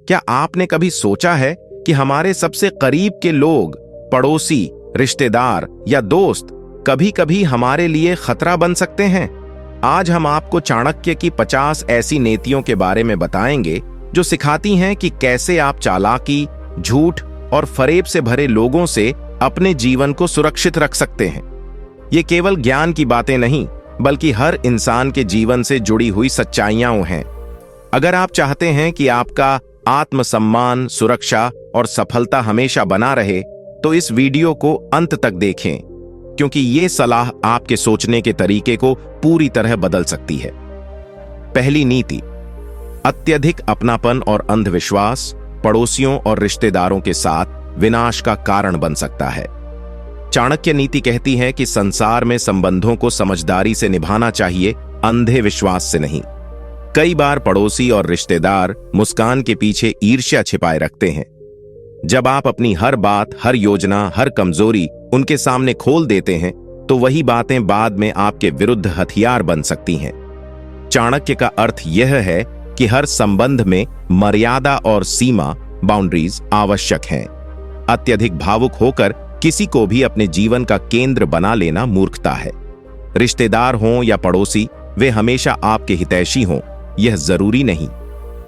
क्या आपने कभी सोचा है कि हमारे सबसे करीब के लोग, पड़ोसी, रिश्तेदार या दोस्त कभी कभी हमारे लिए खतरा बन सकते हैं? आज हम आपको चाणक्य की 50 ऐसी नीतियों के बारे में बताएंगे जो सिखाती हैं कि कैसे आप चालाकी, झूठ और फरेब से भरे लोगों से अपने जीवन को सुरक्षित रख सकते हैं। ये केवल ज्ञान की बातें नहीं, बल्कि हर इंसान के जीवन से जुड़ी हुई सच्चाइयां हैं। अगर आप चाहते हैं कि आपका आत्मसम्मान, सुरक्षा और सफलता हमेशा बना रहे, तो इस वीडियो को अंत तक देखें, क्योंकि ये सलाह आपके सोचने के तरीके को पूरी तरह बदल सकती है। पहली नीति, अत्यधिक अपनापन और अंधविश्वास पड़ोसियों और रिश्तेदारों के साथ विनाश का कारण बन सकता है। चाणक्य नीति कहती है कि संसार में संबंधों को समझदारी से निभाना चाहिए, अंधे विश्वास से नहीं। कई बार पड़ोसी और रिश्तेदार मुस्कान के पीछे ईर्ष्या छिपाए रखते हैं। जब आप अपनी हर बात, हर योजना, हर कमजोरी उनके सामने खोल देते हैं, तो वही बातें बाद में आपके विरुद्ध हथियार बन सकती हैं। चाणक्य का अर्थ यह है कि हर संबंध में मर्यादा और सीमा, बाउंड्रीज आवश्यक हैं। अत्यधिक भावुक होकर किसी को भी अपने जीवन का केंद्र बना लेना मूर्खता है। रिश्तेदार हों या पड़ोसी, वे हमेशा आपके हितैषी हों, यह जरूरी नहीं।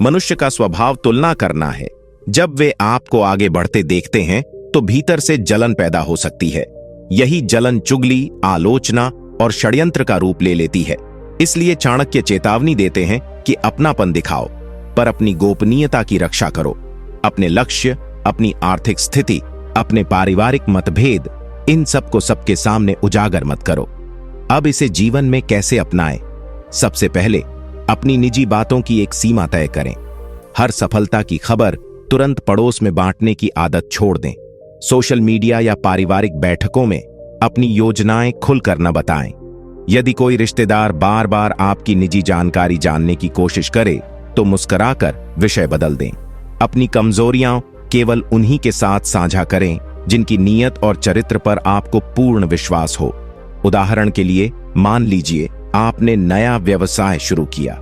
मनुष्य का स्वभाव तुलना करना है। जब वे आपको आगे बढ़ते देखते हैं, तो भीतर से जलन पैदा हो सकती है। यही जलन चुगली, आलोचना और षड्यंत्र का रूप ले लेती है। इसलिए चाणक्य चेतावनी देते हैं कि अपनापन दिखाओ, पर अपनी गोपनीयता की रक्षा करो। अपने लक्ष्य, अपनी आर्थिक स्थिति, अपने पारिवारिक मतभेद, इन सबको सबके सामने उजागर मत करो। अब इसे जीवन में कैसे अपनाएं? सबसे पहले अपनी निजी बातों की एक सीमा तय करें। हर सफलता की खबर तुरंत पड़ोस में बांटने की आदत छोड़ दें। सोशल मीडिया या पारिवारिक बैठकों में अपनी योजनाएं खुलकर न बताएं। यदि कोई रिश्तेदार बार बार आपकी निजी जानकारी जानने की कोशिश करे, तो मुस्कुराकर विषय बदल दें। अपनी कमजोरियां केवल उन्हीं के साथ साझा करें जिनकी नीयत और चरित्र पर आपको पूर्ण विश्वास हो। उदाहरण के लिए, मान लीजिए आपने नया व्यवसाय शुरू किया।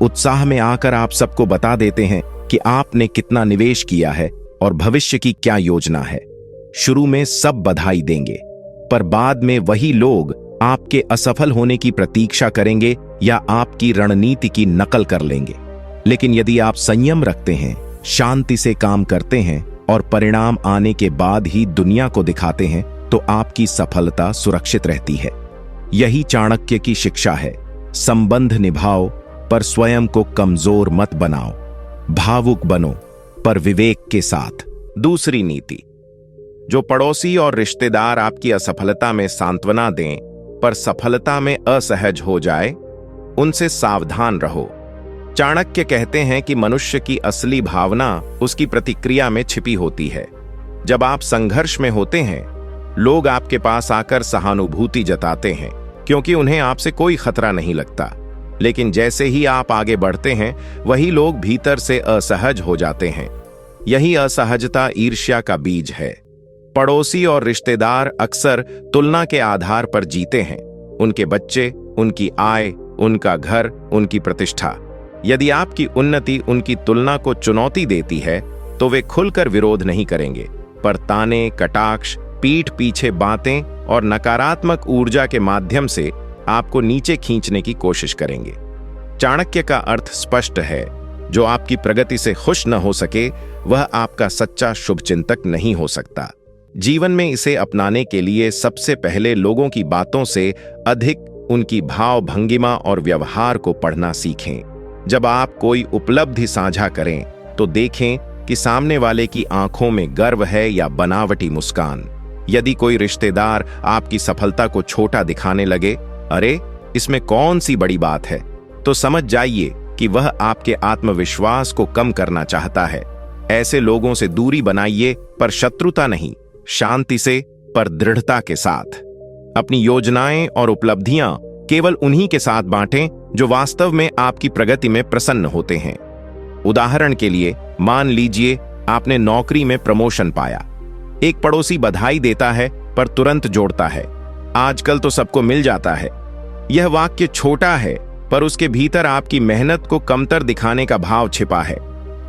उत्साह में आकर आप सबको बता देते हैं कि आपने कितना निवेश किया है और भविष्य की क्या योजना है। शुरू में सब बधाई देंगे, पर बाद में वही लोग आपके असफल होने की प्रतीक्षा करेंगे या आपकी रणनीति की नकल कर लेंगे। लेकिन यदि आप संयम रखते हैं, शांति से काम करते हैं और परिणाम आने के बाद ही दुनिया को दिखाते हैं, तो आपकी सफलता सुरक्षित रहती है। यही चाणक्य की शिक्षा है। संबंध निभाओ, पर स्वयं को कमजोर मत बनाओ। भावुक बनो, पर विवेक के साथ। दूसरी नीति, जो पड़ोसी और रिश्तेदार आपकी असफलता में सांत्वना दें, पर सफलता में असहज हो जाए, उनसे सावधान रहो। चाणक्य कहते हैं कि मनुष्य की असली भावना उसकी प्रतिक्रिया में छिपी होती है। जब आप संघर्ष में होते हैं, लोग आपके पास आकर सहानुभूति जताते हैं, क्योंकि उन्हें आपसे कोई खतरा नहीं लगता। लेकिन जैसे ही आप आगे बढ़ते हैं, वही लोग भीतर से असहज हो जाते हैं। यही असहजता ईर्ष्या का बीज है। पड़ोसी और रिश्तेदार अक्सर तुलना के आधार पर जीते हैं। उनके बच्चे, उनकी आय, उनका घर, उनकी प्रतिष्ठा। यदि आपकी उन्नति उनकी तुलना को चुनौती देती है, तो वे खुलकर विरोध नहीं करेंगे, पर ताने, कटाक्ष, पीठ पीछे बातें और नकारात्मक ऊर्जा के माध्यम से आपको नीचे खींचने की कोशिश करेंगे। चाणक्य का अर्थ स्पष्ट है, जो आपकी प्रगति से खुश न हो सके, वह आपका सच्चा शुभचिंतक नहीं हो सकता। जीवन में इसे अपनाने के लिए सबसे पहले लोगों की बातों से अधिक उनकी भाव भंगिमा और व्यवहार को पढ़ना सीखें। जब आप कोई उपलब्धि साझा करें, तो देखें कि सामने वाले की आंखों में गर्व है या बनावटी मुस्कान। यदि कोई रिश्तेदार आपकी सफलता को छोटा दिखाने लगे, अरे इसमें कौन सी बड़ी बात है, तो समझ जाइए कि वह आपके आत्मविश्वास को कम करना चाहता है। ऐसे लोगों से दूरी बनाइए, पर शत्रुता नहीं, शांति से पर दृढ़ता के साथ। अपनी योजनाएं और उपलब्धियां केवल उन्हीं के साथ बांटें जो वास्तव में आपकी प्रगति में प्रसन्न होते हैं। उदाहरण के लिए, मान लीजिए आपने नौकरी में प्रमोशन पाया। एक पड़ोसी बधाई देता है पर तुरंत जोड़ता है, आजकल तो सबको मिल जाता है। यह वाक्य छोटा है, पर उसके भीतर आपकी मेहनत को कमतर दिखाने का भाव छिपा है।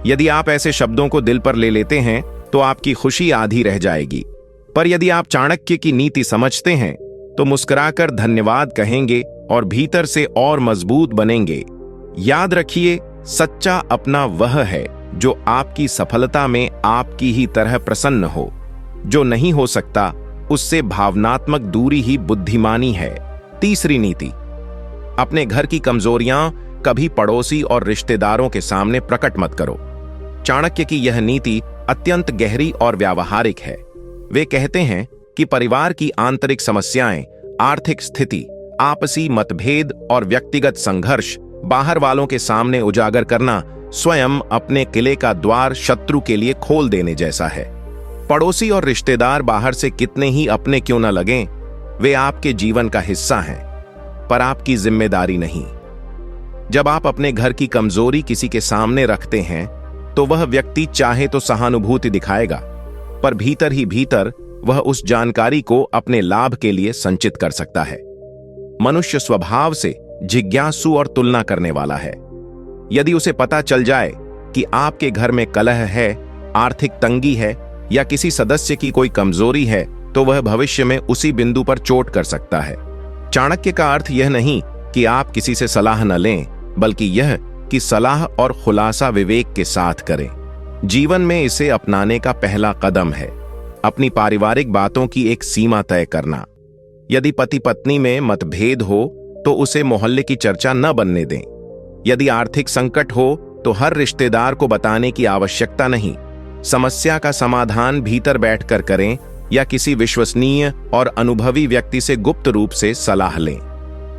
यदि आप ऐसे शब्दों को दिल पर ले लेते हैं तो आपकी खुशी आधी रह जाएगी। पर यदि आप चाणक्य की नीति समझते हैं तो मुस्कुराकर धन्यवाद कहेंगे और भीतर से और मजबूत बनेंगे। याद रखिए, सच्चा अपना वह है जो आपकी सफलता में आपकी ही तरह प्रसन्न हो। जो नहीं हो सकता उससे भावनात्मक दूरी ही बुद्धिमानी है। तीसरी नीति, अपने घर की कमजोरियां कभी पड़ोसी और रिश्तेदारों के सामने प्रकट मत करो। चाणक्य की यह नीति अत्यंत गहरी और व्यावहारिक है। वे कहते हैं कि परिवार की आंतरिक समस्याएं, आर्थिक स्थिति, आपसी मतभेद और व्यक्तिगत संघर्ष बाहर वालों के सामने उजागर करना स्वयं अपने किले का द्वार शत्रु के लिए खोल देने जैसा है। पड़ोसी और रिश्तेदार बाहर से कितने ही अपने क्यों न लगें, वे आपके जीवन का हिस्सा हैं, पर आपकी जिम्मेदारी नहीं। जब आप अपने घर की कमजोरी किसी के सामने रखते हैं तो वह व्यक्ति चाहे तो सहानुभूति दिखाएगा, पर भीतर ही भीतर वह उस जानकारी को अपने लाभ के लिए संचित कर सकता है। मनुष्य स्वभाव से जिज्ञासु और तुलना करने वाला है। यदि उसे पता चल जाए कि आपके घर में कलह है, आर्थिक तंगी है या किसी सदस्य की कोई कमजोरी है, तो वह भविष्य में उसी बिंदु पर चोट कर सकता है। चाणक्य का अर्थ यह नहीं कि आप किसी से सलाह न लें, बल्कि यह कि सलाह और खुलासा विवेक के साथ करें। जीवन में इसे अपनाने का पहला कदम है अपनी पारिवारिक बातों की एक सीमा तय करना। यदि पति पत्नी में मतभेद हो तो उसे मोहल्ले की चर्चा न बनने दें। यदि आर्थिक संकट हो तो हर रिश्तेदार को बताने की आवश्यकता नहीं। समस्या का समाधान भीतर बैठकर करें या किसी विश्वसनीय और अनुभवी व्यक्ति से गुप्त रूप से सलाह लें।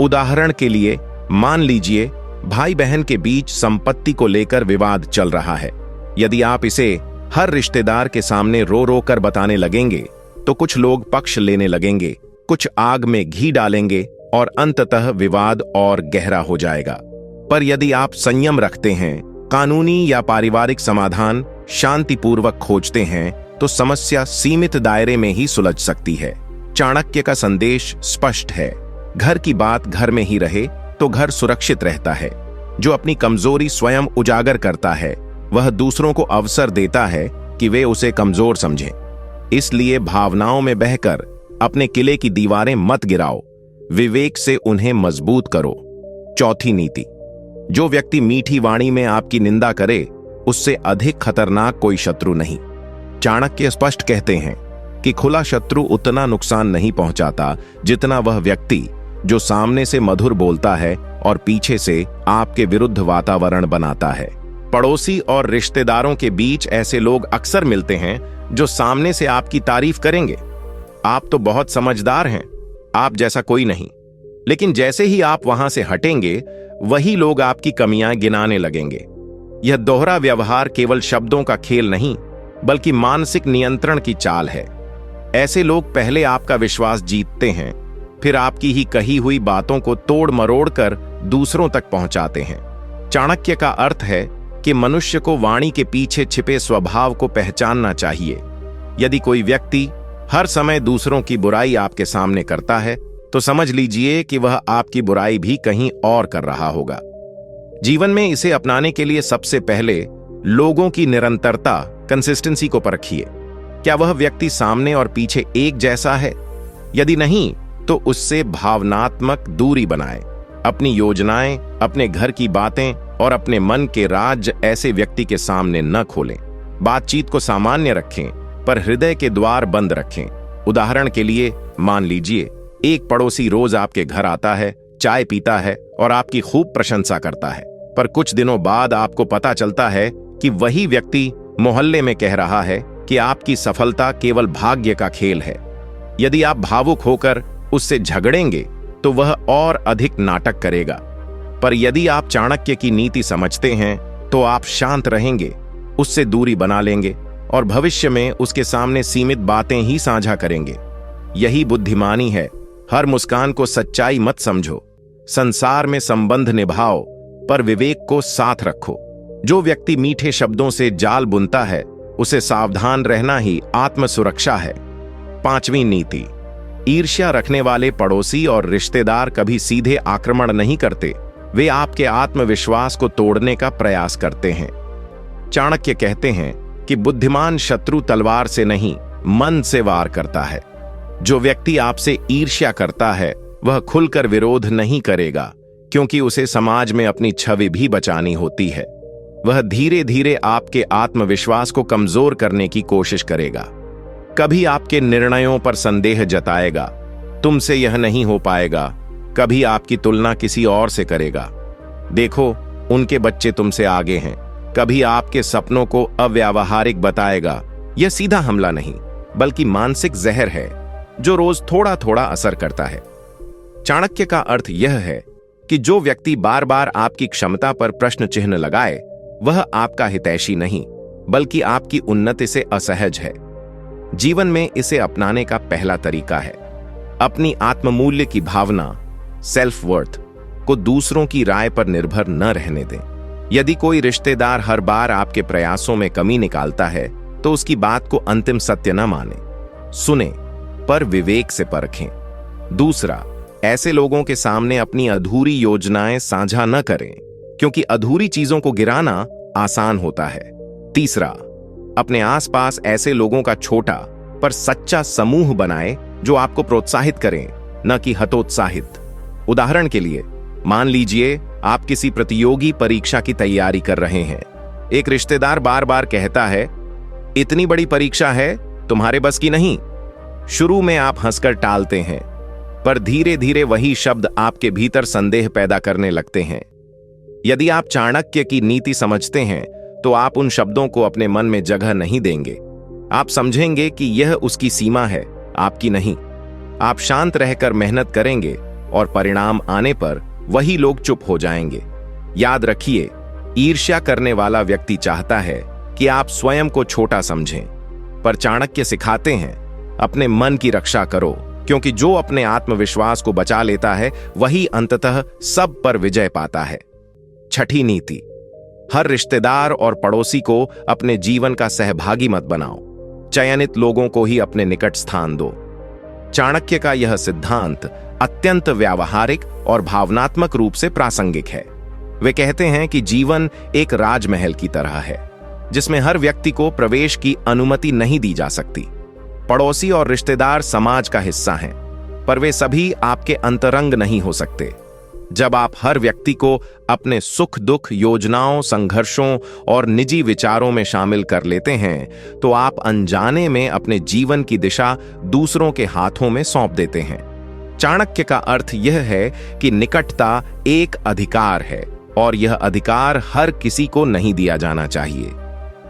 उदाहरण के लिए, मान लीजिए भाई बहन के बीच संपत्ति को लेकर विवाद चल रहा है। यदि आप इसे हर रिश्तेदार के सामने रो रो कर बताने लगेंगे तो कुछ लोग पक्ष लेने लगेंगे, कुछ आग में घी डालेंगे और अंततः विवाद और गहरा हो जाएगा। पर यदि आप संयम रखते हैं, कानूनी या पारिवारिक समाधान शांतिपूर्वक खोजते हैं, तो समस्या सीमित दायरे में ही सुलझ सकती है। चाणक्य का संदेश स्पष्ट है, घर की बात घर में ही रहे तो घर सुरक्षित रहता है। जो अपनी कमजोरी स्वयं उजागर करता है वह दूसरों को अवसर देता है कि वे उसे कमजोर समझें। इसलिए भावनाओं में बहकर अपने किले की दीवारें मत गिराओ, विवेक से उन्हें मजबूत करो। चौथी नीति, जो व्यक्ति मीठी वाणी में आपकी निंदा करे उससे अधिक खतरनाक कोई शत्रु नहीं। चाणक्य स्पष्ट कहते हैं कि खुला शत्रु उतना नुकसान नहीं पहुंचाता जितना वह व्यक्ति जो सामने से मधुर बोलता है और पीछे से आपके विरुद्ध वातावरण बनाता है। पड़ोसी और रिश्तेदारों के बीच ऐसे लोग अक्सर मिलते हैं जो सामने से आपकी तारीफ करेंगे, आप तो बहुत समझदार हैं, आप जैसा कोई नहीं। लेकिन जैसे ही आप वहां से हटेंगे वही लोग आपकी कमियां गिनाने लगेंगे। यह दोहरा व्यवहार केवल शब्दों का खेल नहीं बल्कि मानसिक नियंत्रण की चाल है। ऐसे लोग पहले आपका विश्वास जीतते हैं, फिर आपकी ही कही हुई बातों को तोड़ मरोड़ कर दूसरों तक पहुंचाते हैं। चाणक्य का अर्थ है कि मनुष्य को वाणी के पीछे छिपे स्वभाव को पहचानना चाहिए। यदि कोई व्यक्ति हर समय दूसरों की बुराई आपके सामने करता है तो समझ लीजिए कि वह आपकी बुराई भी कहीं और कर रहा होगा। जीवन में इसे अपनाने के लिए सबसे पहले लोगों की निरंतरता, कंसिस्टेंसी को परखिए। क्या वह व्यक्ति सामने और पीछे एक जैसा है? यदि नहीं तो उससे भावनात्मक दूरी बनाएं। अपनी योजनाएं, अपने घर की बातें और अपने मन के राज ऐसे व्यक्ति के सामने न खोलें। बातचीत को सामान्य रखें पर हृदय के द्वार बंद रखें। उदाहरण के लिए, मान लीजिए एक पड़ोसी रोज आपके घर आता है, चाय पीता है और आपकी खूब प्रशंसा करता है, पर कुछ दिनों बाद आपको पता चलता है कि वही व्यक्ति मोहल्ले में कह रहा है कि आपकी सफलता केवल भाग्य का खेल है। यदि आप भावुक होकर उससे झगड़ेंगे तो वह और अधिक नाटक करेगा। पर यदि आप चाणक्य की नीति समझते हैं तो आप शांत रहेंगे, उससे दूरी बना लेंगे और भविष्य में उसके सामने सीमित बातें ही साझा करेंगे। यही बुद्धिमानी है। हर मुस्कान को सच्चाई मत समझो, संसार में संबंध निभाओ पर विवेक को साथ रखो। जो व्यक्ति मीठे शब्दों से जाल बुनता है उसे सावधान रहना ही आत्म सुरक्षा है। पांचवी नीति, ईर्ष्या रखने वाले पड़ोसी और रिश्तेदार कभी सीधे आक्रमण नहीं करते, वे आपके आत्मविश्वास को तोड़ने का प्रयास करते हैं। चाणक्य कहते हैं कि बुद्धिमान शत्रु तलवार से नहीं, मन से वार करता है। जो व्यक्ति आपसे ईर्ष्या करता है वह खुलकर विरोध नहीं करेगा, क्योंकि उसे समाज में अपनी छवि भी बचानी होती है। वह धीरे धीरे आपके आत्मविश्वास को कमजोर करने की कोशिश करेगा। कभी आपके निर्णयों पर संदेह जताएगा, तुमसे यह नहीं हो पाएगा। कभी आपकी तुलना किसी और से करेगा, देखो उनके बच्चे तुमसे आगे हैं। कभी आपके सपनों को अव्यावहारिक बताएगा। यह सीधा हमला नहीं, बल्कि मानसिक जहर है जो रोज थोड़ा थोड़ा असर करता है। चाणक्य का अर्थ यह है कि जो व्यक्ति बार बार आपकी क्षमता पर प्रश्न चिन्ह लगाए, वह आपका हितैषी नहीं, बल्कि आपकी उन्नति से असहज है। जीवन में इसे अपनाने का पहला तरीका है अपनी आत्ममूल्य की भावना, सेल्फ वर्थ को दूसरों की राय पर निर्भर न रहने दें। यदि कोई रिश्तेदार हर बार आपके प्रयासों में कमी निकालता है, तो उसकी बात को अंतिम सत्य न माने। सुने, पर विवेक से परखें। दूसरा, ऐसे लोगों के सामने अपनी अधूरी योजनाएं साझा न करें, क्योंकि अधूरी चीजों को गिराना आसान होता है। तीसरा, अपने आसपास ऐसे लोगों का छोटा पर सच्चा समूह बनाएं जो आपको प्रोत्साहित करें, न कि हतोत्साहित। उदाहरण के लिए, मान लीजिए आप किसी प्रतियोगी परीक्षा की तैयारी कर रहे हैं। एक रिश्तेदार बार बार कहता है, इतनी बड़ी परीक्षा है, तुम्हारे बस की नहीं। शुरू में आप हंसकर टालते हैं, पर धीरे धीरे वही शब्द आपके भीतर संदेह पैदा करने लगते हैं। यदि आप चाणक्य की नीति समझते हैं, तो आप उन शब्दों को अपने मन में जगह नहीं देंगे। आप समझेंगे कि यह उसकी सीमा है, आपकी नहीं। आप शांत रहकर मेहनत करेंगे और परिणाम आने पर वही लोग चुप हो जाएंगे। याद रखिए, ईर्ष्या करने वाला व्यक्ति चाहता है कि आप स्वयं को छोटा समझें, पर चाणक्य सिखाते हैं अपने मन की रक्षा करो, क्योंकि जो अपने आत्मविश्वास को बचा लेता है वही अंततः सब पर विजय पाता है। छठी नीति, हर रिश्तेदार और पड़ोसी को अपने जीवन का सहभागी मत बनाओ। चयनित लोगों को ही अपने निकट स्थान दो। चाणक्य का यह सिद्धांत अत्यंत व्यावहारिक और भावनात्मक रूप से प्रासंगिक है। वे कहते हैं कि जीवन एक राजमहल की तरह है, जिसमें हर व्यक्ति को प्रवेश की अनुमति नहीं दी जा सकती। पड़ोसी और रिश्तेदार समाज का हिस्सा हैं, पर वे सभी आपके अंतरंग नहीं हो सकते। जब आप हर व्यक्ति को अपने सुख दुख, योजनाओं, संघर्षों और निजी विचारों में शामिल कर लेते हैं, तो आप अनजाने में अपने जीवन की दिशा दूसरों के हाथों में सौंप देते हैं। चाणक्य का अर्थ यह है कि निकटता एक अधिकार है, और यह अधिकार हर किसी को नहीं दिया जाना चाहिए।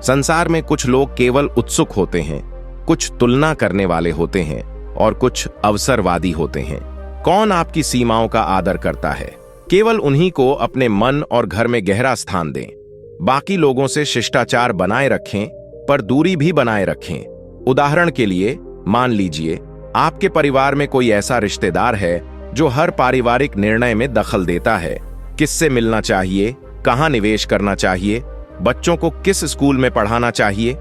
संसार में कुछ लोग केवल उत्सुक होते हैं, कुछ तुलना करने वाले होते हैं, और कुछ अवसरवादी होते हैं। कौन आपकी सीमाओं का आदर करता है? केवल उन्हीं को अपने मन और घर में गहरा स्थान दें। बाकी लोगों से शिष्टाचार बनाए रखें, पर दूरी भी बनाए रखें। उदाहरण के लिए, मान लीजिए आपके परिवार में कोई ऐसा रिश्तेदार है जो हर पारिवारिक निर्णय में दखल देता है। किससे मिलना चाहिए, कहां निवेश करना चाहिए, बच्चों को किस स्कूल में पढ़ाना चाहिए।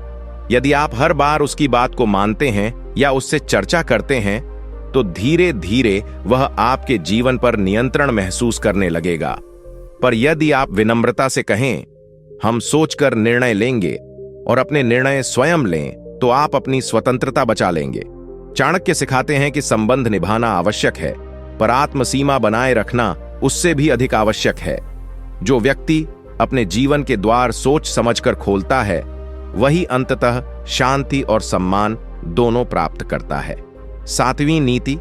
यदि आप हर बार उसकी बात को मानते हैं या उससे चर्चा करते हैं, तो धीरे धीरे वह आपके जीवन पर नियंत्रण महसूस करने लगेगा। पर यदि आप विनम्रता से कहें, हम सोचकर निर्णय लेंगे और अपने निर्णय स्वयं लें, तो आप अपनी स्वतंत्रता बचा लेंगे। चाणक्य सिखाते हैं कि संबंध निभाना आवश्यक है, पर आत्मसीमा बनाए रखना उससे भी अधिक आवश्यक है। जो व्यक्ति अपने जीवन के द्वार सोच समझकर खोलता है, वही अंततः शांति और सम्मान दोनों प्राप्त करता है। सातवीं नीति,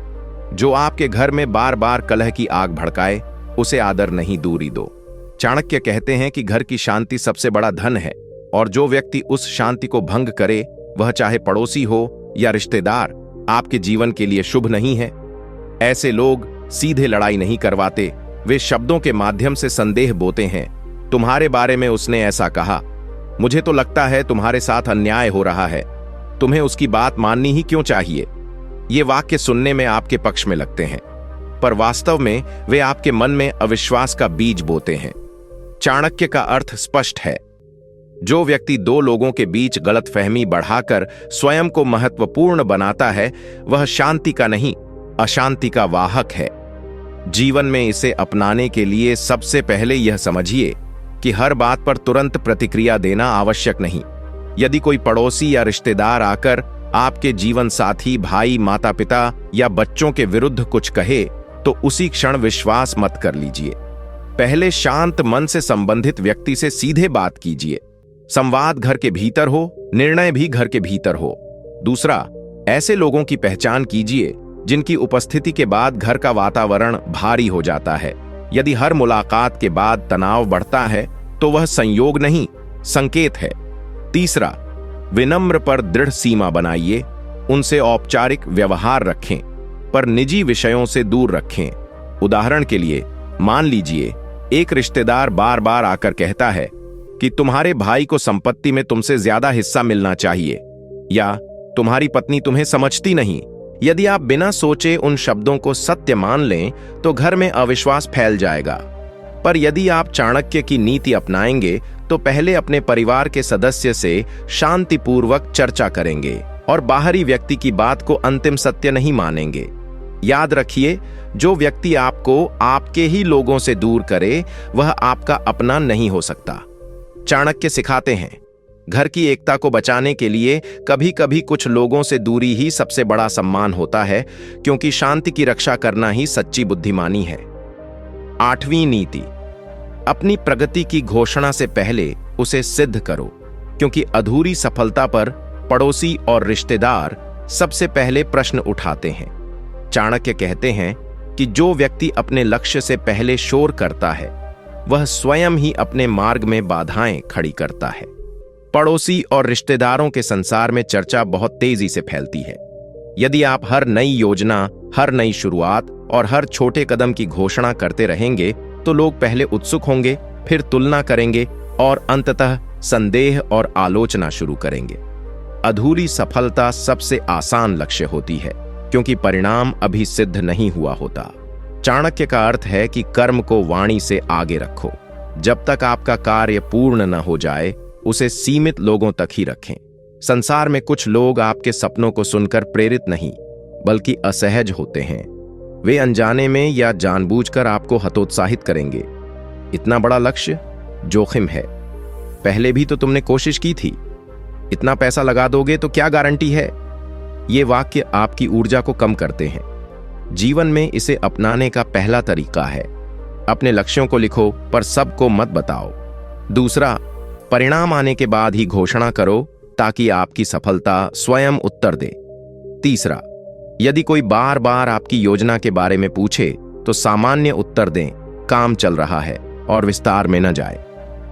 जो आपके घर में बार बार कलह की आग भड़काए, उसे आदर नहीं, दूरी दो। चाणक्य कहते हैं कि घर की शांति सबसे बड़ा धन है, और जो व्यक्ति उस शांति को भंग करे, वह चाहे पड़ोसी हो या रिश्तेदार, आपके जीवन के लिए शुभ नहीं है। ऐसे लोग सीधे लड़ाई नहीं करवाते, वे शब्दों के माध्यम से संदेह बोते हैं। तुम्हारे बारे में उसने ऐसा कहा, मुझे तो लगता है तुम्हारे साथ अन्याय हो रहा है, तुम्हें उसकी बात माननी ही क्यों चाहिए। ये वाक्य सुनने में आपके पक्ष में लगते हैं, पर वास्तव में वे आपके मन में अविश्वास का बीज बोते हैं। चाणक्य का अर्थ स्पष्ट है, जो व्यक्ति दो लोगों के बीच गलतफहमी बढ़ाकर स्वयं को महत्वपूर्ण बनाता है, वह शांति का नहीं, अशांति का वाहक है। जीवन में इसे अपनाने के लिए सबसे पहले यह समझिए कि हर बात पर तुरंत प्रतिक्रिया देना आवश्यक नहीं। यदि कोई पड़ोसी या रिश्तेदार आकर आपके जीवन साथी, भाई, माता पिता या बच्चों के विरुद्ध कुछ कहे तो उसी क्षण विश्वास मत कर लीजिए। पहले शांत मन से संबंधित व्यक्ति से सीधे बात कीजिए। संवाद घर के भीतर हो, निर्णय भी घर के भीतर हो। दूसरा, ऐसे लोगों की पहचान कीजिए जिनकी उपस्थिति के बाद घर का वातावरण भारी हो जाता है। यदि हर मुलाकात के बाद तनाव बढ़ता है तो वह संयोग नहीं, संकेत है। तीसरा, विनम्र पर दृढ़ सीमा बनाइए। उनसे औपचारिक व्यवहार रखें, पर निजी विषयों से दूर रखें। उदाहरण के लिए, मान लीजिए एक रिश्तेदार बार बार आकर कहता है कि तुम्हारे भाई को संपत्ति में तुमसे ज्यादा हिस्सा मिलना चाहिए, या तुम्हारी पत्नी तुम्हें समझती नहीं। यदि आप बिना सोचे उन शब्दों को सत्य मान लें तो घर में अविश्वास फैल जाएगा। पर यदि आप चाणक्य की नीति अपनाएंगे तो पहले अपने परिवार के सदस्य से शांतिपूर्वक चर्चा करेंगे और बाहरी व्यक्ति की बात को अंतिम सत्य नहीं मानेंगे। याद रखिए, जो व्यक्ति आपको आपके ही लोगों से दूर करे वह आपका अपना नहीं हो सकता। चाणक्य सिखाते हैं, घर की एकता को बचाने के लिए कभी कभी कुछ लोगों से दूरी ही सबसे बड़ा सम्मान होता है, क्योंकि शांति की रक्षा करना ही सच्ची बुद्धिमानी है। 8वीं नीति, अपनी प्रगति की घोषणा से पहले उसे सिद्ध करो, क्योंकि अधूरी सफलता पर पड़ोसी और रिश्तेदार सबसे पहले प्रश्न उठाते हैं। चाणक्य कहते हैं कि जो व्यक्ति अपने लक्ष्य से पहले शोर करता है वह स्वयं ही अपने मार्ग में बाधाएं खड़ी करता है। पड़ोसी और रिश्तेदारों के संसार में चर्चा बहुत तेजी से फैलती है। यदि आप हर नई योजना, हर नई शुरुआत और हर छोटे कदम की घोषणा करते रहेंगे तो लोग पहले उत्सुक होंगे, फिर तुलना करेंगे और अंततः संदेह और आलोचना शुरू करेंगे। अधूरी सफलता सबसे आसान लक्ष्य होती है, क्योंकि परिणाम अभी सिद्ध नहीं हुआ होता। चाणक्य का अर्थ है कि कर्म को वाणी से आगे रखो। जब तक आपका कार्य पूर्ण न हो जाए उसे सीमित लोगों तक ही रखें। संसार में कुछ लोग आपके सपनों को सुनकर प्रेरित नहीं बल्कि असहज होते हैं। वे अनजाने में या जानबूझकर आपको हतोत्साहित करेंगे। इतना बड़ा लक्ष्य, जोखिम है। पहले भी तो तुमने कोशिश की थी। इतना पैसा लगा दोगे तो क्या गारंटी है? ये वाक्य आपकी ऊर्जा को कम करते हैं। जीवन में इसे अपनाने का पहला तरीका है, अपने लक्ष्यों को लिखो पर सबको मत बताओ। दूसरा, परिणाम आने के बाद ही घोषणा करो ताकि आपकी सफलता स्वयं उत्तर दे। तीसरा, यदि कोई बार बार आपकी योजना के बारे में पूछे तो सामान्य उत्तर दें, काम चल रहा है, और विस्तार में न जाए।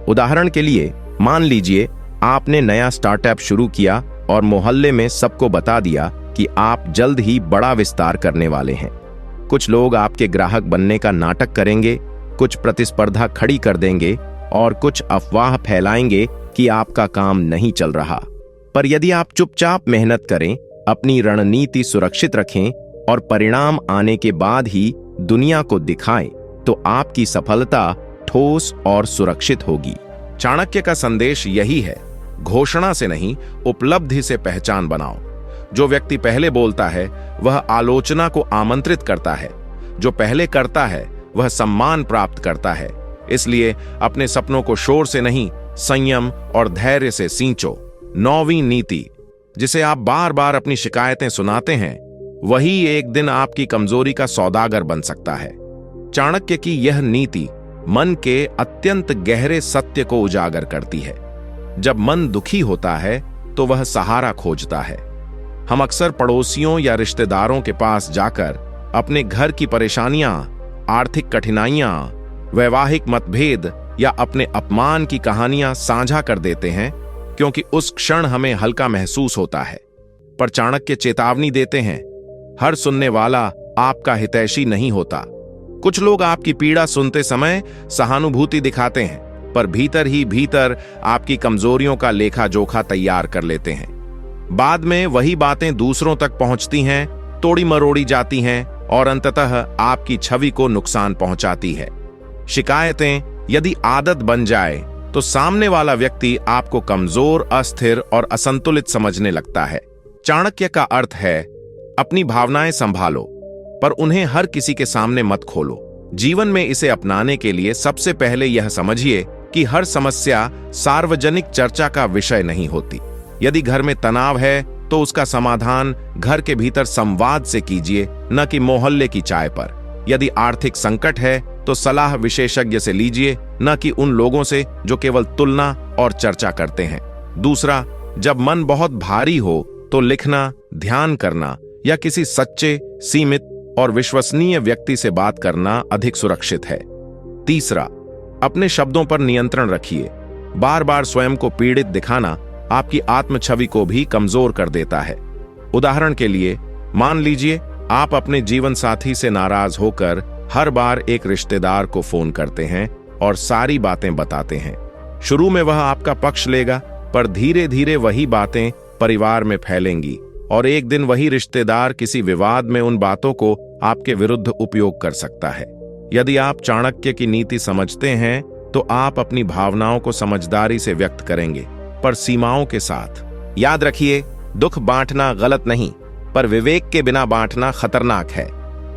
उदाहरण के लिए, मान लीजिए आपने नया स्टार्टअप शुरू किया और मोहल्ले में सबको बता दिया कि आप जल्द ही बड़ा विस्तार करने वाले हैं। कुछ लोग आपके ग्राहक बनने का नाटक करेंगे, कुछ प्रतिस्पर्धा खड़ी कर देंगे और कुछ अफवाह फैलाएंगे कि आपका काम नहीं चल रहा। पर यदि आप चुपचाप मेहनत करें, अपनी रणनीति सुरक्षित रखें और परिणाम आने के बाद ही दुनिया को दिखाएं, तो आपकी सफलता ठोस और सुरक्षित होगी। चाणक्य का संदेश यही है, घोषणा से नहीं, उपलब्धि से पहचान बनाओ। जो व्यक्ति पहले बोलता है वह आलोचना को आमंत्रित करता है, जो पहले करता है वह सम्मान प्राप्त करता है। इसलिए अपने सपनों को शोर से नहीं, संयम और धैर्य से सींचो। 9वीं नीति, जिसे आप बार बार अपनी शिकायतें सुनाते हैं वही एक दिन आपकी कमजोरी का सौदागर बन सकता है। चाणक्य की यह नीति मन के अत्यंत गहरे सत्य को उजागर करती है। जब मन दुखी होता है तो वह सहारा खोजता है। हम अक्सर पड़ोसियों या रिश्तेदारों के पास जाकर अपने घर की परेशानियां, आर्थिक कठिनाइयां, वैवाहिक मतभेद या अपने अपमान की कहानियां साझा कर देते हैं, क्योंकि उस क्षण हमें हल्का महसूस होता है। पर चाणक्य चेतावनी देते हैं, हर सुनने वाला आपका हितैषी नहीं होता। कुछ लोग आपकी पीड़ा सुनते समय सहानुभूति दिखाते हैं, पर भीतर ही भीतर आपकी कमजोरियों का लेखा जोखा तैयार कर लेते हैं। बाद में वही बातें दूसरों तक पहुंचती हैं, तोड़ी मरोड़ी जाती हैं और अंततः आपकी छवि को नुकसान पहुंचाती है। शिकायतें यदि आदत बन जाए तो सामने वाला व्यक्ति आपको कमजोर, अस्थिर और असंतुलित समझने लगता है। चाणक्य का अर्थ है, अपनी भावनाएं संभालो पर उन्हें हर किसी के सामने मत खोलो। जीवन में इसे अपनाने के लिए सबसे पहले यह समझिए कि हर समस्या सार्वजनिक चर्चा का विषय नहीं होती। यदि घर में तनाव है तो उसका समाधान घर के भीतर संवाद से कीजिए, न कि मोहल्ले की चाय पर। यदि आर्थिक संकट है तो सलाह विशेषज्ञ से लीजिए, न कि उन लोगों से जो केवल तुलना और चर्चा करते हैं। दूसरा, जब मन बहुत भारी हो तो लिखना, ध्यान करना या किसी सच्चे, सीमित और विश्वसनीय व्यक्ति से बात करना अधिक सुरक्षित है। तीसरा, अपने शब्दों पर नियंत्रण रखिए। बार बार स्वयं को पीड़ित दिखाना आपकी आत्म छवि को भी कमजोर कर देता है। उदाहरण के लिए, मान लीजिए आप अपने जीवन साथी से नाराज होकर हर बार एक रिश्तेदार को फोन करते हैं और सारी बातें बताते हैं। शुरू में वह आपका पक्ष लेगा, पर धीरे धीरे वही बातें परिवार में फैलेंगी और एक दिन वही रिश्तेदार किसी विवाद में उन बातों को आपके विरुद्ध उपयोग कर सकता है। यदि आप चाणक्य की नीति समझते हैं तो आप अपनी भावनाओं को समझदारी से व्यक्त करेंगे, पर सीमाओं के साथ। याद रखिए, दुख बांटना गलत नहीं, पर विवेक के बिना बांटना खतरनाक है।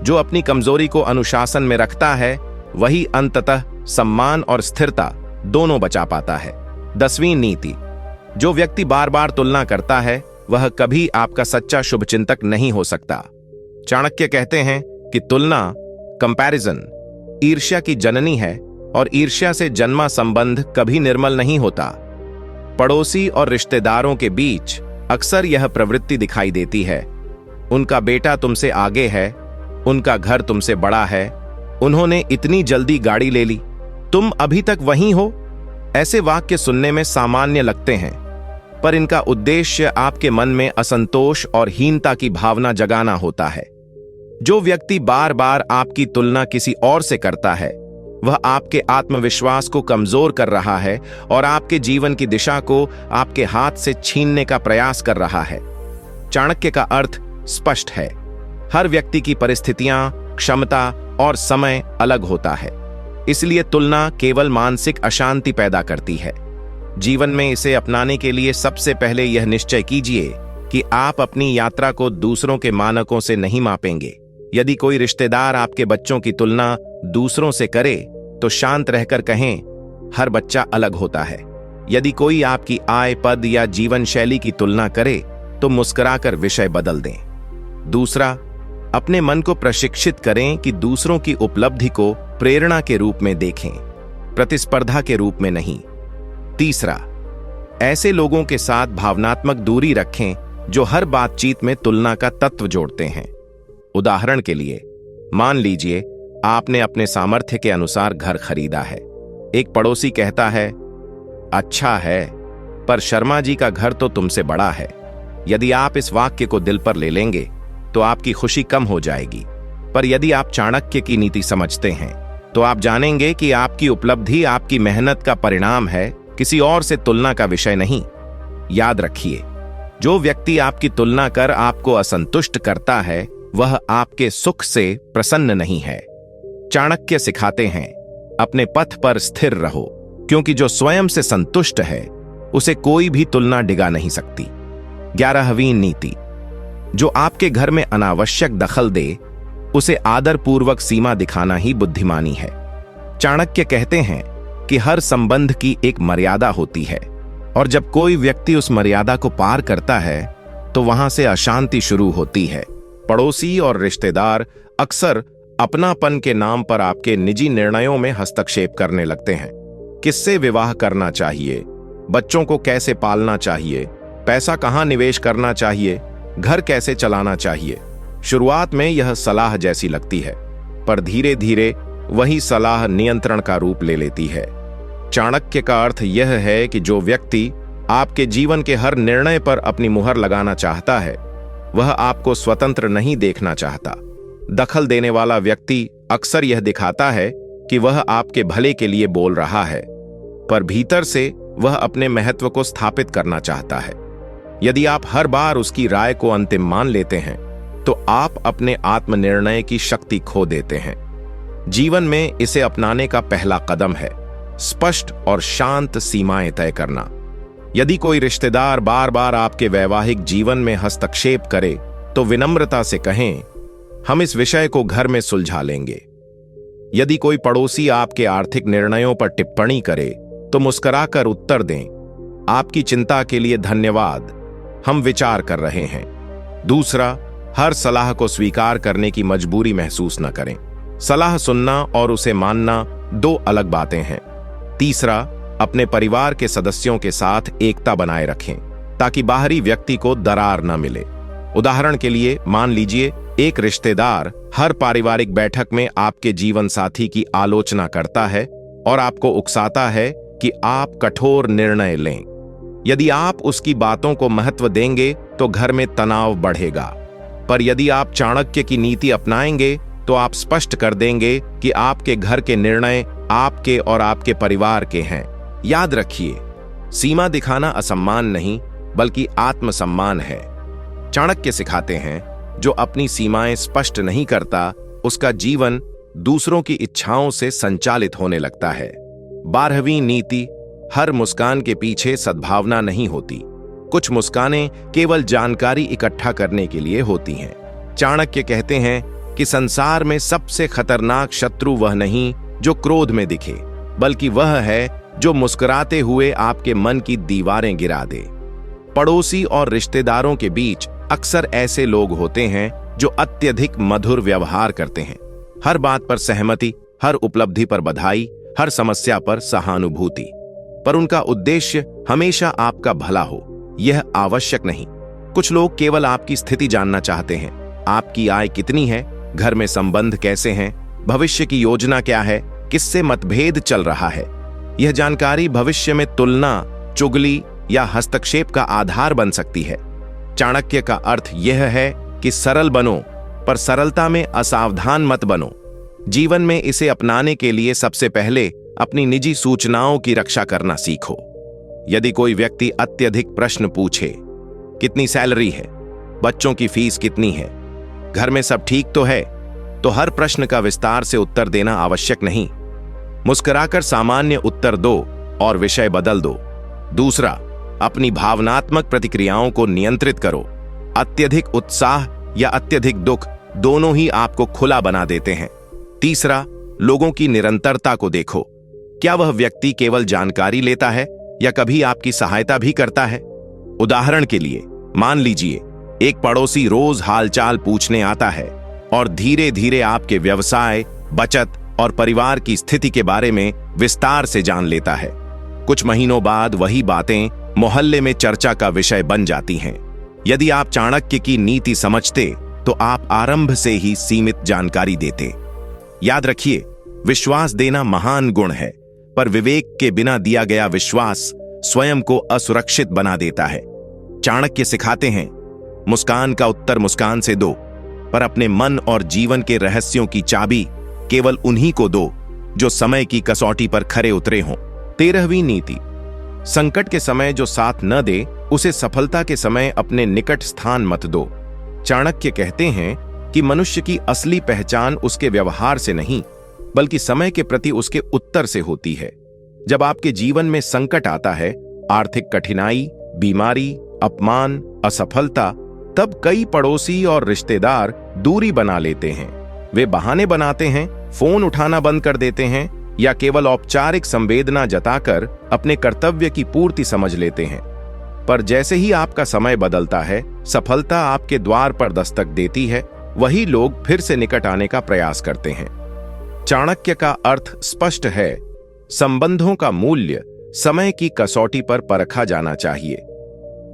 जो अपनी कमजोरी को अनुशासन में रखता है वही अंततः सम्मान और स्थिरता दोनों बचा पाता है। 10वीं नीति, जो व्यक्ति बार बार तुलना करता है वह कभी आपका सच्चा शुभचिंतक नहीं हो सकता। चाणक्य कहते हैं कि तुलना, कंपैरिजन, ईर्ष्या की जननी है और ईर्ष्या से जन्मा संबंध कभी निर्मल नहीं होता। पड़ोसी और रिश्तेदारों के बीच अक्सर यह प्रवृत्ति दिखाई देती है। उनका बेटा तुमसे आगे है, उनका घर तुमसे बड़ा है, उन्होंने इतनी जल्दी गाड़ी ले ली, तुम अभी तक वहीं हो। ऐसे वाक्य सुनने में सामान्य लगते हैं, पर इनका उद्देश्य आपके मन में असंतोष और हीनता की भावना जगाना होता है। जो व्यक्ति बार बार आपकी तुलना किसी और से करता है वह आपके आत्मविश्वास को कमजोर कर रहा है और आपके जीवन की दिशा को आपके हाथ से छीनने का प्रयास कर रहा है। चाणक्य का अर्थ स्पष्ट है। हर व्यक्ति की परिस्थितियां, क्षमता और समय अलग होता है, इसलिए तुलना केवल मानसिक अशांति पैदा करती है। जीवन में इसे अपनाने के लिए सबसे पहले यह निश्चय कीजिए कि आप अपनी यात्रा को दूसरों के मानकों से नहीं मापेंगे। यदि कोई रिश्तेदार आपके बच्चों की तुलना दूसरों से करे तो शांत रहकर कहें, हर बच्चा अलग होता है। यदि कोई आपकी आय, पद या जीवन शैली की तुलना करे तो मुस्कुराकर विषय बदल दें। दूसरा, अपने मन को प्रशिक्षित करें कि दूसरों की उपलब्धि को प्रेरणा के रूप में देखें, प्रतिस्पर्धा के रूप में नहीं। तीसरा, ऐसे लोगों के साथ भावनात्मक दूरी रखें जो हर बातचीत में तुलना का तत्व जोड़ते हैं। उदाहरण के लिए, मान लीजिए आपने अपने सामर्थ्य के अनुसार घर खरीदा है। एक पड़ोसी कहता है, अच्छा है, पर शर्मा जी का घर तो तुमसे बड़ा है। यदि आप इस वाक्य को दिल पर ले लेंगे तो आपकी खुशी कम हो जाएगी, पर यदि आप चाणक्य की नीति समझते हैं तो आप जानेंगे कि आपकी उपलब्धि आपकी मेहनत का परिणाम है, किसी और से तुलना का विषय नहीं। याद रखिए, जो व्यक्ति आपकी तुलना कर आपको असंतुष्ट करता है वह आपके सुख से प्रसन्न नहीं है। चाणक्य सिखाते हैं, अपने पथ पर स्थिर रहो, क्योंकि जो स्वयं से संतुष्ट है उसे कोई भी तुलना डिगा नहीं सकती। 11वीं नीति, जो आपके घर में अनावश्यक दखल दे उसे आदरपूर्वक सीमा दिखाना ही बुद्धिमानी है। चाणक्य कहते हैं कि हर संबंध की एक मर्यादा होती है और जब कोई व्यक्ति उस मर्यादा को पार करता है तो वहां से अशांति शुरू होती है। पड़ोसी और रिश्तेदार अक्सर अपनापन के नाम पर आपके निजी निर्णयों में हस्तक्षेप करने लगते हैं। किससे विवाह करना चाहिए, बच्चों को कैसे पालना चाहिए, पैसा कहां निवेश करना चाहिए, घर कैसे चलाना चाहिए। शुरुआत में यह सलाह जैसी लगती है, पर धीरे धीरे वही सलाह नियंत्रण का रूप ले लेती है। चाणक्य का अर्थ यह है कि जो व्यक्ति आपके जीवन के हर निर्णय पर अपनी मुहर लगाना चाहता है वह आपको स्वतंत्र नहीं देखना चाहता। दखल देने वाला व्यक्ति अक्सर यह दिखाता है कि वह आपके भले के लिए बोल रहा है, पर भीतर से वह अपने महत्व को स्थापित करना चाहता है। यदि आप हर बार उसकी राय को अंतिम मान लेते हैं तो आप अपने आत्मनिर्णय की शक्ति खो देते हैं। जीवन में इसे अपनाने का पहला कदम है स्पष्ट और शांत सीमाएं तय करना। यदि कोई रिश्तेदार बार बार आपके वैवाहिक जीवन में हस्तक्षेप करे तो विनम्रता से कहें, हम इस विषय को घर में सुलझा लेंगे। यदि कोई पड़ोसी आपके आर्थिक निर्णयों पर टिप्पणी करे तो मुस्कुराकर उत्तर दें, आपकी चिंता के लिए धन्यवाद, हम विचार कर रहे हैं। दूसरा, हर सलाह को स्वीकार करने की मजबूरी महसूस न करें। सलाह सुनना और उसे मानना दो अलग बातें हैं। तीसरा, अपने परिवार के सदस्यों के साथ एकता बनाए रखें ताकि बाहरी व्यक्ति को दरार न मिले। उदाहरण के लिए, मान लीजिए एक रिश्तेदार हर पारिवारिक बैठक में आपके जीवन साथी की आलोचना करता है और आपको उकसाता है कि आप कठोर निर्णय लें। यदि आप उसकी बातों को महत्व देंगे तो घर में तनाव बढ़ेगा, पर यदि आप चाणक्य की नीति अपनाएंगे तो आप स्पष्ट कर देंगे कि आपके घर के निर्णय आपके और आपके परिवार के हैं। याद रखिए, सीमा दिखाना असम्मान नहीं बल्कि आत्मसम्मान है। चाणक्य सिखाते हैं, जो अपनी सीमाएं स्पष्ट नहीं करता उसका जीवन दूसरों की इच्छाओं से संचालित होने लगता है। 12वीं नीति, हर मुस्कान के पीछे सद्भावना नहीं होती। कुछ मुस्कानें केवल जानकारी इकट्ठा करने के लिए होती हैं। चाणक्य कहते हैं कि संसार में सबसे खतरनाक शत्रु वह नहीं जो क्रोध में दिखे, बल्कि वह है जो मुस्कुराते हुए आपके मन की दीवारें गिरा दे। पड़ोसी और रिश्तेदारों के बीच अक्सर ऐसे लोग होते हैं जो अत्यधिक मधुर व्यवहार करते हैं। हर बात पर सहमति, हर उपलब्धि पर बधाई, हर समस्या पर सहानुभूति, पर उनका उद्देश्य हमेशा आपका भला हो, यह आवश्यक नहीं। कुछ लोग केवल आपकी स्थिति जानना चाहते हैं। आपकी आय कितनी है, घर में संबंध कैसे हैं, भविष्य की योजना क्या है, किससे मतभेद चल रहा है। यह जानकारी भविष्य में तुलना, चुगली या हस्तक्षेप का आधार बन सकती है। चाणक्य का अर्थ यह है कि सरल बनो, पर सरलता में असावधान मत बनो। जीवन में इसे अपनाने के लिए सबसे पहले अपनी निजी सूचनाओं की रक्षा करना सीखो। यदि कोई व्यक्ति अत्यधिक प्रश्न पूछे, कितनी सैलरी है, बच्चों की फीस कितनी है, घर में सब ठीक तो हर प्रश्न का विस्तार से उत्तर देना आवश्यक नहीं। मुस्कुराकर सामान्य उत्तर दो और विषय बदल दो। दूसरा, अपनी भावनात्मक प्रतिक्रियाओं को नियंत्रित करो। अत्यधिक उत्साह या अत्यधिक दुख दोनों ही आपको खुला बना देते हैं। तीसरा, लोगों की निरंतरता को देखो। क्या वह व्यक्ति केवल जानकारी लेता है या कभी आपकी सहायता भी करता है? उदाहरण के लिए, मान लीजिए एक पड़ोसी रोज हालचाल पूछने आता है और धीरे धीरे आपके व्यवसाय, बचत और परिवार की स्थिति के बारे में विस्तार से जान लेता है। कुछ महीनों बाद वही बातें मोहल्ले में चर्चा का विषय बन जाती हैं। यदि आप चाणक्य की नीति समझते तो आप आरंभ से ही सीमित जानकारी देते। याद रखिए, विश्वास देना महान गुण है, पर विवेक के बिना दिया गया विश्वास स्वयं को असुरक्षित बना देता है। चाणक्य सिखाते हैं, मुस्कान का उत्तर मुस्कान से दो, पर अपने मन और जीवन के रहस्यों की चाबी केवल उन्हीं को दो जो समय की कसौटी पर खरे उतरे हों। 13वीं नीति, संकट के समय जो साथ न दे उसे सफलता के समय अपने निकट स्थान मत दो। चाणक्य कहते हैं कि मनुष्य की असली पहचान उसके व्यवहार से नहीं बल्कि समय के प्रति उसके उत्तर से होती है। जब आपके जीवन में संकट आता है, आर्थिक कठिनाई, बीमारी, अपमान, असफलता, तब कई पड़ोसी और रिश्तेदार दूरी बना लेते हैं। वे बहाने बनाते हैं, फोन उठाना बंद कर देते हैं या केवल औपचारिक संवेदना जताकर अपने कर्तव्य की पूर्ति समझ लेते हैं। पर जैसे ही आपका समय बदलता है, सफलता आपके द्वार पर दस्तक देती है, वही लोग फिर से निकट आने का प्रयास करते हैं। चाणक्य का अर्थ स्पष्ट है, संबंधों का मूल्य समय की कसौटी पर परखा जाना चाहिए।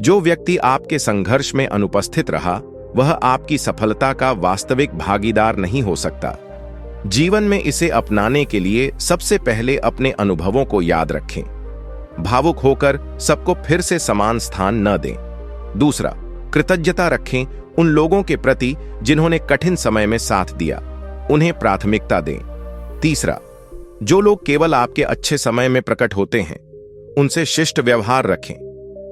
जो व्यक्ति आपके संघर्ष में अनुपस्थित रहा, वह आपकी सफलता का वास्तविक भागीदार नहीं हो सकता। जीवन में इसे अपनाने के लिए सबसे पहले अपने अनुभवों को याद रखें। भावुक होकर सबको फिर से समान स्थान न दें। दूसरा, कृतज्ञता रखें उन लोगों के प्रति जिन्होंने कठिन समय में साथ दिया, उन्हें प्राथमिकता दें। तीसरा, जो लोग केवल आपके अच्छे समय में प्रकट होते हैं, उनसे शिष्ट व्यवहार रखें,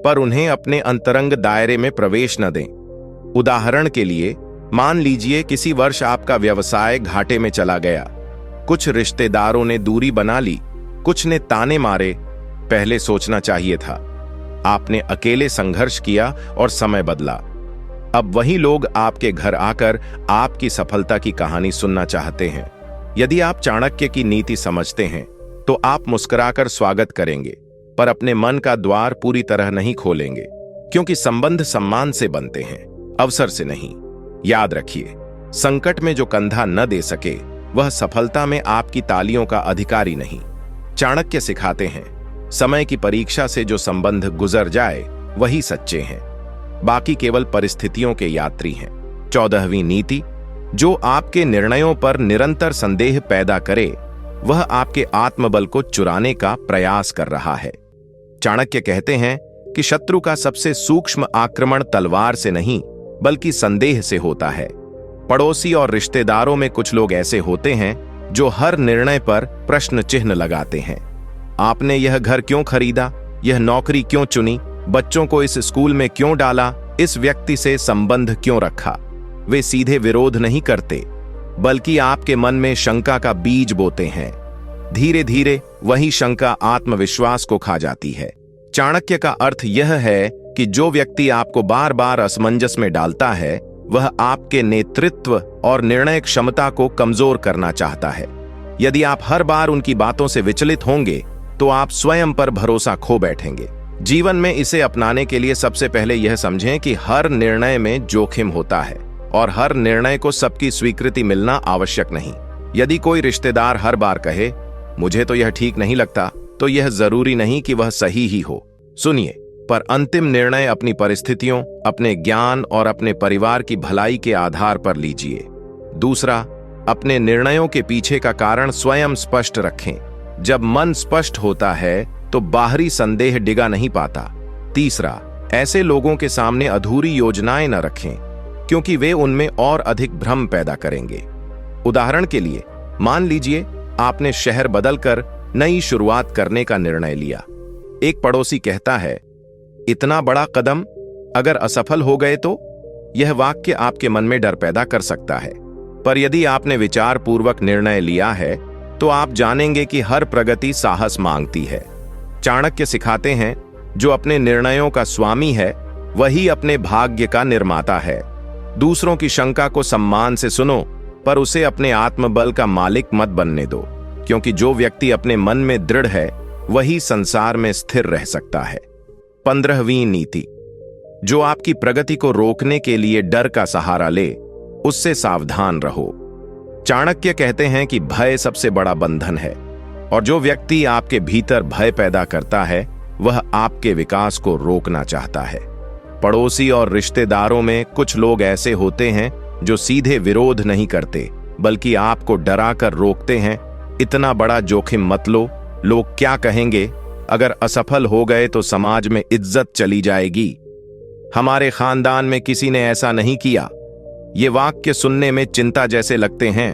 पर उन्हें अपने अंतरंग दायरे में प्रवेश न दें। उदाहरण के लिए, मान लीजिए किसी वर्ष आपका व्यवसाय घाटे में चला गया। कुछ रिश्तेदारों ने दूरी बना ली, कुछ ने ताने मारे। पहले सोचना चाहिए था। आपने अकेले संघर्ष किया और समय बदला। अब वही लोग आपके घर आकर आपकी सफलता की कहानी सुनना चाहते हैं। यदि आप चाणक्य की नीति समझते हैं तो आप मुस्कुराकर स्वागत करेंगे, पर अपने मन का द्वार पूरी तरह नहीं खोलेंगे, क्योंकि संबंध सम्मान से बनते हैं, अवसर से नहीं। याद रखिए, संकट में जो कंधा न दे सके वह सफलता में आपकी तालियों का अधिकारी नहीं। चाणक्य सिखाते हैं, समय की परीक्षा से जो संबंध गुजर जाए वही सच्चे हैं, बाकी केवल परिस्थितियों के यात्री हैं। 14वीं नीति, जो आपके निर्णयों पर निरंतर संदेह पैदा करे वह आपके आत्मबल को चुराने का प्रयास कर रहा है। चाणक्य कहते हैं कि शत्रु का सबसे सूक्ष्म आक्रमण तलवार से नहीं बल्कि संदेह से होता है। पड़ोसी और रिश्तेदारों में कुछ लोग ऐसे होते हैं जो हर निर्णय पर प्रश्न चिन्ह लगाते हैं। आपने यह घर क्यों खरीदा, यह नौकरी क्यों चुनी, बच्चों को इस स्कूल में क्यों डाला, इस व्यक्ति से संबंध क्यों रखा। वे सीधे विरोध नहीं करते, बल्कि आपके मन में शंका का बीज बोते हैं। धीरे धीरे वही शंका आत्मविश्वास को खा जाती है। चाणक्य का अर्थ यह है कि जो व्यक्ति आपको बार बार असमंजस में डालता है वह आपके नेतृत्व और निर्णय क्षमता को कमजोर करना चाहता है। यदि आप हर बार उनकी बातों से विचलित होंगे तो आप स्वयं पर भरोसा खो बैठेंगे। जीवन में इसे अपनाने के लिए सबसे पहले यह समझें कि हर निर्णय में जोखिम होता है और हर निर्णय को सबकी स्वीकृति मिलना आवश्यक नहीं। यदि कोई रिश्तेदार हर बार कहे मुझे तो यह ठीक नहीं लगता, तो यह जरूरी नहीं कि वह सही ही हो। सुनिए, पर अंतिम निर्णय अपनी परिस्थितियों, अपने ज्ञान और अपने परिवार की भलाई के आधार पर लीजिए। दूसरा, अपने निर्णयों के पीछे का कारण स्वयं स्पष्ट रखें। जब मन स्पष्ट होता है तो बाहरी संदेह डिगा नहीं पाता। तीसरा, ऐसे लोगों के सामने अधूरी योजनाएं न रखें, क्योंकि वे उनमें और अधिक भ्रम पैदा करेंगे। उदाहरण के लिए, मान लीजिए आपने शहर बदलकर नई शुरुआत करने का निर्णय लिया। एक पड़ोसी कहता है, इतना बड़ा कदम, अगर असफल हो गए तो? यह वाक्य आपके मन में डर पैदा कर सकता है, पर यदि आपने विचार पूर्वक निर्णय लिया है तो आप जानेंगे कि हर प्रगति साहस मांगती है। चाणक्य सिखाते हैं, जो अपने निर्णयों का स्वामी है वही अपने भाग्य का निर्माता है। दूसरों की शंका को सम्मान से सुनो, पर उसे अपने आत्मबल का मालिक मत बनने दो, क्योंकि जो व्यक्ति अपने मन में दृढ़ है वही संसार में स्थिर रह सकता है। 15वीं नीति, जो आपकी प्रगति को रोकने के लिए डर का सहारा ले उससे सावधान रहो। चाणक्य कहते हैं कि भय सबसे बड़ा बंधन है, और जो व्यक्ति आपके भीतर भय पैदा करता है वह आपके विकास को रोकना चाहता है। पड़ोसी और रिश्तेदारों में कुछ लोग ऐसे होते हैं जो सीधे विरोध नहीं करते, बल्कि आपको डरा कर रोकते हैं। इतना बड़ा जोखिम मत लो, लोग क्या कहेंगे, अगर असफल हो गए तो समाज में इज्जत चली जाएगी, हमारे खानदान में किसी ने ऐसा नहीं किया। ये वाक्य सुनने में चिंता जैसे लगते हैं,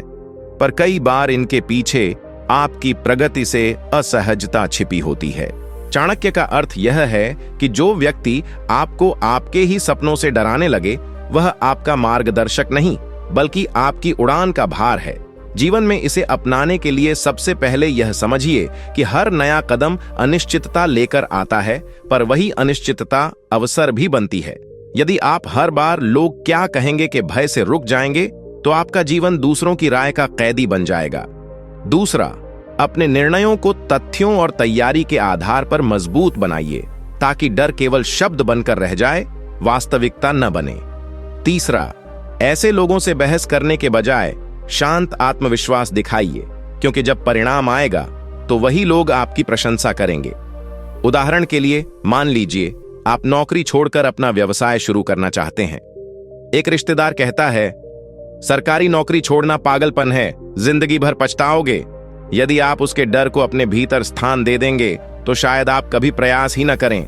पर कई बार इनके पीछे आपकी प्रगति से असहजता छिपी होती है। चाणक्य का अर्थ यह है कि जो व्यक्ति आपको आपके ही सपनों से डराने लगे वह आपका मार्गदर्शक नहीं बल्कि आपकी उड़ान का भार है। जीवन में इसे अपनाने के लिए सबसे पहले यह समझिए कि हर नया कदम अनिश्चितता लेकर आता है, पर वही अनिश्चितता अवसर भी बनती है। यदि आप हर बार लोग क्या कहेंगे के भय से रुक जाएंगे तो आपका जीवन दूसरों की राय का कैदी बन जाएगा। दूसरा, अपने निर्णयों को तथ्यों और तैयारी के आधार पर मजबूत बनाइए, ताकि डर केवल शब्द बनकर रह जाए, वास्तविकता न बने। तीसरा, ऐसे लोगों से बहस करने के बजाय शांत आत्मविश्वास दिखाइए, क्योंकि जब परिणाम आएगा तो वही लोग आपकी प्रशंसा करेंगे। उदाहरण के लिए, मान लीजिए आप नौकरी छोड़कर अपना व्यवसाय शुरू करना चाहते हैं। एक रिश्तेदार कहता है, सरकारी नौकरी छोड़ना पागलपन है, जिंदगी भर पछताओगे। यदि आप उसके डर को अपने भीतर स्थान दे देंगे तो शायद आप कभी प्रयास ही न करें।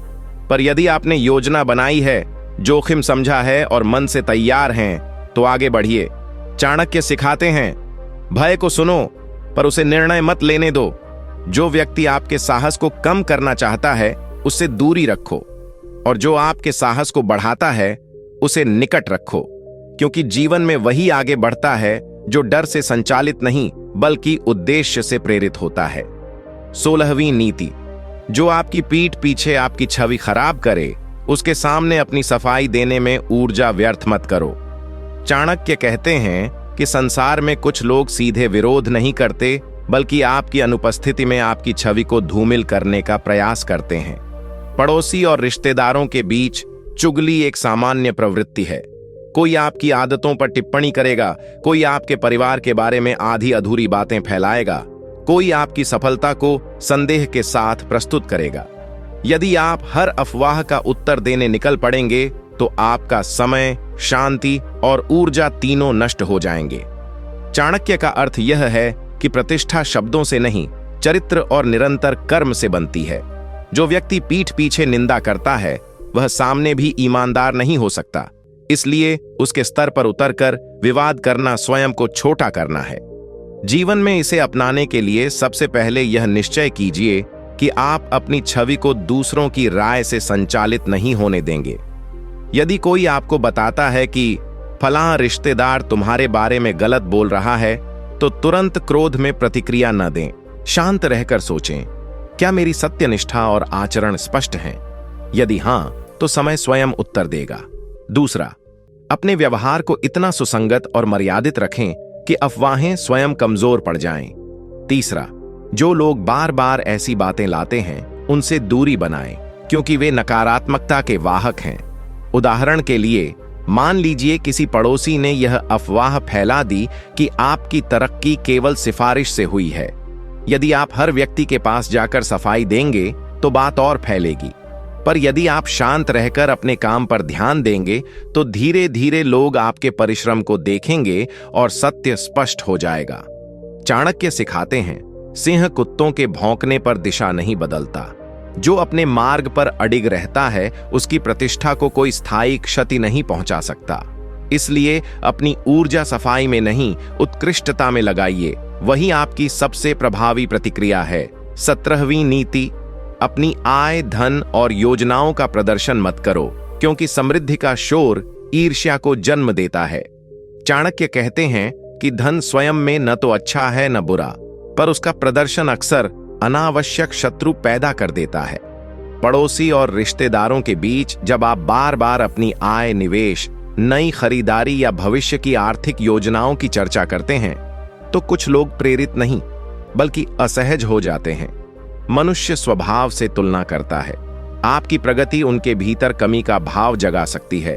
पर यदि आपने योजना बनाई है, जोखिम समझा है और मन से तैयार हैं, तो आगे बढ़िए। चाणक्य सिखाते हैं, भय को सुनो पर उसे निर्णय मत लेने दो। जो व्यक्ति आपके साहस को कम करना चाहता है उससे दूरी रखो, और जो आपके साहस को बढ़ाता है उसे निकट रखो, क्योंकि जीवन में वही आगे बढ़ता है जो डर से संचालित नहीं बल्कि उद्देश्य से प्रेरित होता है। 16वीं नीति, जो आपकी पीठ पीछे आपकी छवि खराब करे उसके सामने अपनी सफाई देने में ऊर्जा व्यर्थ मत करो। चाणक्य कहते हैं कि संसार में कुछ लोग सीधे विरोध नहीं करते बल्कि आपकी अनुपस्थिति में आपकी छवि को धूमिल करने का प्रयास करते हैं। पड़ोसी और रिश्तेदारों के बीच चुगली एक सामान्य प्रवृत्ति है। कोई आपकी आदतों पर टिप्पणी करेगा, कोई आपके परिवार के बारे में आधी अधूरी बातें फैलाएगा, कोई आपकी सफलता को संदेह के साथ प्रस्तुत करेगा। यदि आप हर अफवाह का उत्तर देने निकल पड़ेंगे तो आपका समय, शांति और ऊर्जा तीनों नष्ट हो जाएंगे। चाणक्य का अर्थ यह है कि प्रतिष्ठा शब्दों से नहीं, चरित्र और निरंतर कर्म से बनती है। जो व्यक्ति पीठ पीछे निंदा करता है वह सामने भी ईमानदार नहीं हो सकता। इसलिए उसके स्तर पर उतरकर विवाद करना स्वयं को छोटा करना है। जीवन में इसे अपनाने के लिए सबसे पहले यह निश्चय कीजिए कि आप अपनी छवि को दूसरों की राय से संचालित नहीं होने देंगे। यदि कोई आपको बताता है कि फलां रिश्तेदार तुम्हारे बारे में गलत बोल रहा है, तो तुरंत क्रोध में प्रतिक्रिया न दें। शांत रहकर सोचें, क्या मेरी सत्यनिष्ठा और आचरण स्पष्ट हैं? यदि हां, तो समय स्वयं उत्तर देगा। दूसरा, अपने व्यवहार को इतना सुसंगत और मर्यादित रखें कि अफवाहें स्वयं कमजोर पड़ जाएं। तीसरा, जो लोग बार बार ऐसी बातें लाते हैं उनसे दूरी बनाएं, क्योंकि वे नकारात्मकता के वाहक हैं। उदाहरण के लिए, मान लीजिए किसी पड़ोसी ने यह अफवाह फैला दी कि आपकी तरक्की केवल सिफारिश से हुई है। यदि आप हर व्यक्ति के पास जाकर सफाई देंगे तो बात और फैलेगी, पर यदि आप शांत रहकर अपने काम पर ध्यान देंगे तो धीरे धीरे लोग आपके परिश्रम को देखेंगे और सत्य स्पष्ट हो जाएगा। चाणक्य सिखाते हैं, सिंह कुत्तों के भौंकने पर दिशा नहीं बदलता। जो अपने मार्ग पर अडिग रहता है उसकी प्रतिष्ठा को कोई स्थायी क्षति नहीं पहुंचा सकता। इसलिए अपनी ऊर्जा सफाई में नहीं, उत्कृष्टता में लगाइए। वही आपकी सबसे प्रभावी प्रतिक्रिया है। 17वीं नीति, अपनी आय, धन और योजनाओं का प्रदर्शन मत करो, क्योंकि समृद्धि का शोर ईर्ष्या को जन्म देता है। चाणक्य कहते हैं कि धन स्वयं में न तो अच्छा है न बुरा, पर उसका प्रदर्शन अक्सर अनावश्यक शत्रु पैदा कर देता है। पड़ोसी और रिश्तेदारों के बीच जब आप बार बार अपनी आय, निवेश, नई खरीदारी या भविष्य की आर्थिक योजनाओं की चर्चा करते हैं तो कुछ लोग प्रेरित नहीं बल्कि असहज हो जाते हैं। मनुष्य स्वभाव से तुलना करता है। आपकी प्रगति उनके भीतर कमी का भाव जगा सकती है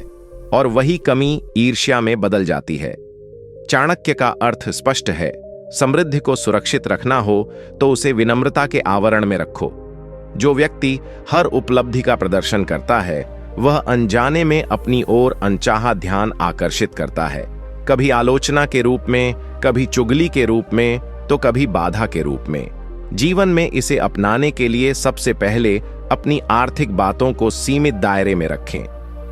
और वही कमी ईर्ष्या में बदल जाती है। चाणक्य का अर्थ स्पष्ट है, समृद्धि को सुरक्षित रखना हो तो उसे विनम्रता के आवरण में रखो। जो व्यक्ति हर उपलब्धि का प्रदर्शन करता है वह अनजाने में अपनी ओर अनचाहा ध्यान आकर्षित करता है, कभी आलोचना के रूप में, कभी चुगली के रूप में, तो कभी बाधा के रूप में। जीवन में इसे अपनाने के लिए सबसे पहले अपनी आर्थिक बातों को सीमित दायरे में रखें।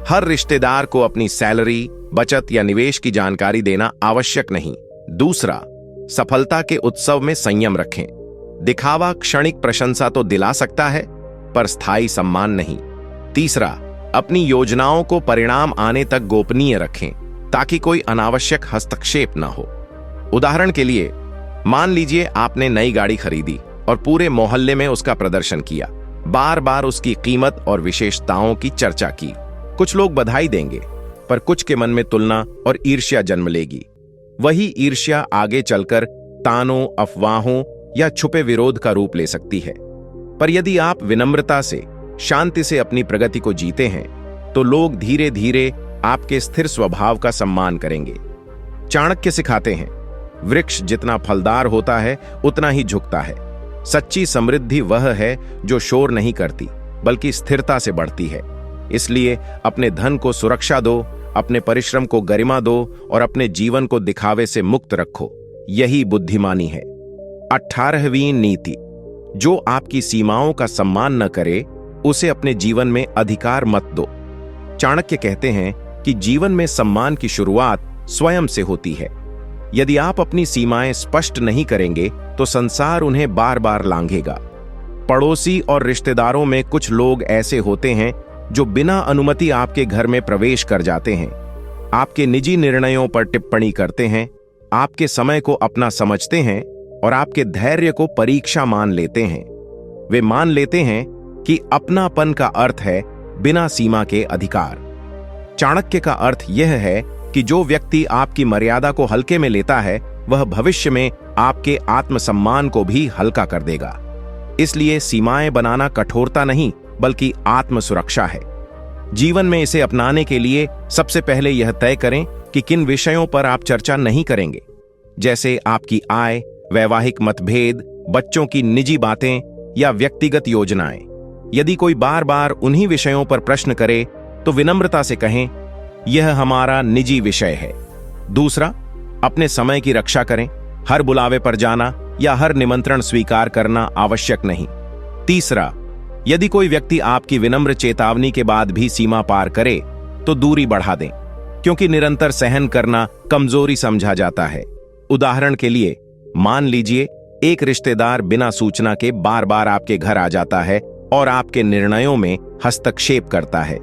हर रिश्तेदार को अपनी सैलरी, बचत या निवेश की जानकारी देना आवश्यक नहीं। दूसरा, सफलता के उत्सव में संयम रखें। दिखावा क्षणिक प्रशंसा तो दिला सकता है, पर स्थायी सम्मान नहीं। तीसरा, अपनी योजनाओं को परिणाम आने तक गोपनीय रखें ताकि कोई अनावश्यक हस्तक्षेप न हो। उदाहरण के लिए, मान लीजिए आपने नई गाड़ी खरीदी और पूरे मोहल्ले में उसका प्रदर्शन किया, बार बार उसकी कीमत और विशेषताओं की चर्चा की। कुछ लोग बधाई देंगे, पर कुछ के मन में तुलना और ईर्ष्या जन्म लेगी। वही ईर्ष्या आगे चलकर तानों, अफवाहों या छुपे विरोध का रूप ले सकती है। पर यदि आप विनम्रता से, शांति से अपनी प्रगति को जीते हैं तो लोग धीरे धीरे आपके स्थिर स्वभाव का सम्मान करेंगे। चाणक्य सिखाते हैं, वृक्ष जितना फलदार होता है उतना ही झुकता है। सच्ची समृद्धि वह है जो शोर नहीं करती बल्कि स्थिरता से बढ़ती है। इसलिए अपने धन को सुरक्षा दो, अपने परिश्रम को गरिमा दो और अपने जीवन को दिखावे से मुक्त रखो। यही बुद्धिमानी है। 18वीं नीति, जो आपकी सीमाओं का सम्मान न करे उसे अपने जीवन में अधिकार मत दो। चाणक्य कहते हैं कि जीवन में सम्मान की शुरुआत स्वयं से होती है। यदि आप अपनी सीमाएं स्पष्ट नहीं करेंगे तो संसार उन्हें बार बार लांघेगा। पड़ोसी और रिश्तेदारों में कुछ लोग ऐसे होते हैं जो बिना अनुमति आपके घर में प्रवेश कर जाते हैं, आपके निजी निर्णयों पर टिप्पणी करते हैं, आपके समय को अपना समझते हैं और आपके धैर्य को परीक्षा मान लेते हैं। वे मान लेते हैं कि अपनापन का अर्थ है बिना सीमा के अधिकार। चाणक्य का अर्थ यह है कि जो व्यक्ति आपकी मर्यादा को हल्के में लेता है वह भविष्य में आपके आत्मसम्मान को भी हल्का कर देगा। इसलिए सीमाएं बनाना कठोरता नहीं बल्कि आत्म सुरक्षा है। जीवन में इसे अपनाने के लिए सबसे पहले यह तय करें कि किन विषयों पर आप चर्चा नहीं करेंगे, जैसे आपकी आय, वैवाहिक मतभेद, बच्चों की निजी बातें या व्यक्तिगत योजनाएं। यदि कोई बार बार उन्हीं विषयों पर प्रश्न करे तो विनम्रता से कहें, यह हमारा निजी विषय है। दूसरा, अपने समय की रक्षा करें। हर बुलावे पर जाना या हर निमंत्रण स्वीकार करना आवश्यक नहीं। तीसरा, यदि कोई व्यक्ति आपकी विनम्र चेतावनी के बाद भी सीमा पार करे तो दूरी बढ़ा दें, क्योंकि निरंतर सहन करना कमजोरी समझा जाता है। उदाहरण के लिए, मान लीजिए एक रिश्तेदार बिना सूचना के बार बार आपके घर आ जाता है और आपके निर्णयों में हस्तक्षेप करता है।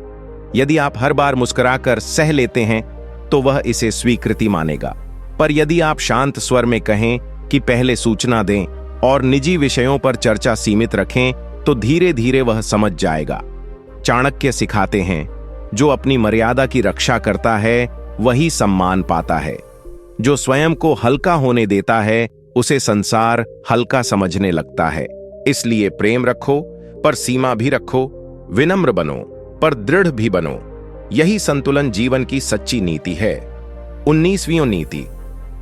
यदि आप हर बार मुस्कुराकर सह लेते हैं तो वह इसे स्वीकृति मानेगा, पर यदि आप शांत स्वर में कहें कि पहले सूचना दें और निजी विषयों पर चर्चा सीमित रखें तो धीरे धीरे वह समझ जाएगा। चाणक्य सिखाते हैं, जो अपनी मर्यादा की रक्षा करता है वही सम्मान पाता है। जो स्वयं को हल्का होने देता है उसे संसार हल्का समझने लगता है। इसलिए प्रेम रखो पर सीमा भी रखो, विनम्र बनो पर दृढ़ भी बनो। यही संतुलन जीवन की सच्ची नीति है। 19वीं नीति,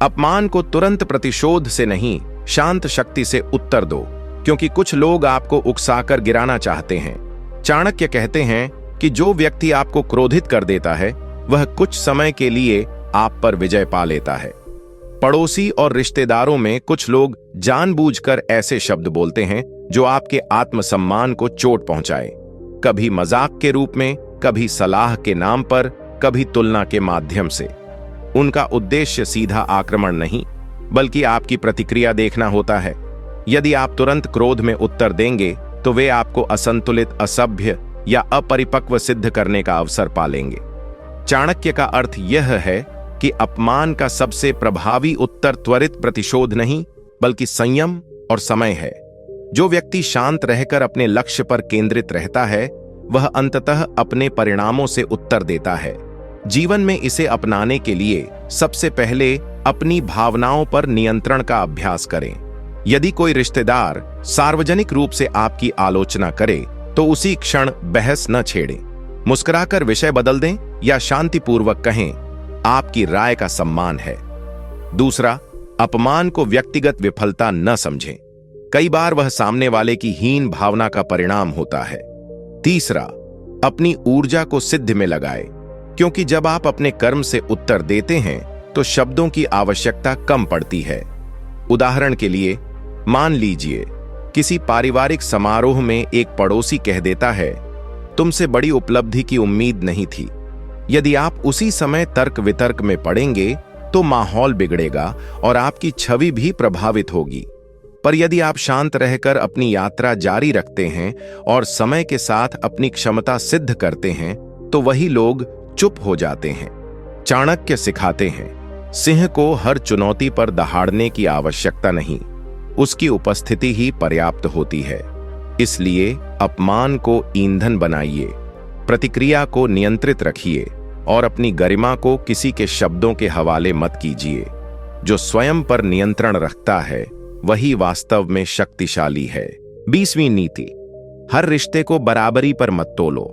अपमान को तुरंत प्रतिशोध से नहीं, शांत शक्ति से उत्तर दो, क्योंकि कुछ लोग आपको उकसाकर गिराना चाहते हैं। चाणक्य कहते हैं कि जो व्यक्ति आपको क्रोधित कर देता है वह कुछ समय के लिए आप पर विजय पा लेता है। पड़ोसी और रिश्तेदारों में कुछ लोग जानबूझकर ऐसे शब्द बोलते हैं जो आपके आत्मसम्मान को चोट पहुंचाए, कभी मजाक के रूप में, कभी सलाह के नाम पर, कभी तुलना के माध्यम से। उनका उद्देश्य सीधा आक्रमण नहीं बल्कि आपकी प्रतिक्रिया देखना होता है। यदि आप तुरंत क्रोध में उत्तर देंगे तो वे आपको असंतुलित, असभ्य या अपरिपक्व सिद्ध करने का अवसर पालेंगे। चाणक्य का अर्थ यह है कि अपमान का सबसे प्रभावी उत्तर त्वरित प्रतिशोध नहीं बल्कि संयम और समय है। जो व्यक्ति शांत रहकर अपने लक्ष्य पर केंद्रित रहता है वह अंततः अपने परिणामों से उत्तर देता है। जीवन में इसे अपनाने के लिए सबसे पहले अपनी भावनाओं पर नियंत्रण का अभ्यास करें। यदि कोई रिश्तेदार सार्वजनिक रूप से आपकी आलोचना करे तो उसी क्षण बहस न छेड़ें। मुस्कुराकर विषय बदल दें या शांतिपूर्वक कहें, आपकी राय का सम्मान है। दूसरा, अपमान को व्यक्तिगत विफलता न समझें। कई बार वह सामने वाले की हीन भावना का परिणाम होता है। तीसरा, अपनी ऊर्जा को सिद्ध में लगाएं, क्योंकि जब आप अपने कर्म से उत्तर देते हैं तो शब्दों की आवश्यकता कम पड़ती है। उदाहरण के लिए, मान लीजिए किसी पारिवारिक समारोह में एक पड़ोसी कह देता है, तुमसे बड़ी उपलब्धि की उम्मीद नहीं थी। यदि आप उसी समय तर्क वितर्क में पड़ेंगे तो माहौल बिगड़ेगा और आपकी छवि भी प्रभावित होगी। पर यदि आप शांत रहकर अपनी यात्रा जारी रखते हैं और समय के साथ अपनी क्षमता सिद्ध करते हैं तो वही लोग चुप हो जाते हैं। चाणक्य सिखाते हैं, सिंह को हर चुनौती पर दहाड़ने की आवश्यकता नहीं, उसकी उपस्थिति ही पर्याप्त होती है। इसलिए अपमान को ईंधन बनाइए, प्रतिक्रिया को नियंत्रित रखिए और अपनी गरिमा को किसी के शब्दों के हवाले मत कीजिए। जो स्वयं पर नियंत्रण रखता है वही वास्तव में शक्तिशाली है। 20वीं नीति, हर रिश्ते को बराबरी पर मत तोलो।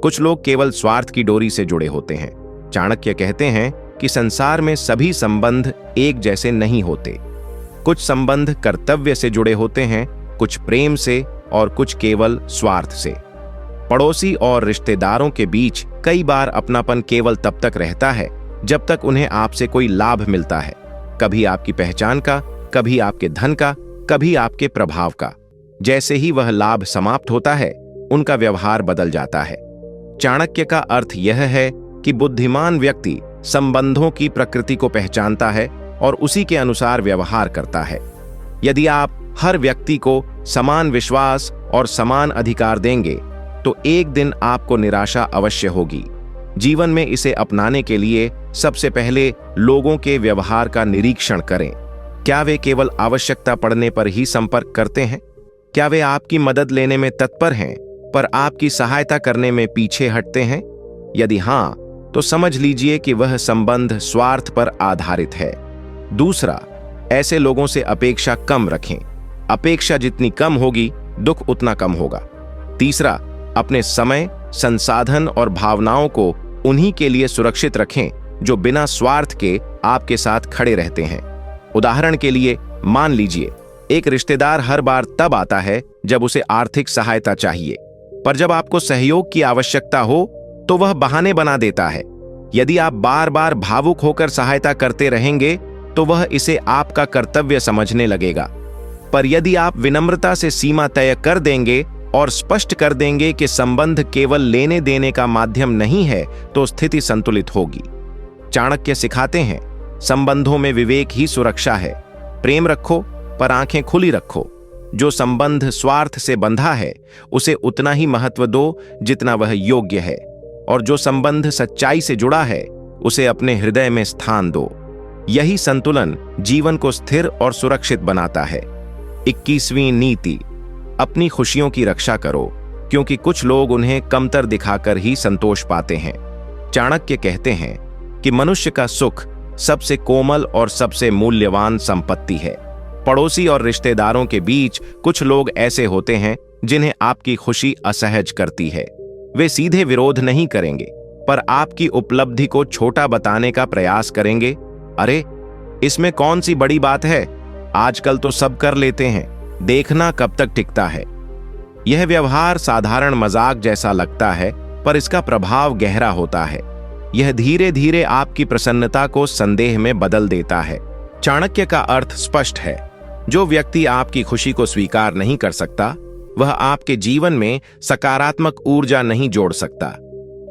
कुछ लोग केवल स्वार्थ की डोरी से जुड़े होते हैं। चाणक्य कहते हैं कि संसार में सभी संबंध एक जैसे नहीं होते। कुछ संबंध कर्तव्य से जुड़े होते हैं, कुछ प्रेम से और कुछ केवल स्वार्थ से। पड़ोसी और रिश्तेदारों के बीच कई बार अपनापन केवल तब तक रहता है जब तक उन्हें आपसे कोई लाभ मिलता है, कभी आपकी पहचान का, कभी आपके धन का, कभी आपके प्रभाव का। जैसे ही वह लाभ समाप्त होता है उनका व्यवहार बदल जाता है। चाणक्य का अर्थ यह है कि बुद्धिमान व्यक्ति संबंधों की प्रकृति को पहचानता है और उसी के अनुसार व्यवहार करता है। यदि आप हर व्यक्ति को समान विश्वास और समान अधिकार देंगे तो एक दिन आपको निराशा अवश्य होगी। जीवन में इसे अपनाने के लिए सबसे पहले लोगों के व्यवहार का निरीक्षण करें। क्या वे केवल आवश्यकता पड़ने पर ही संपर्क करते हैं? क्या वे आपकी मदद लेने में तत्पर हैं पर आपकी सहायता करने में पीछे हटते हैं? यदि हां, तो समझ लीजिए कि वह संबंध स्वार्थ पर आधारित है। दूसरा, ऐसे लोगों से अपेक्षा कम रखें। अपेक्षा जितनी कम होगी, दुख उतना कम होगा। तीसरा, अपने समय, संसाधन और भावनाओं को उन्हीं के लिए सुरक्षित रखें जो बिना स्वार्थ के आपके साथ खड़े रहते हैं। उदाहरण के लिए, मान लीजिए एक रिश्तेदार हर बार तब आता है जब उसे आर्थिक सहायता चाहिए, पर जब आपको सहयोग की आवश्यकता हो तो वह बहाने बना देता है। यदि आप बार बार भावुक होकर सहायता करते रहेंगे तो वह इसे आपका कर्तव्य समझने लगेगा। पर यदि आप विनम्रता से सीमा तय कर देंगे और स्पष्ट कर देंगे कि संबंध केवल लेने देने का माध्यम नहीं है, तो स्थिति संतुलित होगी। चाणक्य सिखाते हैं, संबंधों में विवेक ही सुरक्षा है। प्रेम रखो पर आंखें खुली रखो। जो संबंध स्वार्थ से बंधा है उसे उतना ही महत्व दो जितना वह योग्य है, और जो संबंध सच्चाई से जुड़ा है उसे अपने हृदय में स्थान दो। यही संतुलन जीवन को स्थिर और सुरक्षित बनाता है। 21वीं नीति, अपनी खुशियों की रक्षा करो, क्योंकि कुछ लोग उन्हें कमतर दिखाकर ही संतोष पाते हैं। चाणक्य कहते हैं कि मनुष्य का सुख सबसे कोमल और सबसे मूल्यवान संपत्ति है। पड़ोसी और रिश्तेदारों के बीच कुछ लोग ऐसे होते हैं जिन्हें आपकी खुशी असहज करती है। वे सीधे विरोध नहीं करेंगे, पर आपकी उपलब्धि को छोटा बताने का प्रयास करेंगे। अरे, इसमें कौन सी बड़ी बात है, आजकल तो सब कर लेते हैं, देखना कब तक टिकता है। यह व्यवहार साधारण मजाक जैसा लगता है, पर इसका प्रभाव गहरा होता है। यह धीरे धीरे आपकी प्रसन्नता को संदेह में बदल देता है। चाणक्य का अर्थ स्पष्ट है, जो व्यक्ति आपकी खुशी को स्वीकार नहीं कर सकता, वह आपके जीवन में सकारात्मक ऊर्जा नहीं जोड़ सकता।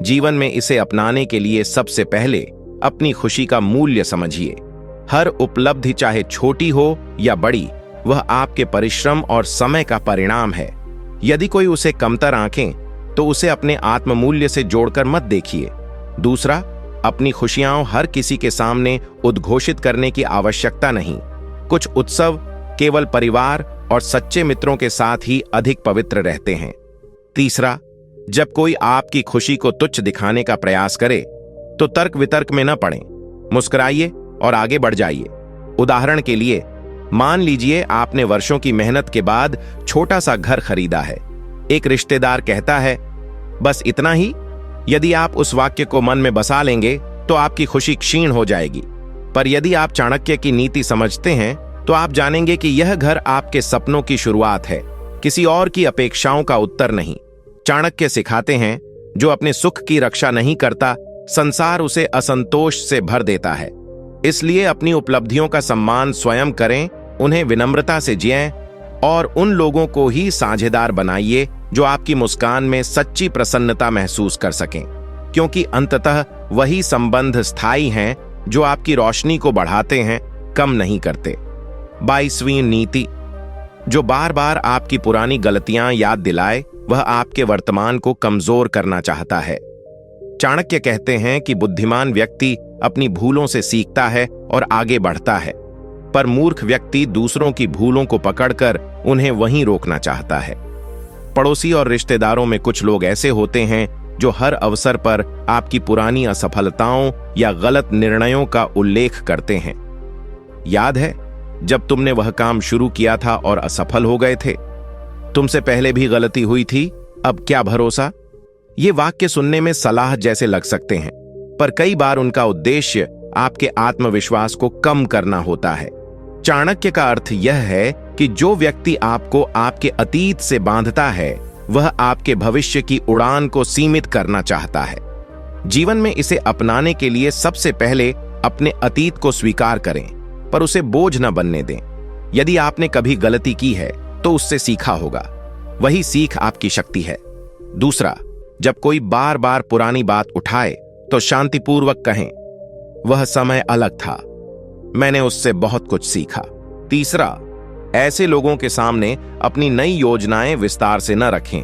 जीवन में इसे अपनाने के लिए सबसे पहले अपनी खुशी का मूल्य समझिए। हर उपलब्धि, चाहे छोटी हो या बड़ी, वह आपके परिश्रम और समय का परिणाम है। यदि कोई उसे कमतर आंकें तो उसे अपने आत्ममूल्य से जोड़कर मत देखिए। दूसरा, अपनी खुशियां हर किसी के सामने उद्घोषित करने की आवश्यकता नहीं। कुछ उत्सव केवल परिवार और सच्चे मित्रों के साथ ही अधिक पवित्र रहते हैं। तीसरा, जब कोई आपकी खुशी को तुच्छ दिखाने का प्रयास करे तो तर्क वितर्क में न पड़ें, मुस्कुराइए और आगे बढ़ जाइए। उदाहरण के लिए, मान लीजिए आपने वर्षों की मेहनत के बाद छोटा सा घर खरीदा है। एक रिश्तेदार कहता है, बस इतना ही? यदि आप उस वाक्य को मन में बसा लेंगे तो आपकी खुशी क्षीण हो जाएगी। पर यदि आप चाणक्य की नीति समझते हैं तो आप जानेंगे कि यह घर आपके सपनों की शुरुआत है, किसी और की अपेक्षाओं का उत्तर नहीं। चाणक्य सिखाते हैं, जो अपने सुख की रक्षा नहीं करता, संसार उसे असंतोष से भर देता है। इसलिए अपनी उपलब्धियों का सम्मान स्वयं करें, उन्हें विनम्रता से जिएं और उन लोगों को ही साझेदार बनाइए जो आपकी मुस्कान में सच्ची प्रसन्नता महसूस कर सकें, क्योंकि अंततः वही संबंध स्थायी हैं जो आपकी रोशनी को बढ़ाते हैं, कम नहीं करते। 22वीं नीति, जो बार बार आपकी पुरानी गलतियां याद दिलाए, वह आपके वर्तमान को कमजोर करना चाहता है। चाणक्य कहते हैं कि बुद्धिमान व्यक्ति अपनी भूलों से सीखता है और आगे बढ़ता है, पर मूर्ख व्यक्ति दूसरों की भूलों को पकड़कर उन्हें वहीं रोकना चाहता है। पड़ोसी और रिश्तेदारों में कुछ लोग ऐसे होते हैं जो हर अवसर पर आपकी पुरानी असफलताओं या गलत निर्णयों का उल्लेख करते हैं। याद है जब तुमने वह काम शुरू किया था और असफल हो गए थे? तुमसे पहले भी गलती हुई थी, अब क्या भरोसा? ये वाक्य सुनने में सलाह जैसे लग सकते हैं, पर कई बार उनका उद्देश्य आपके आत्मविश्वास को कम करना होता है। चाणक्य का अर्थ यह है कि जो व्यक्ति आपको आपके अतीत से बांधता है, वह आपके भविष्य की उड़ान को सीमित करना चाहता है। जीवन में इसे अपनाने के लिए सबसे पहले अपने अतीत को स्वीकार करें, पर उसे बोझ न बनने दें। यदि आपने कभी गलती की है तो उससे सीखा होगा, वही सीख आपकी शक्ति है। दूसरा, जब कोई बार बार पुरानी बात उठाए तो शांतिपूर्वक कहें, वह समय अलग था, मैंने उससे बहुत कुछ सीखा। तीसरा, ऐसे लोगों के सामने अपनी नई योजनाएं विस्तार से न रखें,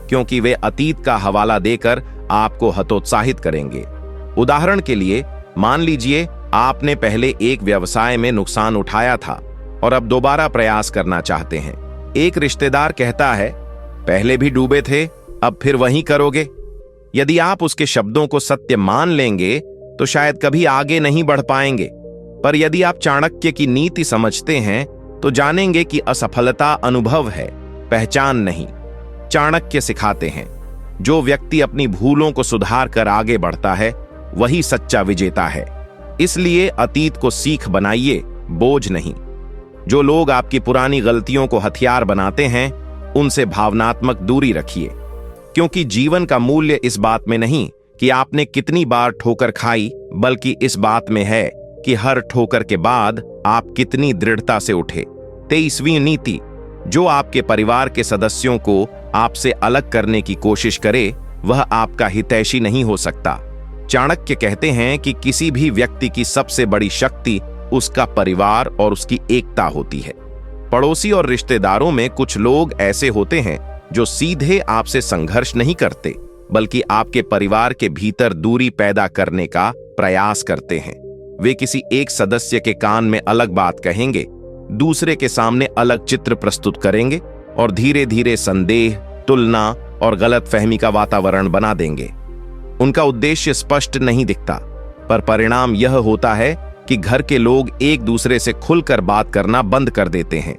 क्योंकि वे अतीत का हवाला देकर आपको हतोत्साहित करेंगे। उदाहरण के लिए, मान लीजिए आपने पहले एक व्यवसाय में नुकसान उठाया था और अब दोबारा प्रयास करना चाहते हैं। एक रिश्तेदार कहता है, पहले भी डूबे थे, अब फिर वही करोगे? यदि आप उसके शब्दों को सत्य मान लेंगे तो शायद कभी आगे नहीं बढ़ पाएंगे। पर यदि आप चाणक्य की नीति समझते हैं तो जानेंगे कि असफलता अनुभव है, पहचान नहीं। चाणक्य सिखाते हैं, जो व्यक्ति अपनी भूलों को सुधार कर आगे बढ़ता है वही सच्चा विजेता है। इसलिए अतीत को सीख बनाइए, बोझ नहीं। जो लोग आपकी पुरानी गलतियों को हथियार बनाते हैं उनसे भावनात्मक दूरी रखिए, क्योंकि जीवन का मूल्य इस बात में नहीं कि आपने कितनी बार ठोकर खाई, बल्कि इस बात में है कि हर ठोकर के बाद आप कितनी दृढ़ता से उठे। 23वीं नीति, जो आपके परिवार के सदस्यों को आपसे अलग करने की कोशिश करे वह आपका हितैषी नहीं हो सकता। चाणक्य कहते हैं कि किसी भी व्यक्ति की सबसे बड़ी शक्ति उसका परिवार और उसकी एकता होती है। पड़ोसी और रिश्तेदारों में कुछ लोग ऐसे होते हैं जो सीधे आपसे संघर्ष नहीं करते, बल्कि आपके परिवार के भीतर दूरी पैदा करने का प्रयास करते हैं। वे किसी एक सदस्य के कान में अलग बात कहेंगे, दूसरे के सामने अलग चित्र प्रस्तुत करेंगे और धीरे धीरे संदेह, तुलना और गलतफहमी का वातावरण बना देंगे। उनका उद्देश्य स्पष्ट नहीं दिखता, पर परिणाम यह होता है कि घर के लोग एक दूसरे से खुलकर बात करना बंद कर देते हैं।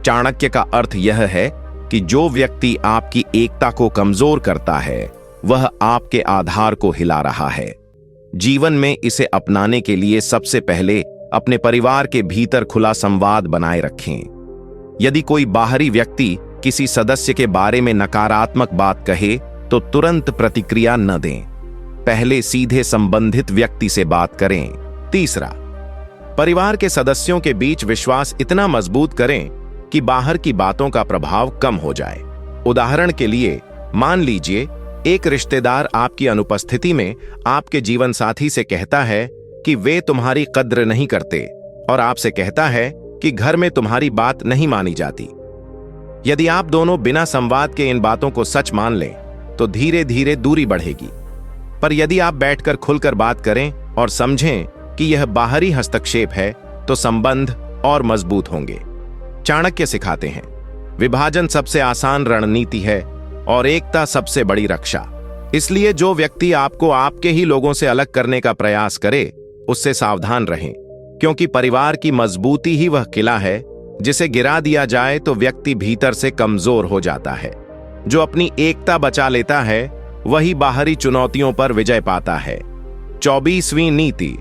चाणक्य का अर्थ यह है कि जो व्यक्ति आपकी एकता को कमजोर करता है वह आपके आधार को हिला रहा है। जीवन में इसे अपनाने के लिए सबसे पहले अपने परिवार के भीतर खुला संवाद बनाए रखें। यदि कोई बाहरी व्यक्ति किसी सदस्य के बारे में नकारात्मक बात कहे तो तुरंत प्रतिक्रिया न दें, पहले सीधे संबंधित व्यक्ति से बात करें। तीसरा, परिवार के सदस्यों के बीच विश्वास इतना मजबूत करें कि बाहर की बातों का प्रभाव कम हो जाए। उदाहरण के लिए, मान लीजिए एक रिश्तेदार आपकी अनुपस्थिति में आपके जीवन साथी से कहता है कि वे तुम्हारी कद्र नहीं करते और आपसे कहता है कि घर में तुम्हारी बात नहीं मानी जाती। यदि आप दोनों बिना संवाद के इन बातों को सच मान लें तो धीरे धीरे दूरी बढ़ेगी, पर यदि आप बैठकर खुलकर बात करें और समझें कि यह बाहरी हस्तक्षेप है तो संबंध और मजबूत होंगे। चाणक्य सिखाते हैं, विभाजन सबसे आसान रणनीति है और एकता सबसे बड़ी रक्षा। इसलिए जो व्यक्ति आपको आपके ही लोगों से अलग करने का प्रयास करे उससे सावधान रहें, क्योंकि परिवार की मजबूती ही वह किला है जिसे गिरा दिया जाए तो व्यक्ति भीतर से कमजोर हो जाता है। जो अपनी एकता बचा लेता है वही बाहरी चुनौतियों पर विजय पाता है। 24वीं नीति,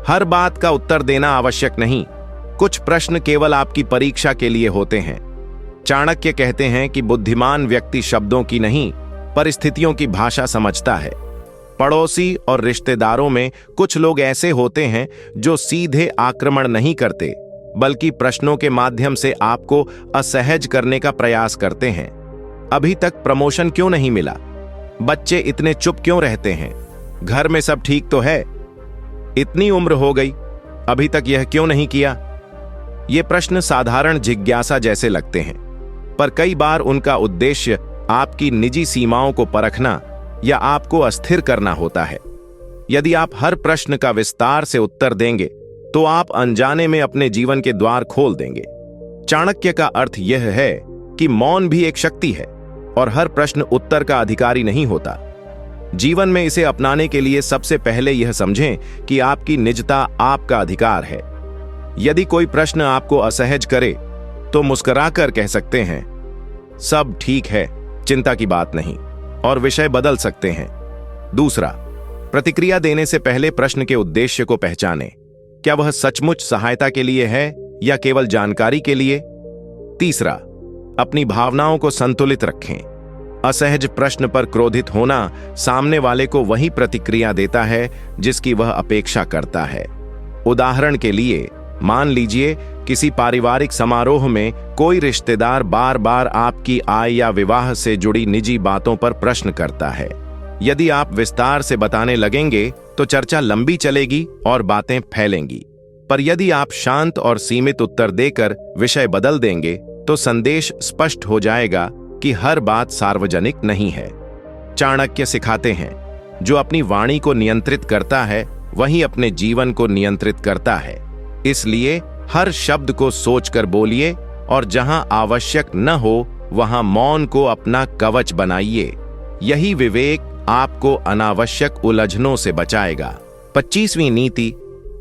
हर बात का उत्तर देना आवश्यक नहीं, कुछ प्रश्न केवल आपकी परीक्षा के लिए होते हैं। चाणक्य कहते हैं कि बुद्धिमान व्यक्ति शब्दों की नहीं परिस्थितियों की भाषा समझता है। पड़ोसी और रिश्तेदारों में कुछ लोग ऐसे होते हैं जो सीधे आक्रमण नहीं करते, बल्कि प्रश्नों के माध्यम से आपको असहज करने का प्रयास करते हैं। अभी तक प्रमोशन क्यों नहीं मिला? बच्चे इतने चुप क्यों रहते हैं? घर में सब ठीक तो है? इतनी उम्र हो गई, अभी तक यह क्यों नहीं किया? ये प्रश्न साधारण जिज्ञासा जैसे लगते हैं, पर कई बार उनका उद्देश्य आपकी निजी सीमाओं को परखना या आपको अस्थिर करना होता है। यदि आप हर प्रश्न का विस्तार से उत्तर देंगे तो आप अनजाने में अपने जीवन के द्वार खोल देंगे। चाणक्य का अर्थ यह है कि मौन भी एक शक्ति है और हर प्रश्न उत्तर का अधिकारी नहीं होता। जीवन में इसे अपनाने के लिए सबसे पहले यह समझें कि आपकी निजता आपका अधिकार है। यदि कोई प्रश्न आपको असहज करे तो मुस्कुराकर कह सकते हैं, सब ठीक है, चिंता की बात नहीं, और विषय बदल सकते हैं। दूसरा, प्रतिक्रिया देने से पहले प्रश्न के उद्देश्य को पहचानें। क्या वह सचमुच सहायता के लिए है या केवल जानकारी के लिए? तीसरा, अपनी भावनाओं को संतुलित रखें। असहज प्रश्न पर क्रोधित होना सामने वाले को वही प्रतिक्रिया देता है जिसकी वह अपेक्षा करता है। उदाहरण के लिए, मान लीजिए किसी पारिवारिक समारोह में कोई रिश्तेदार बार बार आपकी आय या विवाह से जुड़ी निजी बातों पर प्रश्न करता है। यदि आप विस्तार से बताने लगेंगे तो चर्चा लंबी चलेगी और बातें फैलेंगी, पर यदि आप शांत और सीमित उत्तर देकर विषय बदल देंगे तो संदेश स्पष्ट हो जाएगा कि हर बात सार्वजनिक नहीं है। चाणक्य सिखाते हैं, जो अपनी वाणी को नियंत्रित करता है वही अपने जीवन को नियंत्रित करता है। इसलिए हर शब्द को सोचकर बोलिए और जहां आवश्यक न हो वहां मौन को अपना कवच बनाइए। यही विवेक आपको अनावश्यक उलझनों से बचाएगा। 25वीं नीति,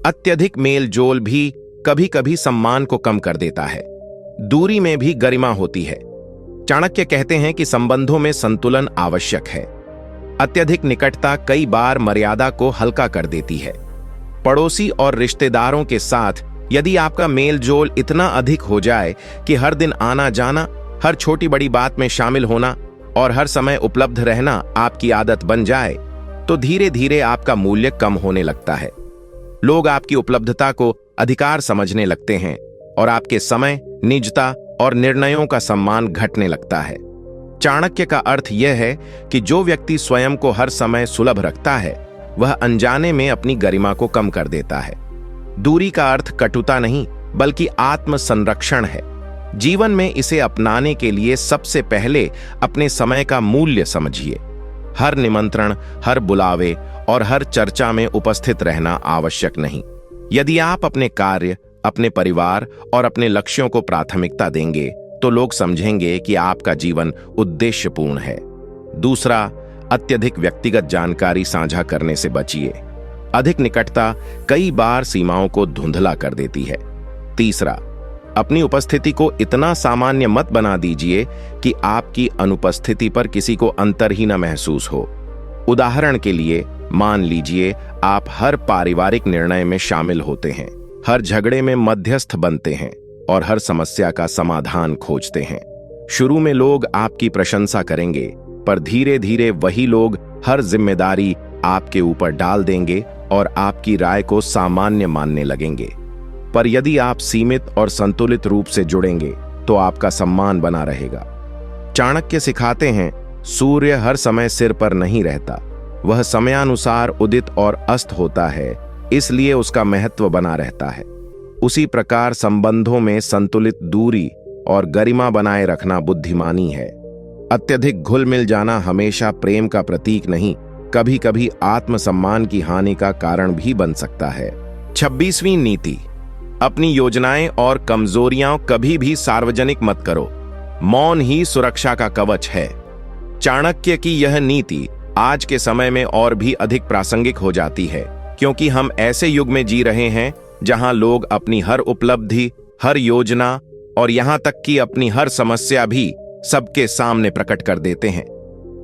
अत्यधिक मेल जोल भी कभी कभी सम्मान को कम कर देता है। दूरी में भी गरिमा होती है। चाणक्य कहते हैं कि संबंधों में संतुलन आवश्यक है। अत्यधिक निकटता कई बार मर्यादा को हल्का कर देती है। पड़ोसी और रिश्तेदारों के साथ यदि आपका मेल जोल इतना अधिक हो जाए कि हर दिन आना जाना, हर छोटी बड़ी बात में शामिल होना और हर समय उपलब्ध रहना आपकी आदत बन जाए, तो धीरे धीरे आपका मूल्य कम होने लगता है। लोग आपकी उपलब्धता को अधिकार समझने लगते हैं और आपके समय, निजता और निर्णयों का सम्मान घटने लगता है। चाणक्य का अर्थ यह है कि जो व्यक्ति स्वयं को हर समय सुलभ रखता है, वह अनजाने में अपनी गरिमा को कम कर देता है। दूरी का अर्थ कटुता नहीं, बल्कि आत्म संरक्षण है। जीवन में इसे अपनाने के लिए सबसे पहले अपने समय का मूल्य समझिए। हर निमंत्रण, हर बुलावे और हर चर्चा में उपस्थित रहना आवश्यक नहीं। यदि आप अपने कार्य, अपने परिवार और अपने लक्ष्यों को प्राथमिकता देंगे, तो लोग समझेंगे कि आपका जीवन उद्देश्यपूर्ण है। दूसरा, अत्यधिक व्यक्तिगत जानकारी साझा करने से बचिए। अधिक निकटता कई बार सीमाओं को धुंधला कर देती है। तीसरा, अपनी उपस्थिति को इतना सामान्य मत बना दीजिए कि आपकी अनुपस्थिति पर किसी को अंतर ही न महसूस हो। उदाहरण के लिए, मान लीजिए आप हर पारिवारिक निर्णय में शामिल होते हैं, हर झगड़े में मध्यस्थ बनते हैं और हर समस्या का समाधान खोजते हैं। शुरू में लोग आपकी प्रशंसा करेंगे, पर धीरे धीरे वही लोग हर जिम्मेदारी आपके ऊपर डाल देंगे और आपकी राय को सामान्य मानने लगेंगे। पर यदि आप सीमित और संतुलित रूप से जुड़ेंगे, तो आपका सम्मान बना रहेगा। चाणक्य सिखाते हैं, सूर्य हर समय सिर पर नहीं रहता, वह समयानुसार उदित और अस्त होता है, इसलिए उसका महत्व बना रहता है। उसी प्रकार संबंधों में संतुलित दूरी और गरिमा बनाए रखना बुद्धिमानी है। अत्यधिक घुल मिल जाना हमेशा प्रेम का प्रतीक नहीं, कभी कभी आत्मसम्मान की हानि का कारण भी बन सकता है। 26वीं नीति, अपनी योजनाएं और कमजोरियां कभी भी सार्वजनिक मत करो। मौन ही सुरक्षा का कवच है। चाणक्य की यह नीति आज के समय में और भी अधिक प्रासंगिक हो जाती है, क्योंकि हम ऐसे युग में जी रहे हैं जहां लोग अपनी हर उपलब्धि, हर योजना और यहां तक कि अपनी हर समस्या भी सबके सामने प्रकट कर देते हैं।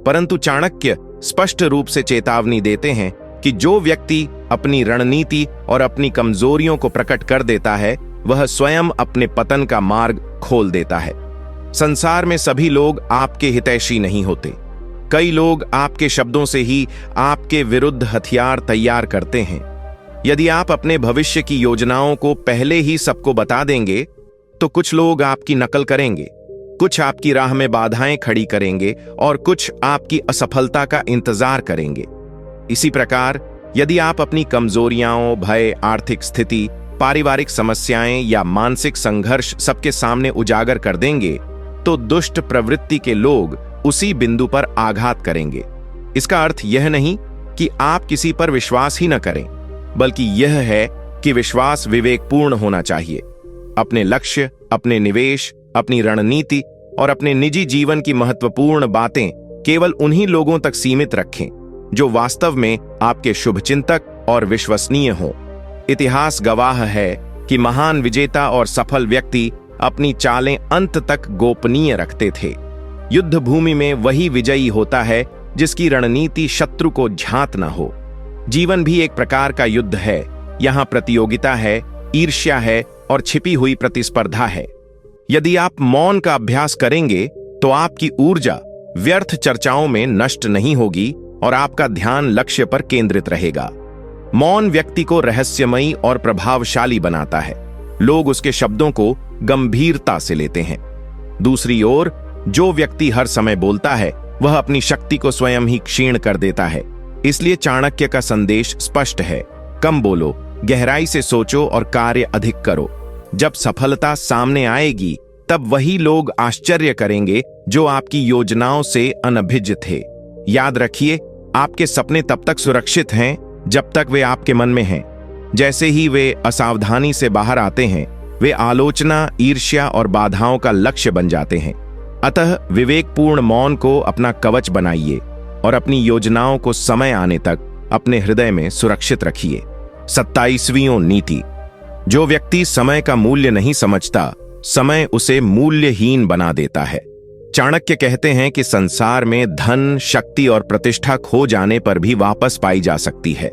परंतु चाणक्य स्पष्ट रूप से चेतावनी देते हैं कि जो व्यक्ति अपनी रणनीति और अपनी कमजोरियों को प्रकट कर देता है, वह स्वयं अपने पतन का मार्ग खोल देता है। संसार में सभी लोग आपके हितैषी नहीं होते। कई लोग आपके शब्दों से ही आपके विरुद्ध हथियार तैयार करते हैं। यदि आप अपने भविष्य की योजनाओं को पहले ही सबको बता देंगे, तो कुछ लोग आपकी नकल करेंगे, कुछ आपकी राह में बाधाएं खड़ी करेंगे और कुछ आपकी असफलता का इंतजार करेंगे। इसी प्रकार यदि आप अपनी कमजोरियां, भय, आर्थिक स्थिति, पारिवारिक समस्याएं या मानसिक संघर्ष सबके सामने उजागर कर देंगे, तो दुष्ट प्रवृत्ति के लोग उसी बिंदु पर आघात करेंगे। इसका अर्थ यह नहीं कि आप किसी पर विश्वास ही न करें, बल्कि यह है कि विश्वास विवेकपूर्ण होना चाहिए। अपने लक्ष्य, अपने निवेश, अपनी रणनीति और अपने निजी जीवन की महत्वपूर्ण बातें केवल उन्हीं लोगों तक सीमित रखें जो वास्तव में आपके शुभचिंतक और विश्वसनीय हों। इतिहास गवाह है कि महान विजेता और सफल व्यक्ति अपनी चालें अंत तक गोपनीय रखते थे। युद्ध भूमि में वही विजयी होता है जिसकी रणनीति शत्रु को ज्ञात न हो। जीवन भी एक प्रकार का युद्ध है। यहाँ प्रतियोगिता है, ईर्ष्या है और छिपी हुई प्रतिस्पर्धा है। यदि आप मौन का अभ्यास करेंगे, तो आपकी ऊर्जा व्यर्थ चर्चाओं में नष्ट नहीं होगी और आपका ध्यान लक्ष्य पर केंद्रित रहेगा। मौन व्यक्ति को रहस्यमयी और प्रभावशाली बनाता है। लोग उसके शब्दों को गंभीरता से लेते हैं। दूसरी ओर, जो व्यक्ति हर समय बोलता है, वह अपनी शक्ति को स्वयं ही क्षीण कर देता है। इसलिए चाणक्य का संदेश स्पष्ट है, कम बोलो, गहराई से सोचो और कार्य अधिक करो। जब सफलता सामने आएगी, तब वही लोग आश्चर्य करेंगे जो आपकी योजनाओं से अनभिज्ञ थे। याद रखिए, आपके सपने तब तक सुरक्षित हैं जब तक वे आपके मन में हैं। जैसे ही वे असावधानी से बाहर आते हैं, वे आलोचना, ईर्ष्या और बाधाओं का लक्ष्य बन जाते हैं। अतः विवेकपूर्ण मौन को अपना कवच बनाइए और अपनी योजनाओं को समय आने तक अपने हृदय में सुरक्षित रखिए। 27वीं नीति। जो व्यक्ति समय का मूल्य नहीं समझता, समय उसे मूल्यहीन बना देता है। चाणक्य कहते हैं कि संसार में धन, शक्ति और प्रतिष्ठा खो जाने पर भी वापस पाई जा सकती है,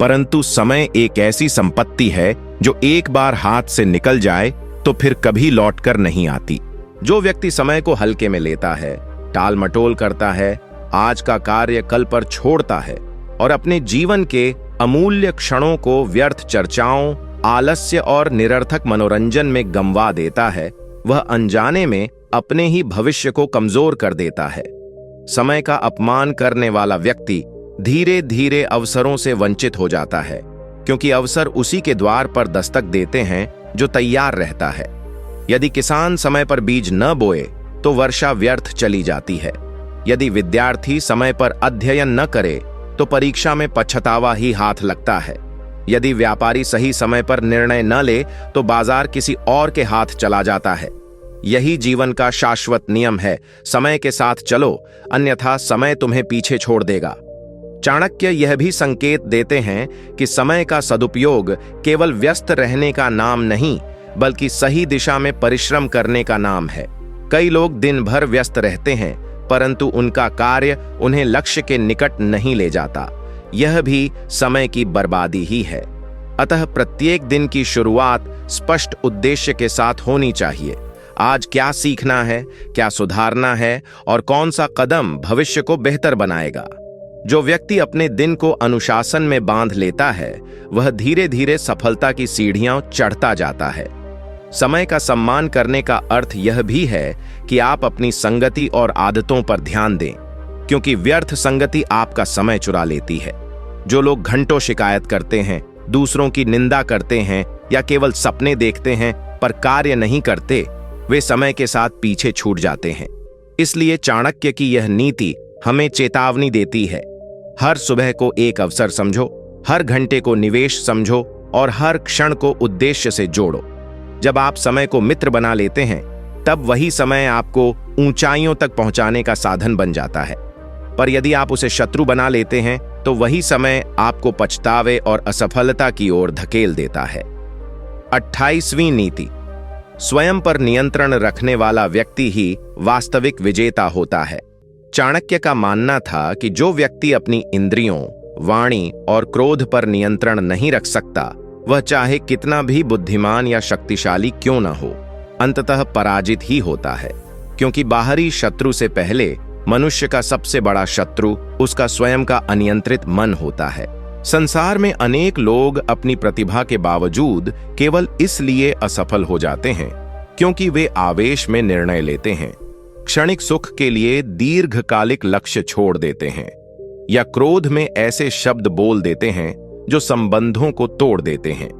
परंतु समय एक ऐसी संपत्ति है जो एक बार हाथ से निकल जाए तो फिर कभी लौटकर नहीं आती। जो व्यक्ति समय को हल्के में लेता है, टाल मटोल करता है, आज का कार्य कल पर छोड़ता है और अपने जीवन के अमूल्य क्षणों को व्यर्थ चर्चाओं, आलस्य और निरर्थक मनोरंजन में गंवा देता है, वह अनजाने में अपने ही भविष्य को कमजोर कर देता है। समय का अपमान करने वाला व्यक्ति धीरे धीरे अवसरों से वंचित हो जाता है, क्योंकि अवसर उसी के द्वार पर दस्तक देते हैं जो तैयार रहता है। यदि किसान समय पर बीज न बोए तो वर्षा व्यर्थ चली जाती है। यदि विद्यार्थी समय पर अध्ययन न करे तो परीक्षा में पछतावा ही हाथ लगता है। यदि व्यापारी सही समय पर निर्णय न ले तो बाजार किसी और के हाथ चला जाता है। यही जीवन का शाश्वत नियम है, समय के साथ चलो, अन्यथा समय तुम्हें पीछे छोड़ देगा। चाणक्य यह भी संकेत देते हैं कि समय का सदुपयोग केवल व्यस्त रहने का नाम नहीं, बल्कि सही दिशा में परिश्रम करने का नाम है। कई लोग दिन भर व्यस्त रहते हैं, परंतु उनका कार्य उन्हें लक्ष्य के निकट नहीं ले जाता। यह भी समय की बर्बादी ही है। अतः प्रत्येक दिन की शुरुआत स्पष्ट उद्देश्य के साथ होनी चाहिए। आज क्या सीखना है, क्या सुधारना है और कौन सा कदम भविष्य को बेहतर बनाएगा। जो व्यक्ति अपने दिन को अनुशासन में बांध लेता है, वह धीरे धीरे सफलता की सीढ़ियां चढ़ता जाता है। समय का सम्मान करने का अर्थ यह भी है कि आप अपनी संगति और आदतों पर ध्यान दें, क्योंकि व्यर्थ संगति आपका समय चुरा लेती है। जो लोग घंटों शिकायत करते हैं, दूसरों की निंदा करते हैं या केवल सपने देखते हैं पर कार्य नहीं करते, वे समय के साथ पीछे छूट जाते हैं। इसलिए चाणक्य की यह नीति हमें चेतावनी देती है, हर सुबह को एक अवसर समझो, हर घंटे को निवेश समझो और हर क्षण को उद्देश्य से जोड़ो। जब आप समय को मित्र बना लेते हैं, तब वही समय आपको ऊंचाइयों तक पहुंचाने का साधन बन जाता है। पर यदि आप उसे शत्रु बना लेते हैं, तो वही समय आपको पछतावे और असफलता की ओर धकेल देता है। 28वीं नीति। स्वयं पर नियंत्रण रखने वाला व्यक्ति ही वास्तविक विजेता होता है। चाणक्य का मानना था कि जो व्यक्ति अपनी इंद्रियों, वाणी और क्रोध पर नियंत्रण नहीं रख सकता, वह चाहे कितना भी बुद्धिमान या शक्तिशाली क्यों न हो, अंततः पराजित ही होता है। क्योंकि बाहरी शत्रु से पहले मनुष्य का सबसे बड़ा शत्रु उसका स्वयं का अनियंत्रित मन होता है। संसार में अनेक लोग अपनी प्रतिभा के बावजूद केवल इसलिए असफल हो जाते हैं क्योंकि वे आवेश में निर्णय लेते हैं, क्षणिक सुख के लिए दीर्घकालिक लक्ष्य छोड़ देते हैं या क्रोध में ऐसे शब्द बोल देते हैं जो संबंधों को तोड़ देते हैं।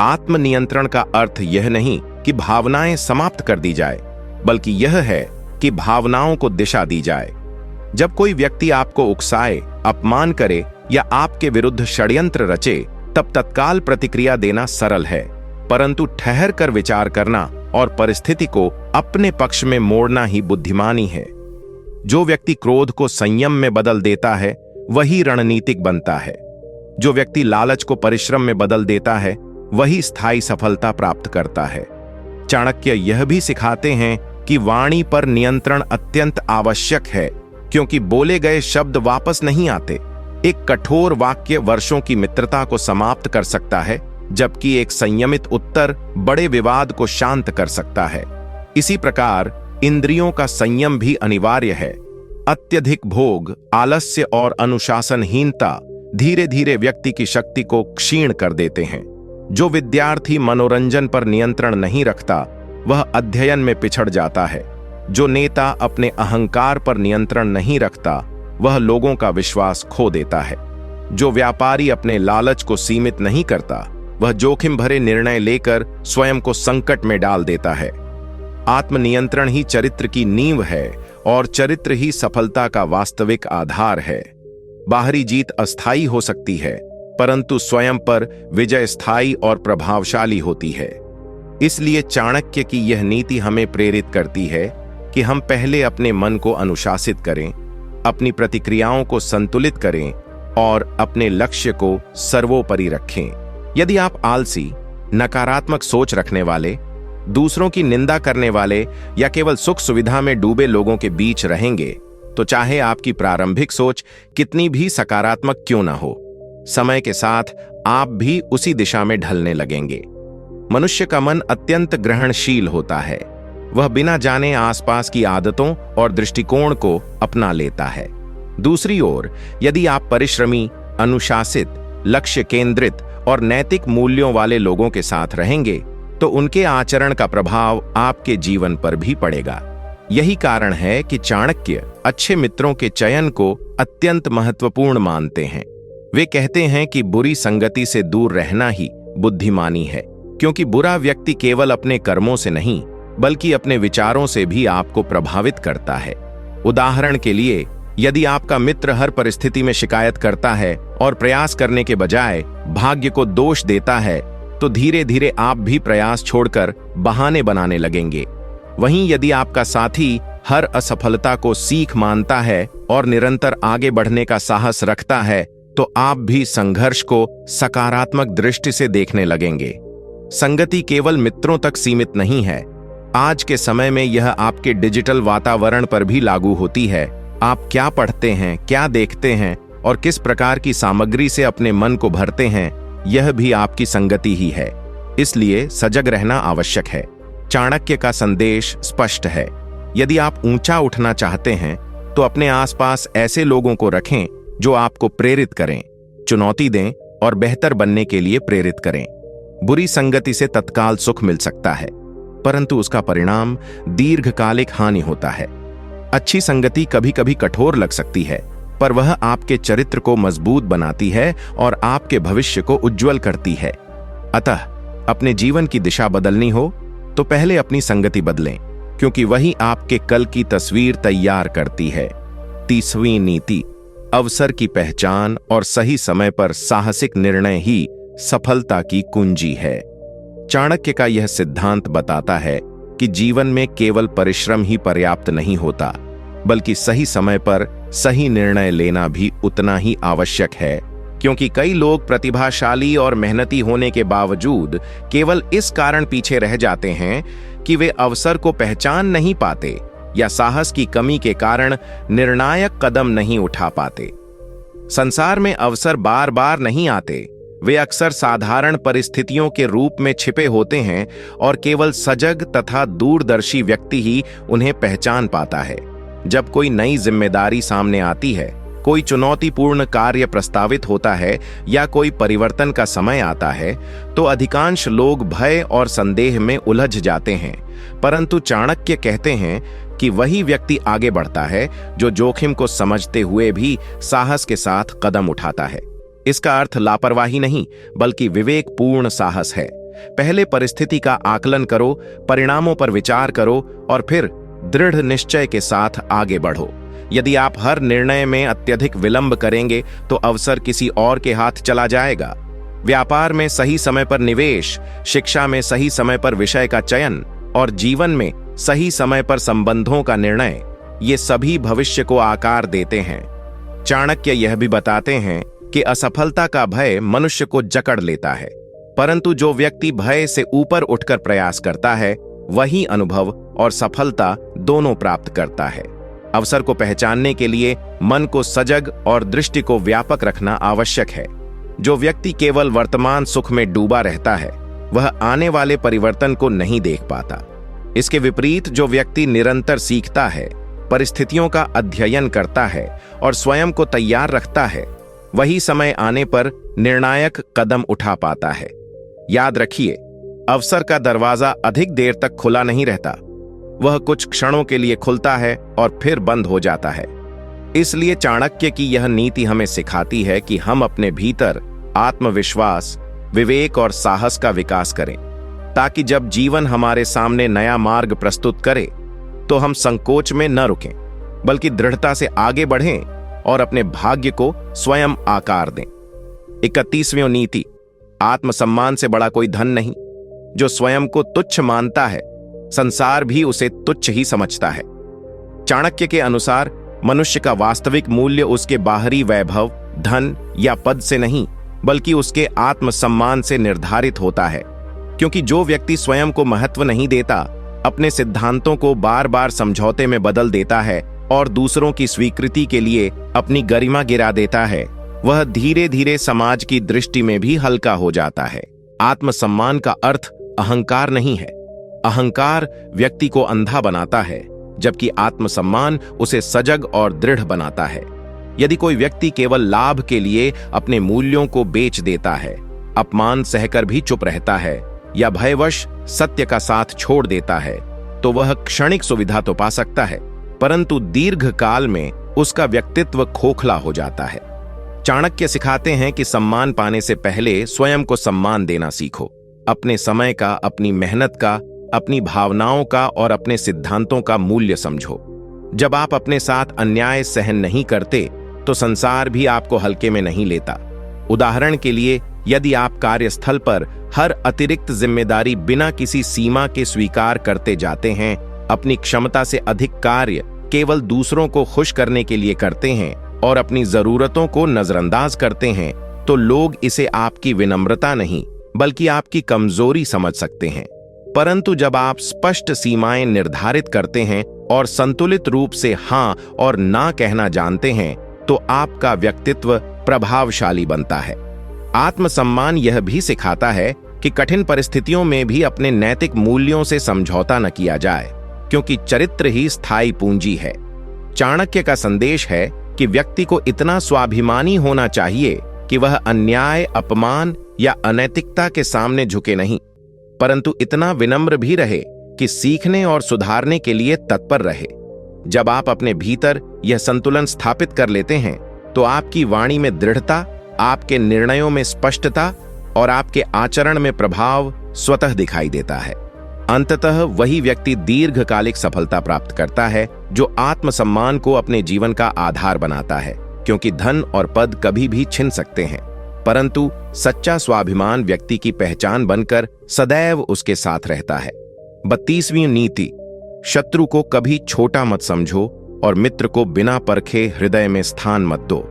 आत्मनियंत्रण का अर्थ यह नहीं कि भावनाएं समाप्त कर दी जाए, बल्कि यह है कि भावनाओं को दिशा दी जाए। जब कोई व्यक्ति आपको उकसाए, अपमान करे या आपके विरुद्ध षड्यंत्र रचे, तब तत्काल प्रतिक्रिया देना सरल है, परंतु ठहर कर विचार करना और परिस्थिति को अपने पक्ष में मोड़ना ही बुद्धिमानी है। जो व्यक्ति क्रोध को संयम में बदल देता है, वही रणनीतिक बनता है। जो व्यक्ति लालच को परिश्रम में बदल देता है, वही स्थायी सफलता प्राप्त करता है। चाणक्य यह भी सिखाते हैं कि वाणी पर नियंत्रण अत्यंत आवश्यक है, क्योंकि बोले गए शब्द वापस नहीं आते। एक कठोर वाक्य वर्षों की मित्रता को समाप्त कर सकता है, जबकि एक संयमित उत्तर बड़े विवाद को शांत कर सकता है। इसी प्रकार इंद्रियों का संयम भी अनिवार्य है। अत्यधिक भोग, आलस्य और अनुशासनहीनता धीरे धीरे व्यक्ति की शक्ति को क्षीण कर देते हैं। जो विद्यार्थी मनोरंजन पर नियंत्रण नहीं रखता, वह अध्ययन में पिछड़ जाता है। जो नेता अपने अहंकार पर नियंत्रण नहीं रखता, वह लोगों का विश्वास खो देता है। जो व्यापारी अपने लालच को सीमित नहीं करता, वह जोखिम भरे निर्णय लेकर स्वयं को संकट में डाल देता है। आत्मनियंत्रण ही चरित्र की नींव है और चरित्र ही सफलता का वास्तविक आधार है। बाहरी जीत अस्थायी हो सकती है, परंतु स्वयं पर विजय स्थायी और प्रभावशाली होती है। इसलिए चाणक्य की यह नीति हमें प्रेरित करती है कि हम पहले अपने मन को अनुशासित करें, अपनी प्रतिक्रियाओं को संतुलित करें और अपने लक्ष्य को सर्वोपरि रखें। यदि आप आलसी, नकारात्मक सोच रखने वाले, दूसरों की निंदा करने वाले या केवल सुख सुविधा में डूबे लोगों के बीच रहेंगे, तो चाहे आपकी प्रारंभिक सोच कितनी भी सकारात्मक क्यों ना हो, समय के साथ आप भी उसी दिशा में ढलने लगेंगे। मनुष्य का मन अत्यंत ग्रहणशील होता है। वह बिना जाने आसपास की आदतों और दृष्टिकोण को अपना लेता है। दूसरी ओर, यदि आप परिश्रमी, अनुशासित, लक्ष्य केंद्रित और नैतिक मूल्यों वाले लोगों के साथ रहेंगे, तो उनके आचरण का प्रभाव आपके जीवन पर भी पड़ेगा। यही कारण है कि चाणक्य अच्छे मित्रों के चयन को अत्यंत महत्वपूर्ण मानते हैं। वे कहते हैं कि बुरी संगति से दूर रहना ही बुद्धिमानी है, क्योंकि बुरा व्यक्ति केवल अपने कर्मों से नहीं, बल्कि अपने विचारों से भी आपको प्रभावित करता है। उदाहरण के लिए, यदि आपका मित्र हर परिस्थिति में शिकायत करता है और प्रयास करने के बजाय भाग्य को दोष देता है, तो धीरे धीरे आप भी प्रयास छोड़कर बहाने बनाने लगेंगे। वहीं यदि आपका साथी हर असफलता को सीख मानता है और निरंतर आगे बढ़ने का साहस रखता है, तो आप भी संघर्ष को सकारात्मक दृष्टि से देखने लगेंगे। संगति केवल मित्रों तक सीमित नहीं है। आज के समय में यह आपके डिजिटल वातावरण पर भी लागू होती है। आप क्या पढ़ते हैं, क्या देखते हैं और किस प्रकार की सामग्री से अपने मन को भरते हैं, यह भी आपकी संगति ही है। इसलिए सजग रहना आवश्यक है। चाणक्य का संदेश स्पष्ट है। यदि आप ऊंचा उठना चाहते हैं, तो अपने आसपास ऐसे लोगों को रखें जो आपको प्रेरित करें, चुनौती दें और बेहतर बनने के लिए प्रेरित करें। बुरी संगति से तत्काल सुख मिल सकता है, परंतु उसका परिणाम दीर्घकालिक हानि होता है। अच्छी संगति कभी कभी कठोर लग सकती है, पर वह आपके चरित्र को मजबूत बनाती है और आपके भविष्य को उज्जवल करती है। अतः अपने जीवन की दिशा बदलनी हो तो पहले अपनी संगति बदलें, क्योंकि वही आपके कल की तस्वीर तैयार करती है। 30वीं नीति, अवसर की पहचान और सही समय पर साहसिक निर्णय ही सफलता की कुंजी है। चाणक्य का यह सिद्धांत बताता है कि जीवन में केवल परिश्रम ही पर्याप्त नहीं होता, बल्कि सही समय पर सही निर्णय लेना भी उतना ही आवश्यक है। क्योंकि कई लोग प्रतिभाशाली और मेहनती होने के बावजूद केवल इस कारण पीछे रह जाते हैं कि वे अवसर को पहचान नहीं पाते या साहस की कमी के कारण निर्णायक कदम नहीं उठा पाते। संसार में अवसर बार बार नहीं आते, वे अक्सर साधारण परिस्थितियों के रूप में छिपे होते हैं और केवल सजग तथा दूरदर्शी व्यक्ति ही उन्हें पहचान पाता है। जब कोई नई जिम्मेदारी सामने आती है, कोई चुनौतीपूर्ण कार्य प्रस्तावित होता है या कोई परिवर्तन का समय आता है, तो अधिकांश लोग भय और संदेह में उलझ जाते हैं। परंतु चाणक्य कहते हैं कि वही व्यक्ति आगे बढ़ता है जो जोखिम को समझते हुए भी साहस के साथ कदम उठाता है। इसका अर्थ लापरवाही नहीं, बल्कि विवेकपूर्ण साहस है। पहले परिस्थिति का आकलन करो, परिणामों पर विचार करो और फिर दृढ़ निश्चय के साथ आगे बढ़ो। यदि आप हर निर्णय में अत्यधिक विलंब करेंगे, तो अवसर किसी और के हाथ चला जाएगा। व्यापार में सही समय पर निवेश, शिक्षा में सही समय पर विषय का चयन और जीवन में सही समय पर संबंधों का निर्णय, ये सभी भविष्य को आकार देते हैं। चाणक्य यह भी बताते हैं कि असफलता का भय मनुष्य को जकड़ लेता है, परंतु जो व्यक्ति भय से ऊपर उठकर प्रयास करता है, वही अनुभव और सफलता दोनों प्राप्त करता है। अवसर को पहचानने के लिए मन को सजग और दृष्टि को व्यापक रखना आवश्यक है। जो व्यक्ति केवल वर्तमान सुख में डूबा रहता है, वह आने वाले परिवर्तन को नहीं देख पाता। इसके विपरीत जो व्यक्ति निरंतर सीखता है, परिस्थितियों का अध्ययन करता है और स्वयं को तैयार रखता है, वही समय आने पर निर्णायक कदम उठा पाता है। याद रखिए, अवसर का दरवाजा अधिक देर तक खुला नहीं रहता। वह कुछ क्षणों के लिए खुलता है और फिर बंद हो जाता है। इसलिए चाणक्य की यह नीति हमें सिखाती है कि हम अपने भीतर आत्मविश्वास, विवेक और साहस का विकास करें, ताकि जब जीवन हमारे सामने नया मार्ग प्रस्तुत करे, तो हम संकोच में न रुकें, बल्कि दृढ़ता से आगे बढ़ें और अपने भाग्य को स्वयं आकार दें। 31वीं नीति, आत्मसम्मान से बड़ा कोई धन नहीं। जो स्वयं को तुच्छ मानता है, संसार भी उसे तुच्छ ही समझता है। चाणक्य के अनुसार मनुष्य का वास्तविक मूल्य उसके बाहरी वैभव, धन या पद से नहीं, बल्कि उसके आत्मसम्मान से निर्धारित होता है। क्योंकि जो व्यक्ति स्वयं को महत्व नहीं देता, अपने सिद्धांतों को बार बार समझौते में बदल देता है और दूसरों की स्वीकृति के लिए अपनी गरिमा गिरा देता है, वह धीरे धीरे समाज की दृष्टि में भी हल्का हो जाता है। आत्मसम्मान का अर्थ अहंकार नहीं है। अहंकार व्यक्ति को अंधा बनाता है, जबकि आत्मसम्मान उसे सजग और दृढ़ बनाता है। यदि कोई व्यक्ति केवल लाभ के लिए अपने मूल्यों को बेच देता है, अपमान सहकर भी चुप रहता है या भयवश सत्य का साथ छोड़ देता है, तो वह क्षणिक सुविधा तो पा सकता है, परंतु दीर्घ काल में उसका व्यक्तित्व खोखला हो जाता है। चाणक्य सिखाते हैं कि सम्मान पाने से पहले स्वयं को सम्मान देना सीखो। अपने समय का, अपनी मेहनत का, अपनी भावनाओं का और अपने सिद्धांतों का मूल्य समझो। जब आप अपने साथ अन्याय सहन नहीं करते, तो संसार भी आपको हल्के में नहीं लेता। उदाहरण के लिए, यदि आप कार्यस्थल पर हर अतिरिक्त जिम्मेदारी बिना किसी सीमा के स्वीकार करते जाते हैं, अपनी क्षमता से अधिक कार्य केवल दूसरों को खुश करने के लिए करते हैं और अपनी जरूरतों को नजरअंदाज करते हैं, तो लोग इसे आपकी विनम्रता नहीं बल्कि आपकी कमजोरी समझ सकते हैं। परंतु जब आप स्पष्ट सीमाएं निर्धारित करते हैं और संतुलित रूप से हां और ना कहना जानते हैं, तो आपका व्यक्तित्व प्रभावशाली बनता है। आत्मसम्मान यह भी सिखाता है कि कठिन परिस्थितियों में भी अपने नैतिक मूल्यों से समझौता न किया जाए, क्योंकि चरित्र ही स्थायी पूंजी है। चाणक्य का संदेश है कि व्यक्ति को इतना स्वाभिमानी होना चाहिए कि वह अन्याय, अपमान या अनैतिकता के सामने झुके नहीं, परंतु इतना विनम्र भी रहे कि सीखने और सुधारने के लिए तत्पर रहे। जब आप अपने भीतर यह संतुलन स्थापित कर लेते हैं, तो आपकी वाणी में दृढ़ता, आपके निर्णयों में स्पष्टता और आपके आचरण में प्रभाव स्वतः दिखाई देता है। अंततः वही व्यक्ति दीर्घकालिक सफलता प्राप्त करता है जो आत्मसम्मान को अपने जीवन का आधार बनाता है, क्योंकि धन और पद कभी भी छिन सकते हैं, परंतु सच्चा स्वाभिमान व्यक्ति की पहचान बनकर सदैव उसके साथ रहता है। 32वीं नीति, शत्रु को कभी छोटा मत समझो और मित्र को बिना परखे हृदय में स्थान मत दो।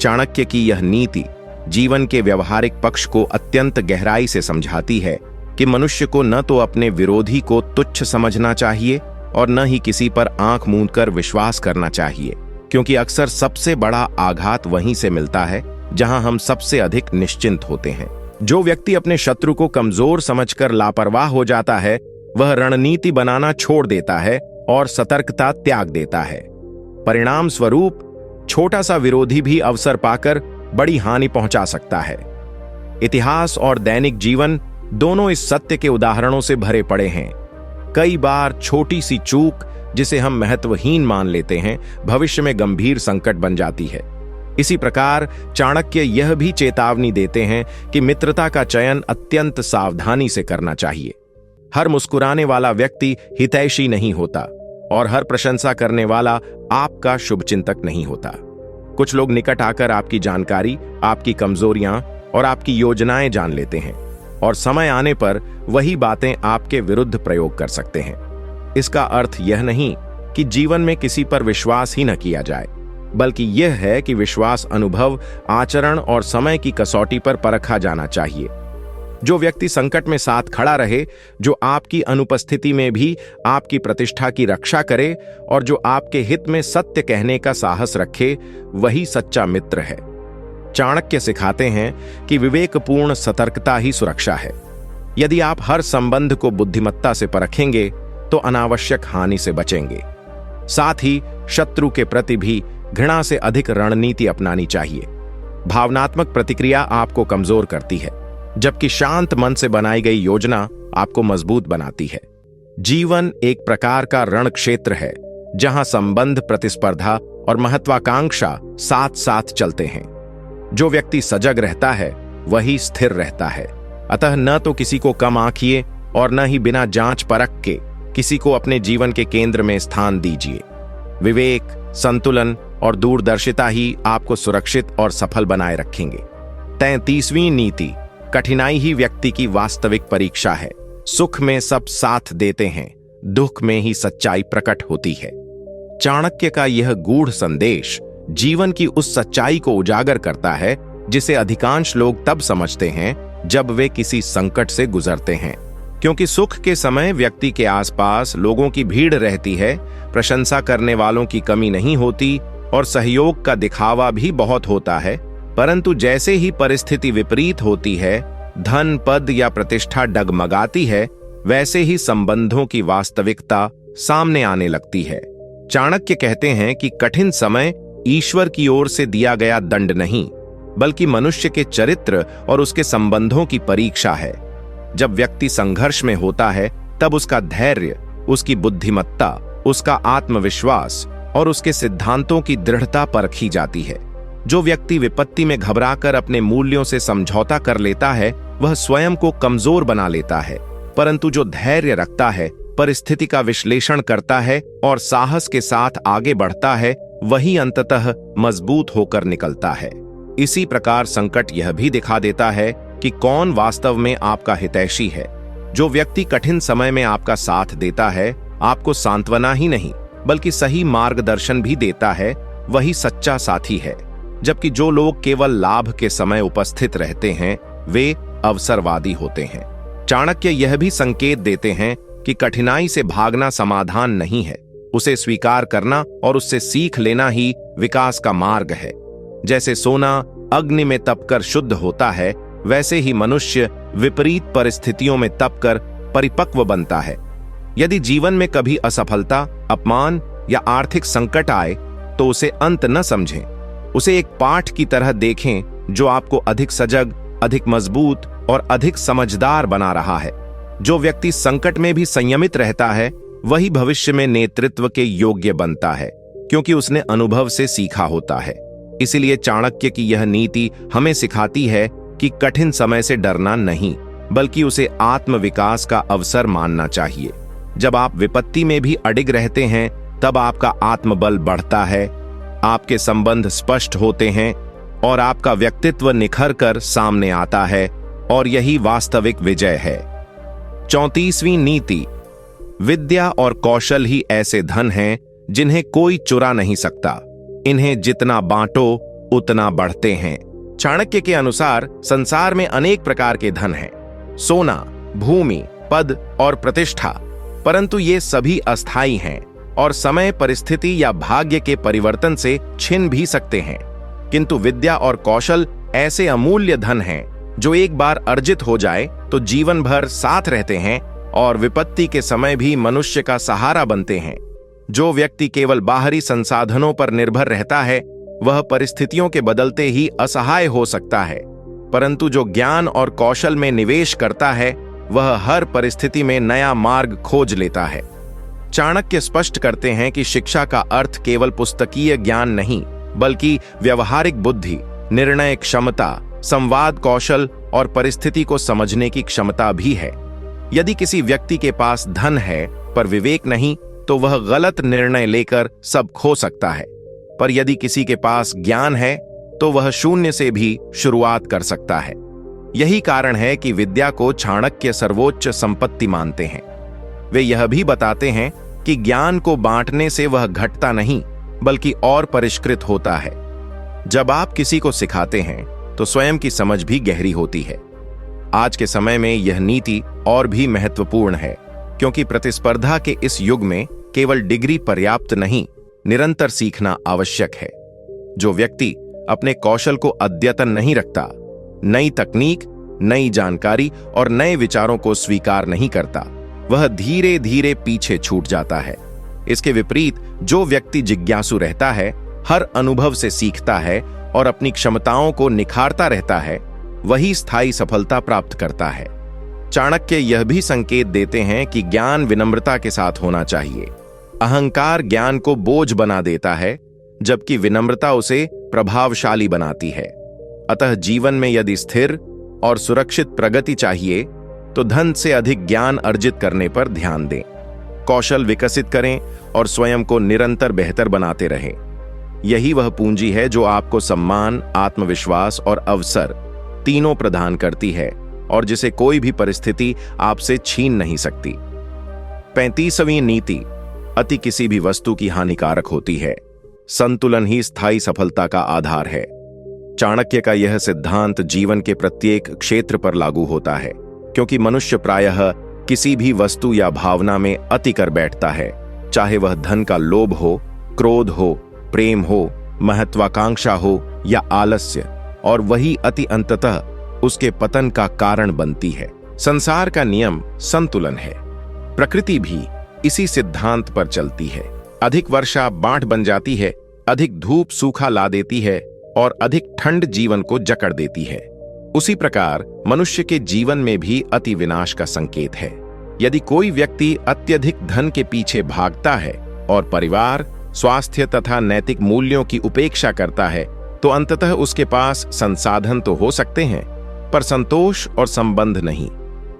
चाणक्य की यह नीति जीवन के व्यवहारिक पक्ष को अत्यंत गहराई से समझाती है कि मनुष्य को न तो अपने विरोधी को तुच्छ समझना चाहिए और न ही किसी पर आंख मूंदकर विश्वास करना चाहिए, क्योंकि अक्सर सबसे बड़ा आघात वहीं से मिलता है जहां हम सबसे अधिक निश्चिंत होते हैं। जो व्यक्ति अपने शत्रु को कमजोर समझकर लापरवाह हो जाता है, वह रणनीति बनाना छोड़ देता है और सतर्कता त्याग देता है। परिणाम स्वरूप छोटा सा विरोधी भी अवसर पाकर बड़ी हानि पहुंचा सकता है। इतिहास और दैनिक जीवन दोनों इस सत्य के उदाहरणों से भरे पड़े हैं। कई बार छोटी सी चूक, जिसे हम महत्वहीन मान लेते हैं, भविष्य में गंभीर संकट बन जाती है। इसी प्रकार चाणक्य यह भी चेतावनी देते हैं कि मित्रता का चयन अत्यंत सावधानी से करना चाहिए। हर मुस्कुराने वाला व्यक्ति हितैषी नहीं होता और हर प्रशंसा करने वाला आपका शुभचिंतक नहीं होता। कुछ लोग निकट आकर आपकी जानकारी, आपकी कमजोरियां और आपकी योजनाएं जान लेते हैं और समय आने पर वही बातें आपके विरुद्ध प्रयोग कर सकते हैं। इसका अर्थ यह नहीं कि जीवन में किसी पर विश्वास ही न किया जाए, बल्कि यह है कि विश्वास अनुभव, आचरण और समय की कसौटी पर परखा जाना चाहिए। जो व्यक्ति संकट में साथ खड़ा रहे, जो आपकी अनुपस्थिति में भी आपकी प्रतिष्ठा की रक्षा करे और जो आपके हित में सत्य कहने का साहस रखे, वही सच्चा मित्र है। चाणक्य सिखाते हैं कि विवेकपूर्ण सतर्कता ही सुरक्षा है। यदि आप हर संबंध को बुद्धिमत्ता से परखेंगे, तो अनावश्यक हानि से बचेंगे। साथ ही शत्रु के प्रति भी घृणा से अधिक रणनीति अपनानी चाहिए। भावनात्मक प्रतिक्रिया आपको कमजोर करती है, जबकि शांत मन से बनाई गई योजना आपको मजबूत बनाती है। जीवन एक प्रकार का रण क्षेत्र है, जहां संबंध, प्रतिस्पर्धा और महत्वाकांक्षा साथ साथ चलते हैं। जो व्यक्ति सजग रहता है, वही स्थिर रहता है। अतः न तो किसी को कम आंकिए और न ही बिना जांच परख के किसी को अपने जीवन के केंद्र में स्थान दीजिए। विवेक, संतुलन और दूरदर्शिता ही आपको सुरक्षित और सफल बनाए रखेंगे। 33वीं नीति, कठिनाई ही व्यक्ति की वास्तविक परीक्षा है। सुख में सब साथ देते हैं, दुख में ही सच्चाई प्रकट होती है। चाणक्य का यह गूढ़ संदेश जीवन की उस सच्चाई को उजागर करता है जिसे अधिकांश लोग तब समझते हैं जब वे किसी संकट से गुजरते हैं। क्योंकि सुख के समय व्यक्ति के आसपास लोगों की भीड़ रहती है, प्रशंसा करने वालों की कमी नहीं होती और सहयोग का दिखावा भी बहुत होता है। परंतु जैसे ही परिस्थिति विपरीत होती है, धन, पद या प्रतिष्ठा डगमगाती है, वैसे ही संबंधों की वास्तविकता सामने आने लगती है। चाणक्य कहते हैं कि कठिन समय ईश्वर की ओर से दिया गया दंड नहीं, बल्कि मनुष्य के चरित्र और उसके संबंधों की परीक्षा है। जब व्यक्ति संघर्ष में होता है, तब उसका धैर्य, उसकी बुद्धिमत्ता, उसका आत्मविश्वास और उसके सिद्धांतों की दृढ़ता परखी जाती है। जो व्यक्ति विपत्ति में घबराकर अपने मूल्यों से समझौता कर लेता है, वह स्वयं को कमजोर बना लेता है। परंतु जो धैर्य रखता है, परिस्थिति का विश्लेषण करता है और साहस के साथ आगे बढ़ता है, वही अंततः मजबूत होकर निकलता है। इसी प्रकार संकट यह भी दिखा देता है कि कौन वास्तव में आपका हितैषी है। जो व्यक्ति कठिन समय में आपका साथ देता है, आपको सांत्वना ही नहीं बल्कि सही मार्गदर्शन भी देता है, वही सच्चा साथी है। जबकि जो लोग केवल लाभ के समय उपस्थित रहते हैं, वे अवसरवादी होते हैं। चाणक्य यह भी संकेत देते हैं कि कठिनाई से भागना समाधान नहीं है, उसे स्वीकार करना और उससे सीख लेना ही विकास का मार्ग है। जैसे सोना अग्नि में तपकर शुद्ध होता है, वैसे ही मनुष्य विपरीत परिस्थितियों में तपकर परिपक्व बनता है। यदि जीवन में कभी असफलता, अपमान या आर्थिक संकट आए, तो उसे अंत न समझें, उसे एक पाठ की तरह देखें जो आपको अधिक सजग, अधिक मजबूत और अधिक समझदार बना रहा है। जो व्यक्ति संकट में भी संयमित रहता है, वही भविष्य में नेतृत्व के योग्य बनता है, क्योंकि उसने अनुभव से सीखा होता है। इसीलिए चाणक्य की यह नीति हमें सिखाती है कि कठिन समय से डरना नहीं, बल्कि उसे आत्मविकास का अवसर मानना चाहिए। जब आप विपत्ति में भी अडिग रहते हैं, तब आपका आत्मबल बढ़ता है, आपके संबंध स्पष्ट होते हैं और आपका व्यक्तित्व निखर कर सामने आता है, और यही वास्तविक विजय है। 34वीं नीति, विद्या और कौशल ही ऐसे धन हैं जिन्हें कोई चुरा नहीं सकता। इन्हें जितना बांटो उतना बढ़ते हैं। चाणक्य के अनुसार संसार में अनेक प्रकार के धन हैं, सोना, भूमि, पद और प्रतिष्ठा, परंतु ये सभी अस्थायी हैं और समय, परिस्थिति या भाग्य के परिवर्तन से छिन भी सकते हैं। किंतु विद्या और कौशल ऐसे अमूल्य धन हैं जो एक बार अर्जित हो जाए तो जीवन भर साथ रहते हैं और विपत्ति के समय भी मनुष्य का सहारा बनते हैं। जो व्यक्ति केवल बाहरी संसाधनों पर निर्भर रहता है, वह परिस्थितियों के बदलते ही असहाय हो सकता है, परंतु जो ज्ञान और कौशल में निवेश करता है, वह हर परिस्थिति में नया मार्ग खोज लेता है। चाणक्य स्पष्ट करते हैं कि शिक्षा का अर्थ केवल पुस्तकीय ज्ञान नहीं, बल्कि व्यवहारिक बुद्धि, निर्णय क्षमता, संवाद कौशल और परिस्थिति को समझने की क्षमता भी है। यदि किसी व्यक्ति के पास धन है पर विवेक नहीं, तो वह गलत निर्णय लेकर सब खो सकता है, पर यदि किसी के पास ज्ञान है तो वह शून्य से भी शुरुआत कर सकता है। यही कारण है कि विद्या को चाणक्य सर्वोच्च संपत्ति मानते हैं। वे यह भी बताते हैं कि ज्ञान को बांटने से वह घटता नहीं, बल्कि और परिष्कृत होता है। जब आप किसी को सिखाते हैं तो स्वयं की समझ भी गहरी होती है। आज के समय में यह नीति और भी महत्वपूर्ण है, क्योंकि प्रतिस्पर्धा के इस युग में केवल डिग्री पर्याप्त नहीं, निरंतर सीखना आवश्यक है। जो व्यक्ति अपने कौशल को अद्यतन नहीं रखता, नई तकनीक, नई जानकारी और नए विचारों को स्वीकार नहीं करता, वह धीरे धीरे पीछे छूट जाता है। इसके विपरीत जो व्यक्ति जिज्ञासु रहता है, हर अनुभव से सीखता है और अपनी क्षमताओं को निखारता रहता है, वही स्थायी सफलता प्राप्त करता है। चाणक्य यह भी संकेत देते हैं कि ज्ञान विनम्रता के साथ होना चाहिए। अहंकार ज्ञान को बोझ बना देता है, जबकि विनम्रता उसे प्रभावशाली बनाती है। अतः जीवन में यदि स्थिर और सुरक्षित प्रगति चाहिए, तो धन से अधिक ज्ञान अर्जित करने पर ध्यान दें, कौशल विकसित करें और स्वयं को निरंतर बेहतर बनाते रहें। यही वह पूंजी है जो आपको सम्मान, आत्मविश्वास और अवसर तीनों प्रदान करती है और जिसे कोई भी परिस्थिति आपसे छीन नहीं सकती। 35वीं नीति, अति किसी भी वस्तु की हानिकारक होती है। संतुलन ही स्थायी सफलता का आधार है। चाणक्य का यह सिद्धांत जीवन के प्रत्येक क्षेत्र पर लागू होता है, क्योंकि मनुष्य प्रायः किसी भी वस्तु या भावना में अति कर बैठता है, चाहे वह धन का लोभ हो, क्रोध हो, प्रेम हो, महत्वाकांक्षा हो या आलस्य, और वही अति अंततः उसके पतन का कारण बनती है। संसार का नियम संतुलन है। प्रकृति भी इसी सिद्धांत पर चलती है। अधिक वर्षा बाढ़ बन जाती है, अधिक धूप सूखा ला देती है और अधिक ठंड जीवन को जकड़ देती है। उसी प्रकार मनुष्य के जीवन में भी अति विनाश का संकेत है। यदि कोई व्यक्ति अत्यधिक धन के पीछे भागता है और परिवार, स्वास्थ्य तथा नैतिक मूल्यों की उपेक्षा करता है, तो अंततः उसके पास संसाधन तो हो सकते हैं, पर संतोष और संबंध नहीं।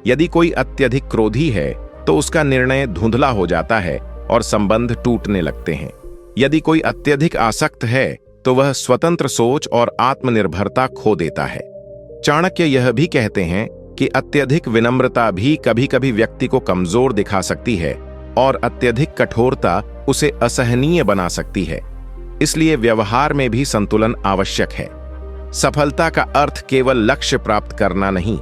यदि कोई अत्यधिक क्रोधी है तो उसका निर्णय धुंधला हो जाता है और संबंध टूटने लगते हैं। यदि कोई अत्यधिक आसक्त है तो वह स्वतंत्र सोच और आत्मनिर्भरता खो देता है। चाणक्य यह भी कहते हैं कि अत्यधिक विनम्रता भी कभी कभी व्यक्ति को कमजोर दिखा सकती है और अत्यधिक कठोरता उसे असहनीय बना सकती है। इसलिए व्यवहार में भी संतुलन आवश्यक है। सफलता का अर्थ केवल लक्ष्य प्राप्त करना नहीं,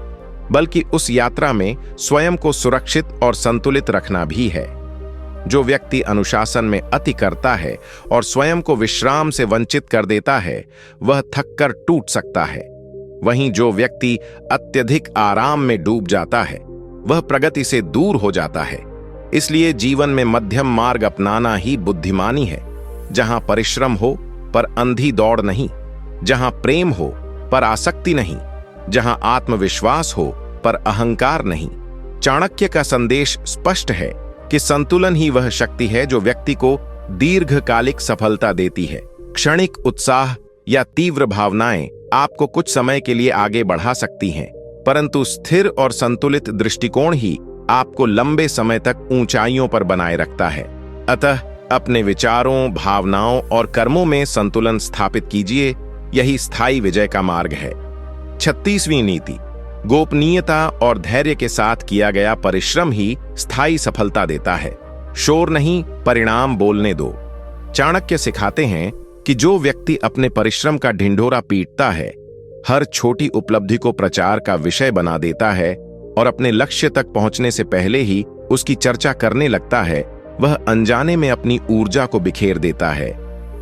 बल्कि उस यात्रा में स्वयं को सुरक्षित और संतुलित रखना भी है। जो व्यक्ति अनुशासन में अति करता है और स्वयं को विश्राम से वंचित कर देता है, वह थककर टूट सकता है। वहीं जो व्यक्ति अत्यधिक आराम में डूब जाता है, वह प्रगति से दूर हो जाता है। इसलिए जीवन में मध्यम मार्ग अपनाना ही बुद्धिमानी है। जहां परिश्रम हो पर अंधी दौड़ नहीं, जहां प्रेम हो पर आसक्ति नहीं, जहां आत्मविश्वास हो पर अहंकार नहीं। चाणक्य का संदेश स्पष्ट है कि संतुलन ही वह शक्ति है जो व्यक्ति को दीर्घकालिक सफलता देती है। क्षणिक उत्साह या तीव्र भावनाएं आपको कुछ समय के लिए आगे बढ़ा सकती हैं, परंतु स्थिर और संतुलित दृष्टिकोण ही आपको लंबे समय तक ऊंचाइयों पर बनाए रखता है। अतः अपने विचारों, भावनाओं और कर्मों में संतुलन स्थापित कीजिए। यही स्थायी विजय का मार्ग है। 36वीं नीति, गोपनीयता और धैर्य के साथ किया गया परिश्रम ही स्थायी सफलता देता है। शोर नहीं, परिणाम बोलने दो। चाणक्य सिखाते हैं कि जो व्यक्ति अपने परिश्रम का ढिंढोरा पीटता है, हर छोटी उपलब्धि को प्रचार का विषय बना देता है और अपने लक्ष्य तक पहुंचने से पहले ही उसकी चर्चा करने लगता है, वह अनजाने में अपनी ऊर्जा को बिखेर देता है।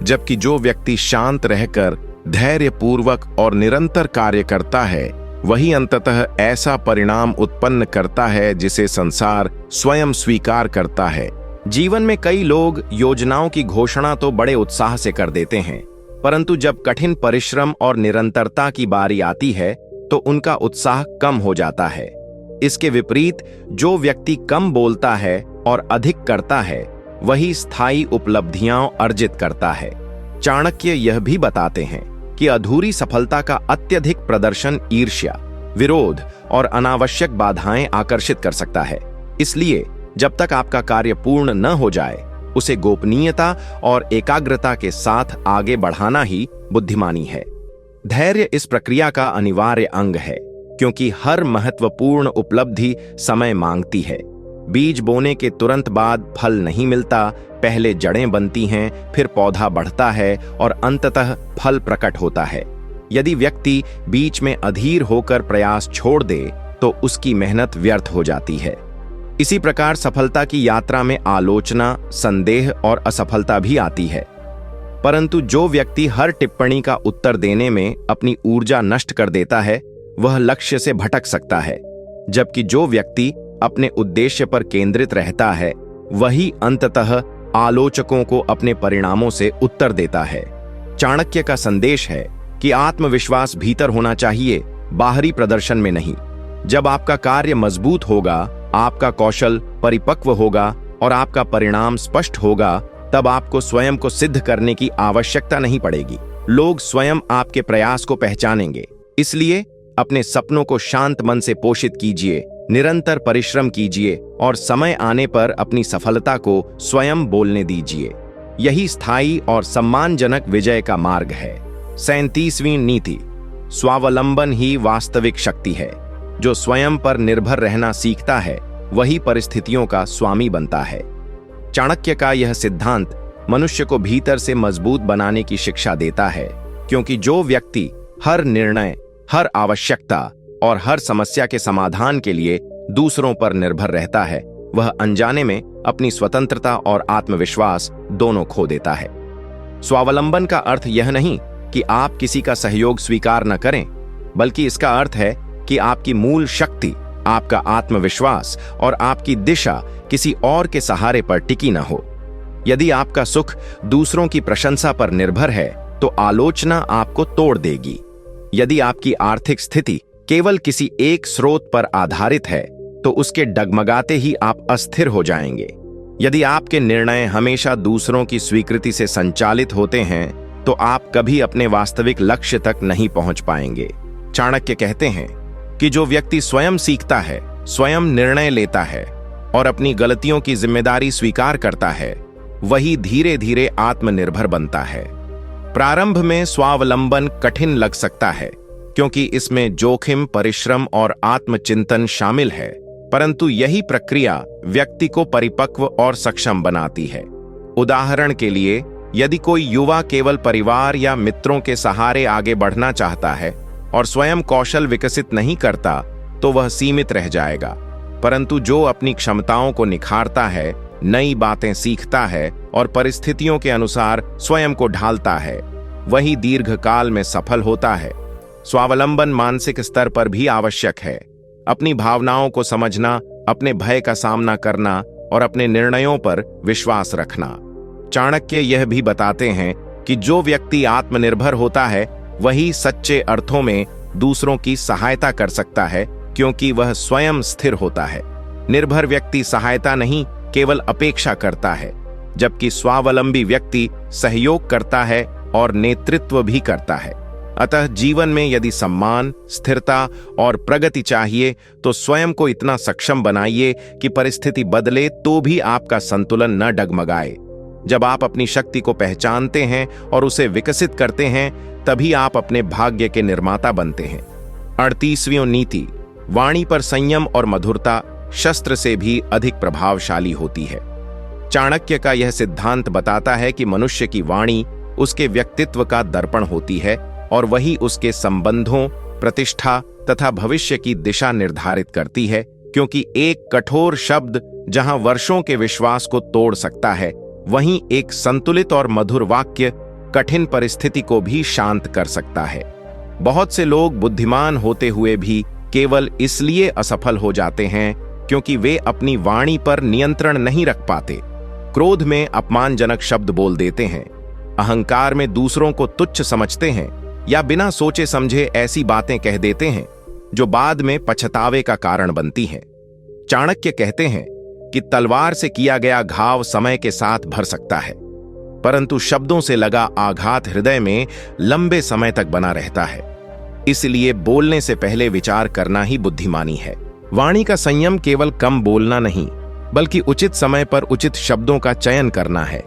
जबकि जो व्यक्ति शांत रहकर धैर्यपूर्वक और निरंतर कार्य करता है, वही अंततः ऐसा परिणाम उत्पन्न करता है जिसे संसार स्वयं स्वीकार करता है। जीवन में कई लोग योजनाओं की घोषणा तो बड़े उत्साह से कर देते हैं, परंतु जब कठिन परिश्रम और निरंतरता की बारी आती है तो उनका उत्साह कम हो जाता है। इसके विपरीत जो व्यक्ति कम बोलता है और अधिक करता है, वही स्थायी उपलब्धियां अर्जित करता है। चाणक्य यह भी बताते हैं कि अधूरी सफलता का अत्यधिक प्रदर्शन ईर्ष्या, विरोध और अनावश्यक बाधाएं आकर्षित कर सकता है। इसलिए जब तक आपका कार्य पूर्ण न हो जाए, उसे गोपनीयता और एकाग्रता के साथ आगे बढ़ाना ही बुद्धिमानी है। धैर्य इस प्रक्रिया का अनिवार्य अंग है, क्योंकि हर महत्वपूर्ण उपलब्धि समय मांगती है। बीज बोने के तुरंत बाद फल नहीं मिलता, पहले जड़ें बनती हैं, फिर पौधा बढ़ता है और अंततः फल प्रकट होता है। यदि व्यक्ति बीच में अधीर होकर प्रयास छोड़ दे तो उसकी मेहनत व्यर्थ हो जाती है। इसी प्रकार सफलता की यात्रा में आलोचना, संदेह और असफलता भी आती है, परंतु जो व्यक्ति हर टिप्पणी का उत्तर देने में अपनी ऊर्जा नष्ट कर देता है, वह लक्ष्य से भटक सकता है। जबकि जो व्यक्ति अपने उद्देश्य पर केंद्रित रहता है, वही अंततः आलोचकों को अपने परिणामों से उत्तर देता है। चाणक्य का संदेश है कि आत्मविश्वास भीतर होना चाहिए, बाहरी प्रदर्शन में नहीं। जब आपका कार्य मजबूत होगा, आपका कौशल परिपक्व होगा और आपका परिणाम स्पष्ट होगा, तब आपको स्वयं को सिद्ध करने की आवश्यकता नहीं पड़ेगी। लोग स्वयं आपके प्रयास को पहचानेंगे। इसलिए अपने सपनों को शांत मन से पोषित कीजिए, निरंतर परिश्रम कीजिए और समय आने पर अपनी सफलता को स्वयं बोलने दीजिए। यही स्थायी और सम्मानजनक विजय का मार्ग है। 37वीं नीति, स्वावलंबन ही वास्तविक शक्ति है। जो स्वयं पर निर्भर रहना सीखता है, वही परिस्थितियों का स्वामी बनता है। चाणक्य का यह सिद्धांत मनुष्य को भीतर से मजबूत बनाने की शिक्षा देता है, क्योंकि जो व्यक्ति हर निर्णय, हर आवश्यकता और हर समस्या के समाधान के लिए दूसरों पर निर्भर रहता है, वह अनजाने में अपनी स्वतंत्रता और आत्मविश्वास दोनों खो देता है। स्वावलंबन का अर्थ यह नहीं कि आप किसी का सहयोग स्वीकार न करें, बल्कि इसका अर्थ है कि आपकी मूल शक्ति, आपका आत्मविश्वास और आपकी दिशा किसी और के सहारे पर टिकी न हो। यदि आपका सुख दूसरों की प्रशंसा पर निर्भर है तो आलोचना आपको तोड़ देगी। यदि आपकी आर्थिक स्थिति केवल किसी एक स्रोत पर आधारित है तो उसके डगमगाते ही आप अस्थिर हो जाएंगे। यदि आपके निर्णय हमेशा दूसरों की स्वीकृति से संचालित होते हैं तो आप कभी अपने वास्तविक लक्ष्य तक नहीं पहुंच पाएंगे। चाणक्य कहते हैं कि जो व्यक्ति स्वयं सीखता है, स्वयं निर्णय लेता है और अपनी गलतियों की जिम्मेदारी स्वीकार करता है, वही धीरे धीरे आत्मनिर्भर बनता है। प्रारंभ में स्वावलंबन कठिन लग सकता है क्योंकि इसमें जोखिम, परिश्रम और आत्मचिंतन शामिल है, परंतु यही प्रक्रिया व्यक्ति को परिपक्व और सक्षम बनाती है। उदाहरण के लिए, यदि कोई युवा केवल परिवार या मित्रों के सहारे आगे बढ़ना चाहता है और स्वयं कौशल विकसित नहीं करता तो वह सीमित रह जाएगा, परंतु जो अपनी क्षमताओं को निखारता है, नई बातें सीखता है और परिस्थितियों के अनुसार स्वयं को ढालता है, वही दीर्घकाल में सफल होता है। स्वावलंबन मानसिक स्तर पर भी आवश्यक है। अपनी भावनाओं को समझना, अपने भय का सामना करना और अपने निर्णयों पर विश्वास रखना। चाणक्य यह भी बताते हैं कि जो व्यक्ति आत्मनिर्भर होता है वही सच्चे अर्थों में दूसरों की सहायता कर सकता है, क्योंकि वह स्वयं स्थिर होता है। निर्भर व्यक्ति सहायता नहीं, केवल अपेक्षा करता है, जबकि स्वावलंबी व्यक्ति सहयोग करता है और नेतृत्व भी करता है। अतः जीवन में यदि सम्मान, स्थिरता और प्रगति चाहिए तो स्वयं को इतना सक्षम बनाइए कि परिस्थिति बदले तो भी आपका संतुलन न डगमगाए। जब आप अपनी शक्ति को पहचानते हैं और उसे विकसित करते हैं, तभी आप अपने भाग्य के निर्माता बनते हैं। 38वीं नीति, वाणी पर संयम और मधुरता शस्त्र से भी अधिक प्रभावशाली होती है। चाणक्य का यह सिद्धांत बताता है कि मनुष्य की वाणी उसके व्यक्तित्व का दर्पण होती है और वही उसके संबंधों, प्रतिष्ठा तथा भविष्य की दिशा निर्धारित करती है, क्योंकि एक कठोर शब्द जहां वर्षों के विश्वास को तोड़ सकता है, वहीं एक संतुलित और मधुर वाक्य कठिन परिस्थिति को भी शांत कर सकता है। बहुत से लोग बुद्धिमान होते हुए भी केवल इसलिए असफल हो जाते हैं क्योंकि वे अपनी वाणी पर नियंत्रण नहीं रख पाते। क्रोध में अपमानजनक शब्द बोल देते हैं, अहंकार में दूसरों को तुच्छ समझते हैं या बिना सोचे समझे ऐसी बातें कह देते हैं जो बाद में पछतावे का कारण बनती हैं। चाणक्य कहते हैं कि तलवार से किया गया घाव समय के साथ भर सकता है, परंतु शब्दों से लगा आघात हृदय में लंबे समय तक बना रहता है। इसलिए बोलने से पहले विचार करना ही बुद्धिमानी है। वाणी का संयम केवल कम बोलना नहीं, बल्कि उचित समय पर उचित शब्दों का चयन करना है।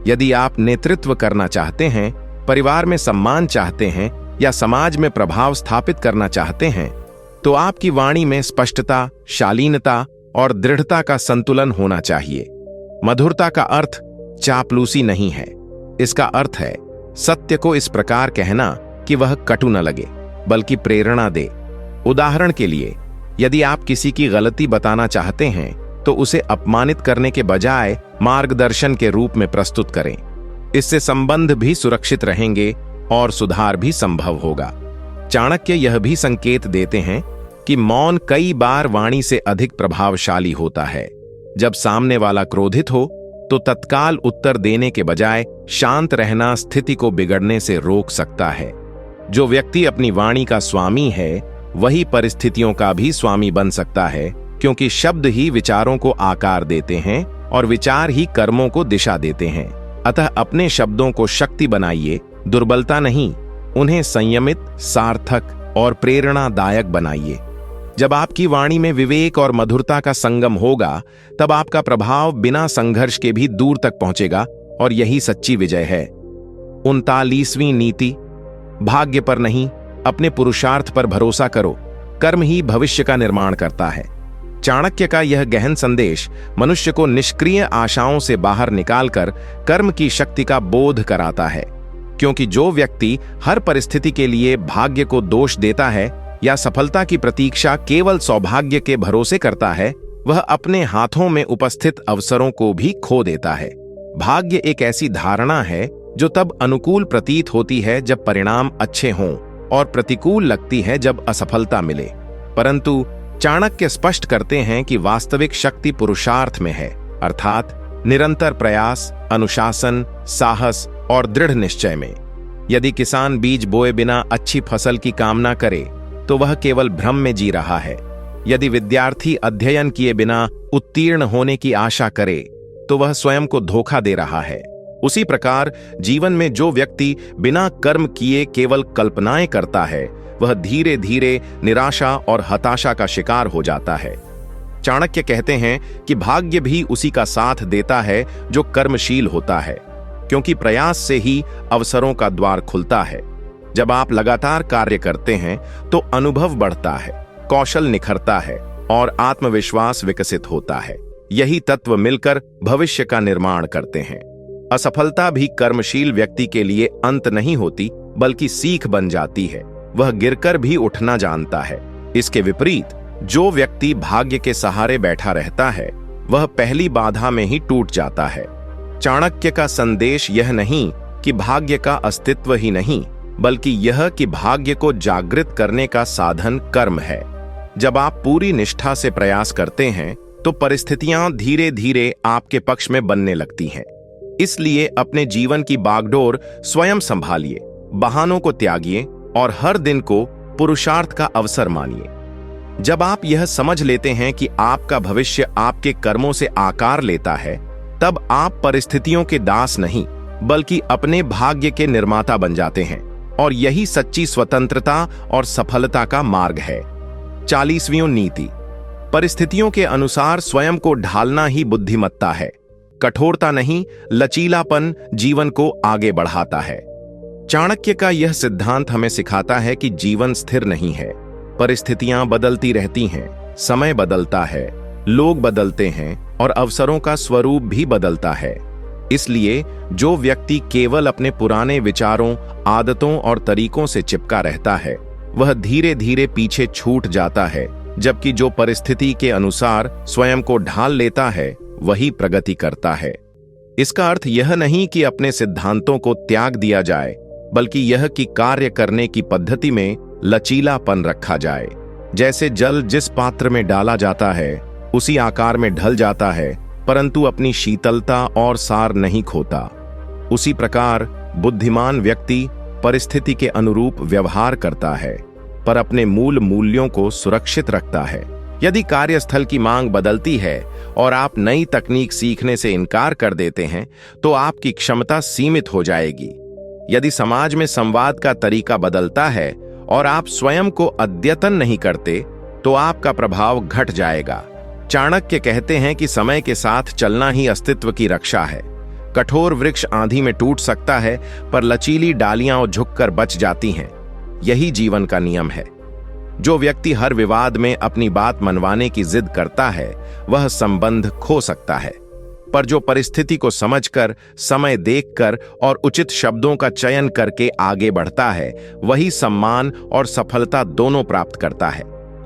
यदि आप नेतृत्व करना चाहते हैं, परिवार में सम्मान चाहते हैं या समाज में प्रभाव स्थापित करना चाहते हैं, तो आपकी वाणी में स्पष्टता, शालीनता और दृढ़ता का संतुलन होना चाहिए। मधुरता का अर्थ चापलूसी नहीं है, इसका अर्थ है सत्य को इस प्रकार कहना कि वह कटु न लगे, बल्कि प्रेरणा दे। उदाहरण के लिए, यदि आप किसी की गलती बताना चाहते हैं तो उसे अपमानित करने के बजाय मार्गदर्शन के रूप में प्रस्तुत करें। इससे संबंध भी सुरक्षित रहेंगे और सुधार भी संभव होगा। चाणक्य यह भी संकेत देते हैं कि मौन कई बार वाणी से अधिक प्रभावशाली होता है। जब सामने वाला क्रोधित हो तो तत्काल उत्तर देने के बजाय शांत रहना स्थिति को बिगड़ने से रोक सकता है। जो व्यक्ति अपनी वाणी का स्वामी है, वही परिस्थितियों का भी स्वामी बन सकता है, क्योंकि शब्द ही विचारों को आकार देते हैं और विचार ही कर्मों को दिशा देते हैं। अतः अपने शब्दों को शक्ति बनाइए, दुर्बलता नहीं। उन्हें संयमित, सार्थक और प्रेरणादायक बनाइए। जब आपकी वाणी में विवेक और मधुरता का संगम होगा, तब आपका प्रभाव बिना संघर्ष के भी दूर तक पहुंचेगा और यही सच्ची विजय है। 39वीं नीति, भाग्य पर नहीं, अपने पुरुषार्थ पर भरोसा करो। कर्म ही भविष्य का निर्माण करता है। चाणक्य का यह गहन संदेश मनुष्य को निष्क्रिय आशाओं से बाहर निकालकर कर्म की शक्ति का बोध कराता है। क्योंकि जो व्यक्ति हर परिस्थिति के लिए भाग्य को दोष देता है या सफलता की प्रतीक्षा केवल सौभाग्य के भरोसे करता है, वह अपने हाथों में उपस्थित अवसरों को भी खो देता है। भाग्य एक ऐसी धारणा है जो तब अनुकूल प्रतीत होती है जब परिणाम अच्छे हों और प्रतिकूल लगती है जब असफलता मिले। परंतु चाणक्य स्पष्ट करते हैं कि वास्तविक शक्ति पुरुषार्थ में है, अर्थात निरंतर प्रयास, अनुशासन, साहस और दृढ़ निश्चय में। यदि किसान बीज बोए बिना अच्छी फसल की कामना करे तो वह केवल भ्रम में जी रहा है। यदि विद्यार्थी अध्ययन किए बिना उत्तीर्ण होने की आशा करे तो वह स्वयं को धोखा दे रहा है। उसी प्रकार जीवन में जो व्यक्ति बिना कर्म किए केवल कल्पनाएं करता है, वह धीरे धीरे निराशा और हताशा का शिकार हो जाता है। चाणक्य कहते हैं कि भाग्य भी उसी का साथ देता है जो कर्मशील होता है, क्योंकि प्रयास से ही अवसरों का द्वार खुलता है। जब आप लगातार कार्य करते हैं तो अनुभव बढ़ता है, कौशल निखरता है और आत्मविश्वास विकसित होता है। यही तत्व मिलकर भविष्य का निर्माण करते हैं। असफलता भी कर्मशील व्यक्ति के लिए अंत नहीं होती, बल्कि सीख बन जाती है। वह गिरकर भी उठना जानता है। इसके विपरीत जो व्यक्ति भाग्य के सहारे बैठा रहता है, वह पहली बाधा में ही टूट जाता है। चाणक्य का संदेश यह नहीं कि भाग्य का अस्तित्व ही नहीं, बल्कि यह कि भाग्य को जागृत करने का साधन कर्म है। जब आप पूरी निष्ठा से प्रयास करते हैं तो परिस्थितियां धीरे धीरे आपके पक्ष में बनने लगती हैं। इसलिए अपने जीवन की बागडोर स्वयं संभालिए, बहानों को त्यागिए और हर दिन को पुरुषार्थ का अवसर मानिए। जब आप यह समझ लेते हैं कि आपका भविष्य आपके कर्मों से आकार लेता है, तब आप परिस्थितियों के दास नहीं, बल्कि अपने भाग्य के निर्माता बन जाते हैं। और यही सच्ची स्वतंत्रता और सफलता का मार्ग है। 40वीं नीति, परिस्थितियों के अनुसार स्वयं को ढालना ही बुद्धिमत्ता है। कठोरता नहीं, लचीलापन जीवन को आगे बढ़ाता है। चाणक्य का यह सिद्धांत हमें सिखाता है कि जीवन स्थिर नहीं है। परिस्थितियां बदलती रहती हैं, समय बदलता है, लोग बदलते हैं और अवसरों का स्वरूप भी बदलता है। इसलिए जो व्यक्ति केवल अपने पुराने विचारों, आदतों और तरीकों से चिपका रहता है, वह धीरे धीरे पीछे छूट जाता है, जबकि जो परिस्थिति के अनुसार स्वयं को ढाल लेता है, वही प्रगति करता है। इसका अर्थ यह नहीं कि अपने सिद्धांतों को त्याग दिया जाए, बल्कि यह कि कार्य करने की पद्धति में लचीलापन रखा जाए। जैसे जल जिस पात्र में डाला जाता है उसी आकार में ढल जाता है, परंतु अपनी शीतलता और सार नहीं खोता। उसी प्रकार बुद्धिमान व्यक्ति परिस्थिति के अनुरूप व्यवहार करता है, पर अपने मूल मूल्यों को सुरक्षित रखता है। यदि कार्यस्थल की मांग बदलती है और आप नई तकनीक सीखने से इनकार कर देते हैं, तो आपकी क्षमता सीमित हो जाएगी। यदि समाज में संवाद का तरीका बदलता है और आप स्वयं को अद्यतन नहीं करते, तो आपका प्रभाव घट जाएगा। चाणक्य कहते हैं कि समय के साथ चलना ही अस्तित्व की रक्षा है। कठोर वृक्ष आंधी में टूट सकता है, पर लचीली डालियां झुककर बच जाती हैं। यही जीवन का नियम है। जो व्यक्ति हर विवाद में अपनी बात मनवाने की जिद करता है, वह संबंध खो सकता है। पर जो परिस्थिति को समझकर, समय देखकर और उचित शब्दों का चयन करके आगे बढ़ता है, वही सम्मान और सफलता दोनों प्राप्त करता है।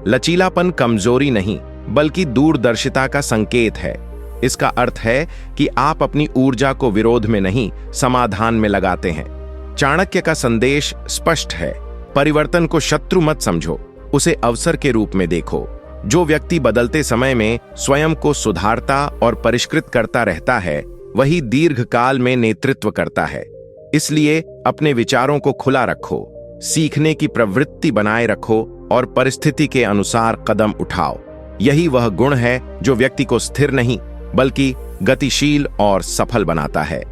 लचीलापन कमजोरी नहीं, बल्कि दूरदर्शिता का संकेत है। इसका अर्थ है कि आप अपनी ऊर्जा को विरोध में नहीं, समाधान में लगाते हैं। चाणक्य का संदेश स्पष्ट है, परिवर्तन को शत्रु मत समझो, उसे अवसर के रूप में देखो। जो व्यक्ति बदलते समय में स्वयं को सुधारता और परिष्कृत करता रहता है, वही दीर्घकाल में नेतृत्व करता है। इसलिए अपने विचारों को खुला रखो, सीखने की प्रवृत्ति बनाए रखो और परिस्थिति के अनुसार कदम उठाओ। यही वह गुण है जो व्यक्ति को स्थिर नहीं, बल्कि गतिशील और सफल बनाता है।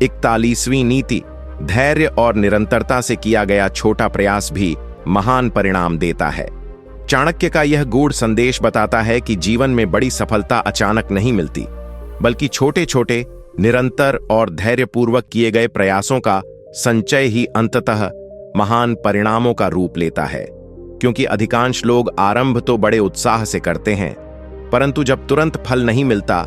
41वीं नीति, धैर्य और निरंतरता से किया गया छोटा प्रयास भी महान परिणाम देता है। चाणक्य का यह गूढ़ संदेश बताता है कि जीवन में बड़ी सफलता अचानक नहीं मिलती, बल्कि छोटे छोटे, निरंतर और धैर्यपूर्वक किए गए प्रयासों का संचय ही अंततः महान परिणामों का रूप लेता है। क्योंकि अधिकांश लोग आरंभ तो बड़े उत्साह से करते हैं, परंतु जब तुरंत फल नहीं मिलता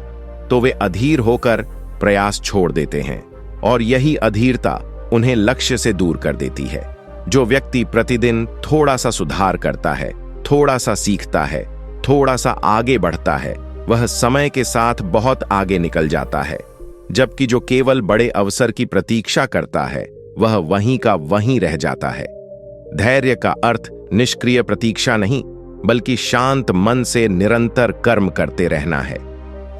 तो वे अधीर होकर प्रयास छोड़ देते हैं। और यही अधीरता उन्हें लक्ष्य से दूर कर देती है। जो व्यक्ति प्रतिदिन थोड़ा सा सुधार करता है, थोड़ा सा सीखता है, थोड़ा सा आगे बढ़ता है, वह समय के साथ बहुत आगे निकल जाता है। जबकि जो केवल बड़े अवसर की प्रतीक्षा करता है, वह वहीं का वहीं रह जाता है। धैर्य का अर्थ निष्क्रिय प्रतीक्षा नहीं, बल्कि शांत मन से निरंतर कर्म करते रहना है।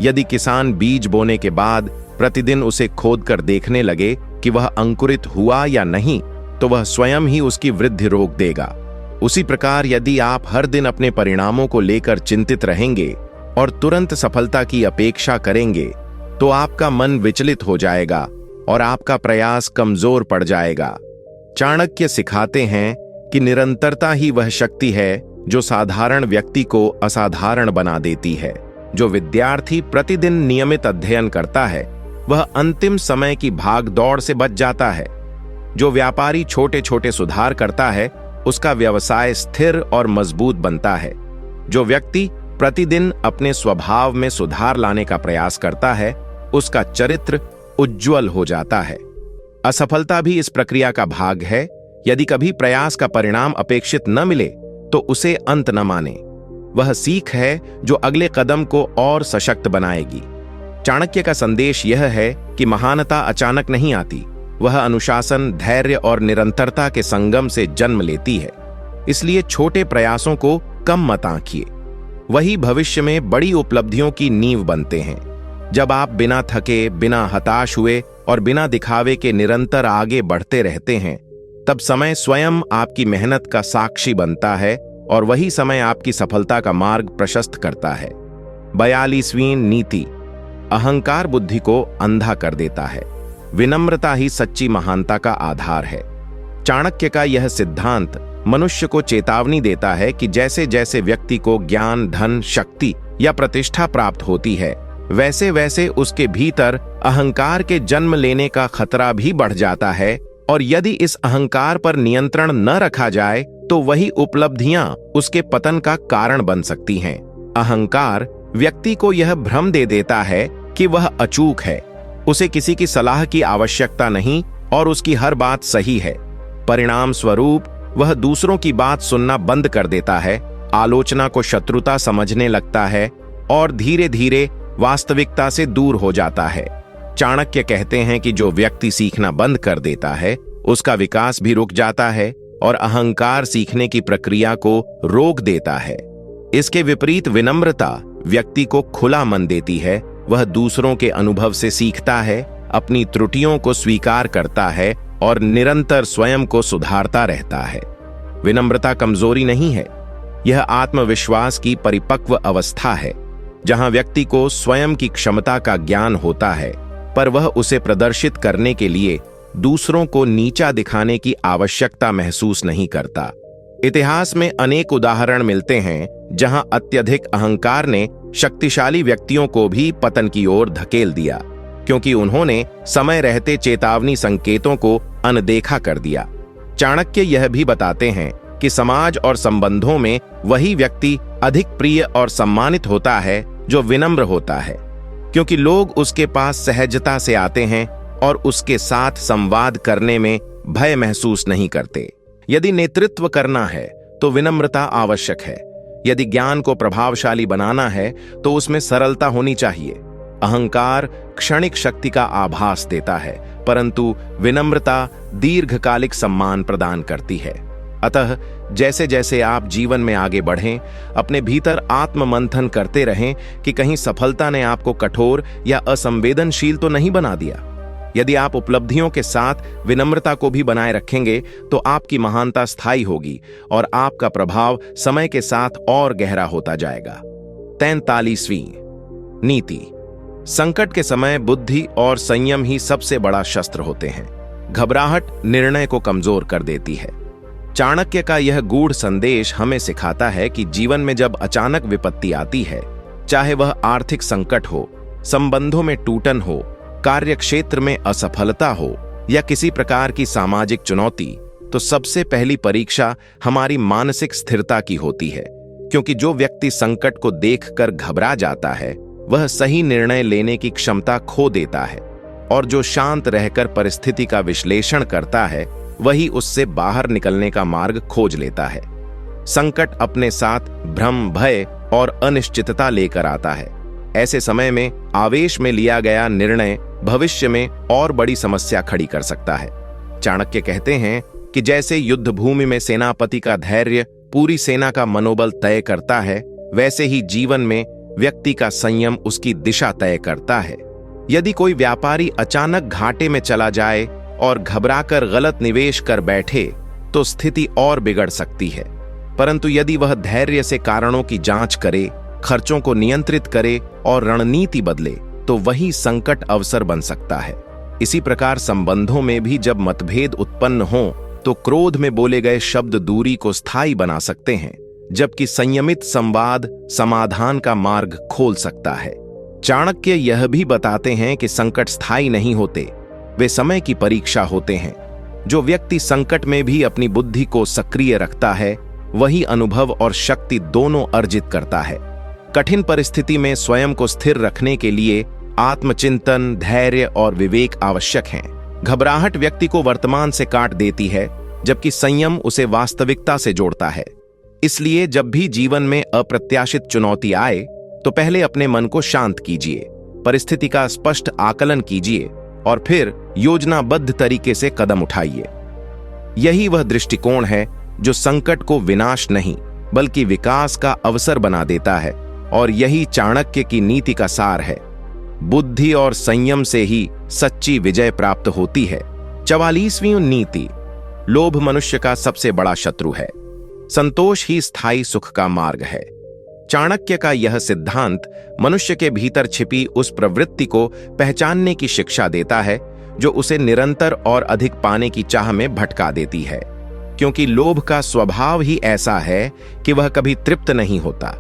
यदि किसान बीज बोने के बाद प्रतिदिन उसे खोदकर देखने लगे कि वह अंकुरित हुआ या नहीं, तो वह स्वयं ही उसकी वृद्धि रोक देगा। उसी प्रकार यदि आप हर दिन अपने परिणामों को लेकर चिंतित रहेंगे और तुरंत सफलता की अपेक्षा करेंगे, तो आपका मन विचलित हो जाएगा और आपका प्रयास कमजोर पड़ जाएगा। चाणक्य सिखाते हैं कि निरंतरता ही वह शक्ति है जो साधारण व्यक्ति को असाधारण बना देती है। जो विद्यार्थी प्रतिदिन नियमित अध्ययन करता है, वह अंतिम समय की भागदौड़ से बच जाता है। जो व्यापारी छोटे छोटे सुधार करता है, उसका व्यवसाय स्थिर और मजबूत बनता है। जो व्यक्ति प्रतिदिन अपने स्वभाव में सुधार लाने का प्रयास करता है, उसका चरित्र उज्ज्वल हो जाता है। असफलता भी इस प्रक्रिया का भाग है। यदि कभी प्रयास का परिणाम अपेक्षित न मिले, तो उसे अंत न माने। वह सीख है जो अगले कदम को और सशक्त बनाएगी। चाणक्य का संदेश यह है कि महानता अचानक नहीं आती, वह अनुशासन, धैर्य और निरंतरता के संगम से जन्म लेती है। इसलिए छोटे प्रयासों को कम मत आंकिए, वही भविष्य में बड़ी उपलब्धियों की नींव बनते हैं। जब आप बिना थके, बिना हताश हुए और बिना दिखावे के निरंतर आगे बढ़ते रहते हैं, तब समय स्वयं आपकी मेहनत का साक्षी बनता है और वही समय आपकी सफलता का मार्ग प्रशस्त करता है। 42वीं नीति, अहंकार बुद्धि को अंधा कर देता है, विनम्रता ही सच्ची महानता का आधार है। चाणक्य का यह सिद्धांत मनुष्य को चेतावनी देता है कि जैसे जैसे व्यक्ति को ज्ञान, धन, शक्ति या प्रतिष्ठा प्राप्त होती है, वैसे वैसे उसके भीतर अहंकार के जन्म लेने का खतरा भी बढ़ जाता है। और यदि इस अहंकार पर नियंत्रण न रखा जाए, तो वही उपलब्धियां उसके पतन का कारण बन सकती हैं। अहंकार व्यक्ति को यह भ्रम दे देता है कि वह अचूक है, उसे किसी की सलाह की आवश्यकता नहीं और उसकी हर बात सही है। परिणाम स्वरूप वह दूसरों की बात सुनना बंद कर देता है, आलोचना को शत्रुता समझने लगता है और धीरे धीरे वास्तविकता से दूर हो जाता है। चाणक्य कहते हैं कि जो व्यक्ति सीखना बंद कर देता है, उसका विकास भी रुक जाता है और अहंकार सीखने की प्रक्रिया को रोक देता है। इसके विपरीत विनम्रता व्यक्ति को खुला मन देती है। वह दूसरों के अनुभव से सीखता है, अपनी त्रुटियों को स्वीकार करता है और निरंतर स्वयं को सुधारता रहता है। विनम्रता कमजोरी नहीं है, यह आत्मविश्वास की परिपक्व अवस्था है, जहां व्यक्ति को स्वयं की क्षमता का ज्ञान होता है, पर वह उसे प्रदर्शित करने के लिए दूसरों को नीचा दिखाने की आवश्यकता महसूस नहीं करता। इतिहास में अनेक उदाहरण मिलते हैं जहां अत्यधिक अहंकार ने शक्तिशाली व्यक्तियों को भी पतन की ओर धकेल दिया, क्योंकि उन्होंने समय रहते चेतावनी संकेतों को अनदेखा कर दिया। चाणक्य यह भी बताते हैं कि समाज और संबंधों में वही व्यक्ति अधिक प्रिय और सम्मानित होता है जो विनम्र होता है, क्योंकि लोग उसके पास सहजता से आते हैं और उसके साथ संवाद करने में भय महसूस नहीं करते। यदि नेतृत्व करना है तो विनम्रता आवश्यक है। यदि ज्ञान को प्रभावशाली बनाना है तो उसमें सरलता होनी चाहिए। अहंकार क्षणिक शक्ति का आभास देता है, परंतु विनम्रता दीर्घकालिक सम्मान प्रदान करती है। अतः जैसे जैसे आप जीवन में आगे बढ़ें, अपने भीतर आत्ममंथन करते रहें कि कहीं सफलता ने आपको कठोर या असंवेदनशील तो नहीं बना दिया। यदि आप उपलब्धियों के साथ विनम्रता को भी बनाए रखेंगे, तो आपकी महानता स्थायी होगी और आपका प्रभाव समय के साथ और गहरा होता जाएगा। 43वीं नीति, संकट के समय बुद्धि और संयम ही सबसे बड़ा शस्त्र होते हैं। घबराहट निर्णय को कमजोर कर देती है। चाणक्य का यह गूढ़ संदेश हमें सिखाता है कि जीवन में जब अचानक विपत्ति आती है, चाहे वह आर्थिक संकट हो, संबंधों में टूटन हो, कार्य क्षेत्र में असफलता हो या किसी प्रकार की सामाजिक चुनौती, तो सबसे पहली परीक्षा हमारी मानसिक स्थिरता की होती है। क्योंकि जो व्यक्ति संकट को देखकर घबरा जाता है, वह सही निर्णय लेने की क्षमता खो देता है। और जो शांत रहकर परिस्थिति का विश्लेषण करता है वही उससे बाहर निकलने का मार्ग खोज लेता है। संकट अपने साथ भ्रम, भय और अनिश्चितता लेकर आता है। ऐसे समय में आवेश में लिया गया निर्णय भविष्य में और बड़ी समस्या खड़ी कर सकता है। चाणक्य कहते हैं कि जैसे युद्ध भूमि में सेनापति का धैर्य पूरी सेना का मनोबल तय करता है, वैसे ही जीवन में व्यक्ति का संयम उसकी दिशा तय करता है। यदि कोई व्यापारी अचानक घाटे में चला जाए और घबराकर गलत निवेश कर बैठे तो स्थिति और बिगड़ सकती है, परंतु यदि वह धैर्य से कारणों की जांच करे, खर्चों को नियंत्रित करे और रणनीति बदले तो वही संकट अवसर बन सकता है। इसी प्रकार संबंधों में भी जब मतभेद उत्पन्न हो तो क्रोध में बोले गए शब्द दूरी को स्थायी बना सकते हैं, जबकि संयमित संवाद समाधान का मार्ग खोल सकता है। चाणक्य यह भी बताते हैं कि संकट स्थायी नहीं होते, वे समय की परीक्षा होते हैं। जो व्यक्ति संकट में भी अपनी बुद्धि को सक्रिय रखता है वही अनुभव और शक्ति दोनों अर्जित करता है। कठिन परिस्थिति में स्वयं को स्थिर रखने के लिए आत्मचिंतन, धैर्य और विवेक आवश्यक हैं। घबराहट व्यक्ति को वर्तमान से काट देती है, जबकि संयम उसे वास्तविकता से जोड़ता है। इसलिए जब भी जीवन में अप्रत्याशित चुनौती आए तो पहले अपने मन को शांत कीजिए, परिस्थिति का स्पष्ट आकलन कीजिए और फिर योजनाबद्ध तरीके से कदम उठाइए। यही वह दृष्टिकोण है जो संकट को विनाश नहीं बल्कि विकास का अवसर बना देता है, और यही चाणक्य की नीति का सार है। बुद्धि और संयम से ही सच्ची विजय प्राप्त होती है। 44वीं नीति, लोभ मनुष्य का सबसे बड़ा शत्रु है, संतोष ही स्थायी सुख का मार्ग है। चाणक्य का यह सिद्धांत मनुष्य के भीतर छिपी उस प्रवृत्ति को पहचानने की शिक्षा देता है जो उसे निरंतर और अधिक पाने की चाह में भटका देती है, क्योंकि लोभ का स्वभाव ही ऐसा है कि वह कभी तृप्त नहीं होता।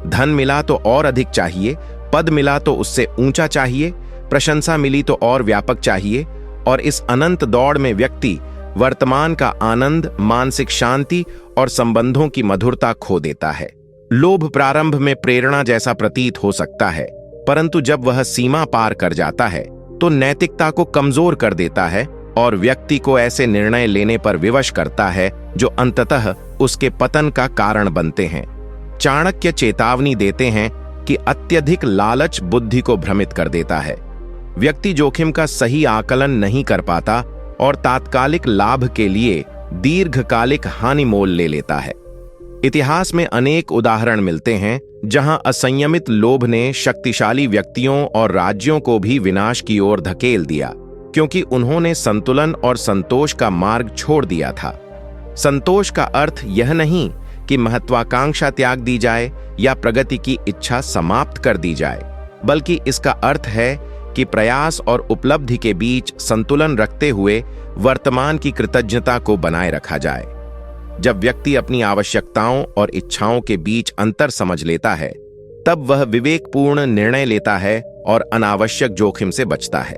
धन मिला तो और अधिक चाहिए, पद मिला तो उससे ऊंचा चाहिए, प्रशंसा मिली तो और व्यापक चाहिए, और इस अनंत दौड़ में व्यक्ति वर्तमान का आनंद, मानसिक शांति और संबंधों की मधुरता खो देता है। लोभ प्रारंभ में प्रेरणा जैसा प्रतीत हो सकता है, परंतु जब वह सीमा पार कर जाता है तो नैतिकता को कमजोर कर देता है और व्यक्ति को ऐसे निर्णय लेने पर विवश करता है जो अंततः उसके पतन का कारण बनते हैं। चाणक्य चेतावनी देते हैं कि अत्यधिक लालच बुद्धि को भ्रमित कर देता है। व्यक्ति जोखिम का सही आकलन नहीं कर पाता और तात्कालिक लाभ के लिए दीर्घकालिक हानि मोल ले लेता है। इतिहास में अनेक उदाहरण मिलते हैं जहां असंयमित लोभ ने शक्तिशाली व्यक्तियों और राज्यों को भी विनाश की ओर धकेल दिया, क्योंकि उन्होंने संतुलन और संतोष का मार्ग छोड़ दिया था। संतोष का अर्थ यह नहीं कि महत्वाकांक्षा त्याग दी जाए या प्रगति की इच्छा समाप्त कर दी जाए, बल्कि इसका अर्थ है कि प्रयास और उपलब्धि के बीच संतुलन रखते हुए वर्तमान की कृतज्ञता को बनाए रखा जाए। जब व्यक्ति अपनी आवश्यकताओं और इच्छाओं के बीच अंतर समझ लेता है, तब वह विवेकपूर्ण निर्णय लेता है और अनावश्यक जोखिम से बचता है।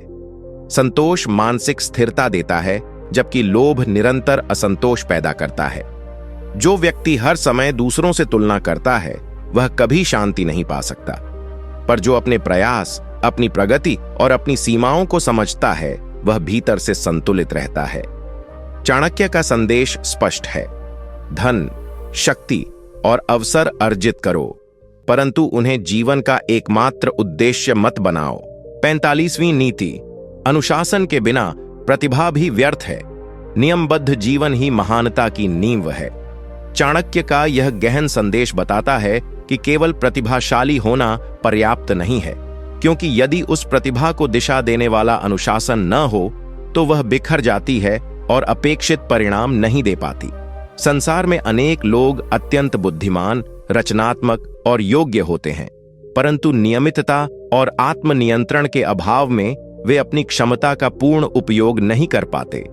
संतोष मानसिक स्थिरता देता है, जबकि लोभ निरंतर असंतोष पैदा करता है। जो व्यक्ति हर समय दूसरों से तुलना करता है वह कभी शांति नहीं पा सकता, पर जो अपने प्रयास, अपनी प्रगति और अपनी सीमाओं को समझता है वह भीतर से संतुलित रहता है। चाणक्य का संदेश स्पष्ट है, धन, शक्ति और अवसर अर्जित करो, परंतु उन्हें जीवन का एकमात्र उद्देश्य मत बनाओ। 45वीं नीति, अनुशासन के बिना प्रतिभा भी व्यर्थ है, नियमबद्ध जीवन ही महानता की नींव है। चाणक्य का यह गहन संदेश बताता है कि केवल प्रतिभाशाली होना पर्याप्त नहीं है, क्योंकि यदि उस प्रतिभा को दिशा देने वाला अनुशासन न हो तो वह बिखर जाती है और अपेक्षित परिणाम नहीं दे पाती। संसार में अनेक लोग अत्यंत बुद्धिमान, रचनात्मक और योग्य होते हैं, परंतु नियमितता और आत्मनियंत्रण के अभाव में वे अपनी क्षमता का पूर्ण उपयोग नहीं कर पाते।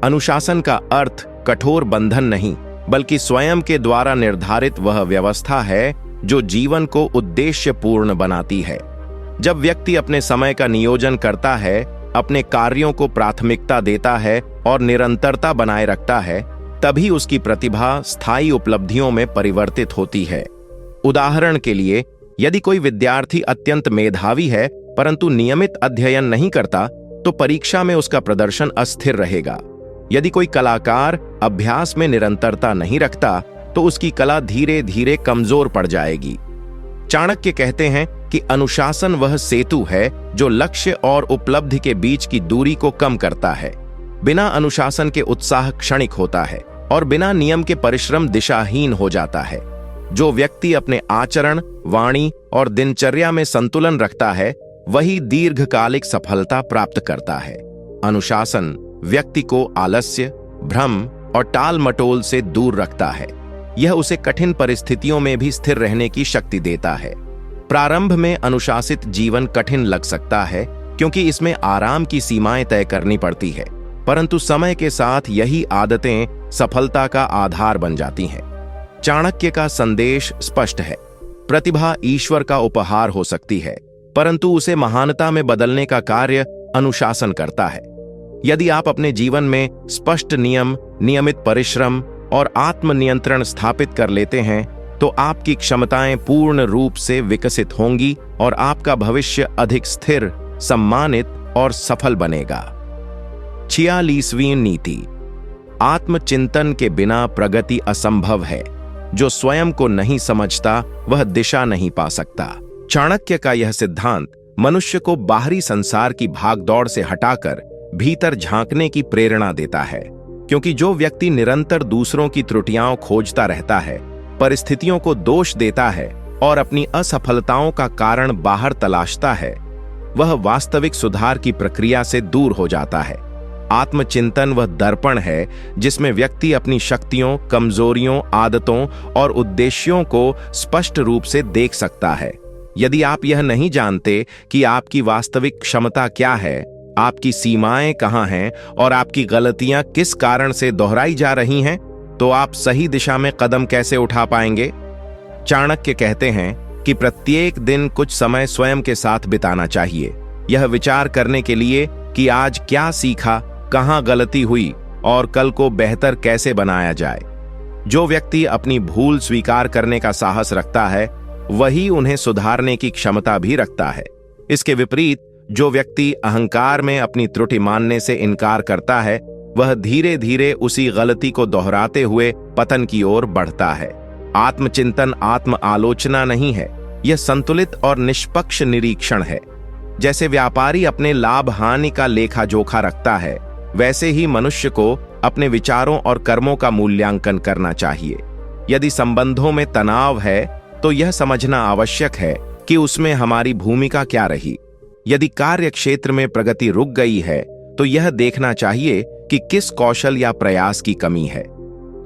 अनुशासन का अर्थ कठोर बंधन नहीं, बल्कि स्वयं के द्वारा निर्धारित वह व्यवस्था है जो जीवन को उद्देश्यपूर्ण बनाती है। जब व्यक्ति अपने समय का नियोजन करता है, अपने कार्यों को प्राथमिकता देता है और निरंतरता बनाए रखता है, तभी उसकी प्रतिभा स्थायी उपलब्धियों में परिवर्तित होती है। उदाहरण के लिए, यदि कोई विद्यार्थी अत्यंत मेधावी है परंतु नियमित अध्ययन नहीं करता तो परीक्षा में उसका प्रदर्शन अस्थिर रहेगा। यदि कोई कलाकार अभ्यास में निरंतरता नहीं रखता तो उसकी कला धीरे धीरे कमजोर पड़ जाएगी। चाणक्य कहते हैं कि अनुशासन वह सेतु है जो लक्ष्य और उपलब्धि के बीच की दूरी को कम करता है। बिना अनुशासन के उत्साह क्षणिक होता है और बिना नियम के परिश्रम दिशाहीन हो जाता है। जो व्यक्ति अपने आचरण, वाणी और दिनचर्या में संतुलन रखता है वही दीर्घकालिक सफलता प्राप्त करता है। अनुशासन व्यक्ति को आलस्य, भ्रम और टाल मटोल से दूर रखता है। यह उसे कठिन परिस्थितियों में भी स्थिर रहने की शक्ति देता है। प्रारंभ में अनुशासित जीवन कठिन लग सकता है क्योंकि इसमें आराम की सीमाएं तय करनी पड़ती है, परंतु समय के साथ यही आदतें सफलता का आधार बन जाती हैं। चाणक्य का संदेश स्पष्ट है। प्रतिभा ईश्वर का उपहार हो सकती है, परंतु उसे महानता में बदलने का कार्य अनुशासन करता है। यदि आप अपने जीवन में स्पष्ट नियम, नियमित परिश्रम और आत्मनियंत्रण स्थापित कर लेते हैं तो आपकी क्षमताएं पूर्ण रूप से विकसित होंगी और आपका भविष्य अधिक स्थिर, सम्मानित और सफल बनेगा। 46वीं नीति, आत्मचिंतन के बिना प्रगति असंभव है। जो स्वयं को नहीं समझता वह दिशा नहीं पा सकता। चाणक्य का यह सिद्धांत मनुष्य को बाहरी संसार की भागदौड़ से हटाकर भीतर झांकने की प्रेरणा देता है, क्योंकि जो व्यक्ति निरंतर दूसरों की त्रुटियां खोजता रहता है, परिस्थितियों को दोष देता है और अपनी असफलताओं का कारण बाहर तलाशता है, वह वास्तविक सुधार की प्रक्रिया से दूर हो जाता है। आत्मचिंतन वह दर्पण है जिसमें व्यक्ति अपनी शक्तियों, कमजोरियों, आदतों और उद्देश्यों को स्पष्ट रूप से देख सकता है। यदि आप यह नहीं जानते कि आपकी वास्तविक क्षमता क्या है, आपकी सीमाएं कहां हैं और आपकी गलतियां किस कारण से दोहराई जा रही हैं, तो आप सही दिशा में कदम कैसे उठा पाएंगे। चाणक्य कहते हैं कि प्रत्येक दिन कुछ समय स्वयं के साथ बिताना चाहिए, यह विचार करने के लिए कि आज क्या सीखा, कहां गलती हुई और कल को बेहतर कैसे बनाया जाए। जो व्यक्ति अपनी भूल स्वीकार करने का साहस रखता है वही उन्हें सुधारने की क्षमता भी रखता है। इसके विपरीत जो व्यक्ति अहंकार में अपनी त्रुटि मानने से इनकार करता है वह धीरे धीरे उसी गलती को दोहराते हुए पतन की ओर बढ़ता है। आत्मचिंतन आत्म आलोचना नहीं है, यह संतुलित और निष्पक्ष निरीक्षण है। जैसे व्यापारी अपने लाभ हानि का लेखा जोखा रखता है, वैसे ही मनुष्य को अपने विचारों और कर्मों का मूल्यांकन करना चाहिए। यदि संबंधों में तनाव है तो यह समझना आवश्यक है कि उसमें हमारी भूमिका क्या रही। यदि कार्य क्षेत्र में प्रगति रुक गई है तो यह देखना चाहिए कि किस कौशल या प्रयास की कमी है।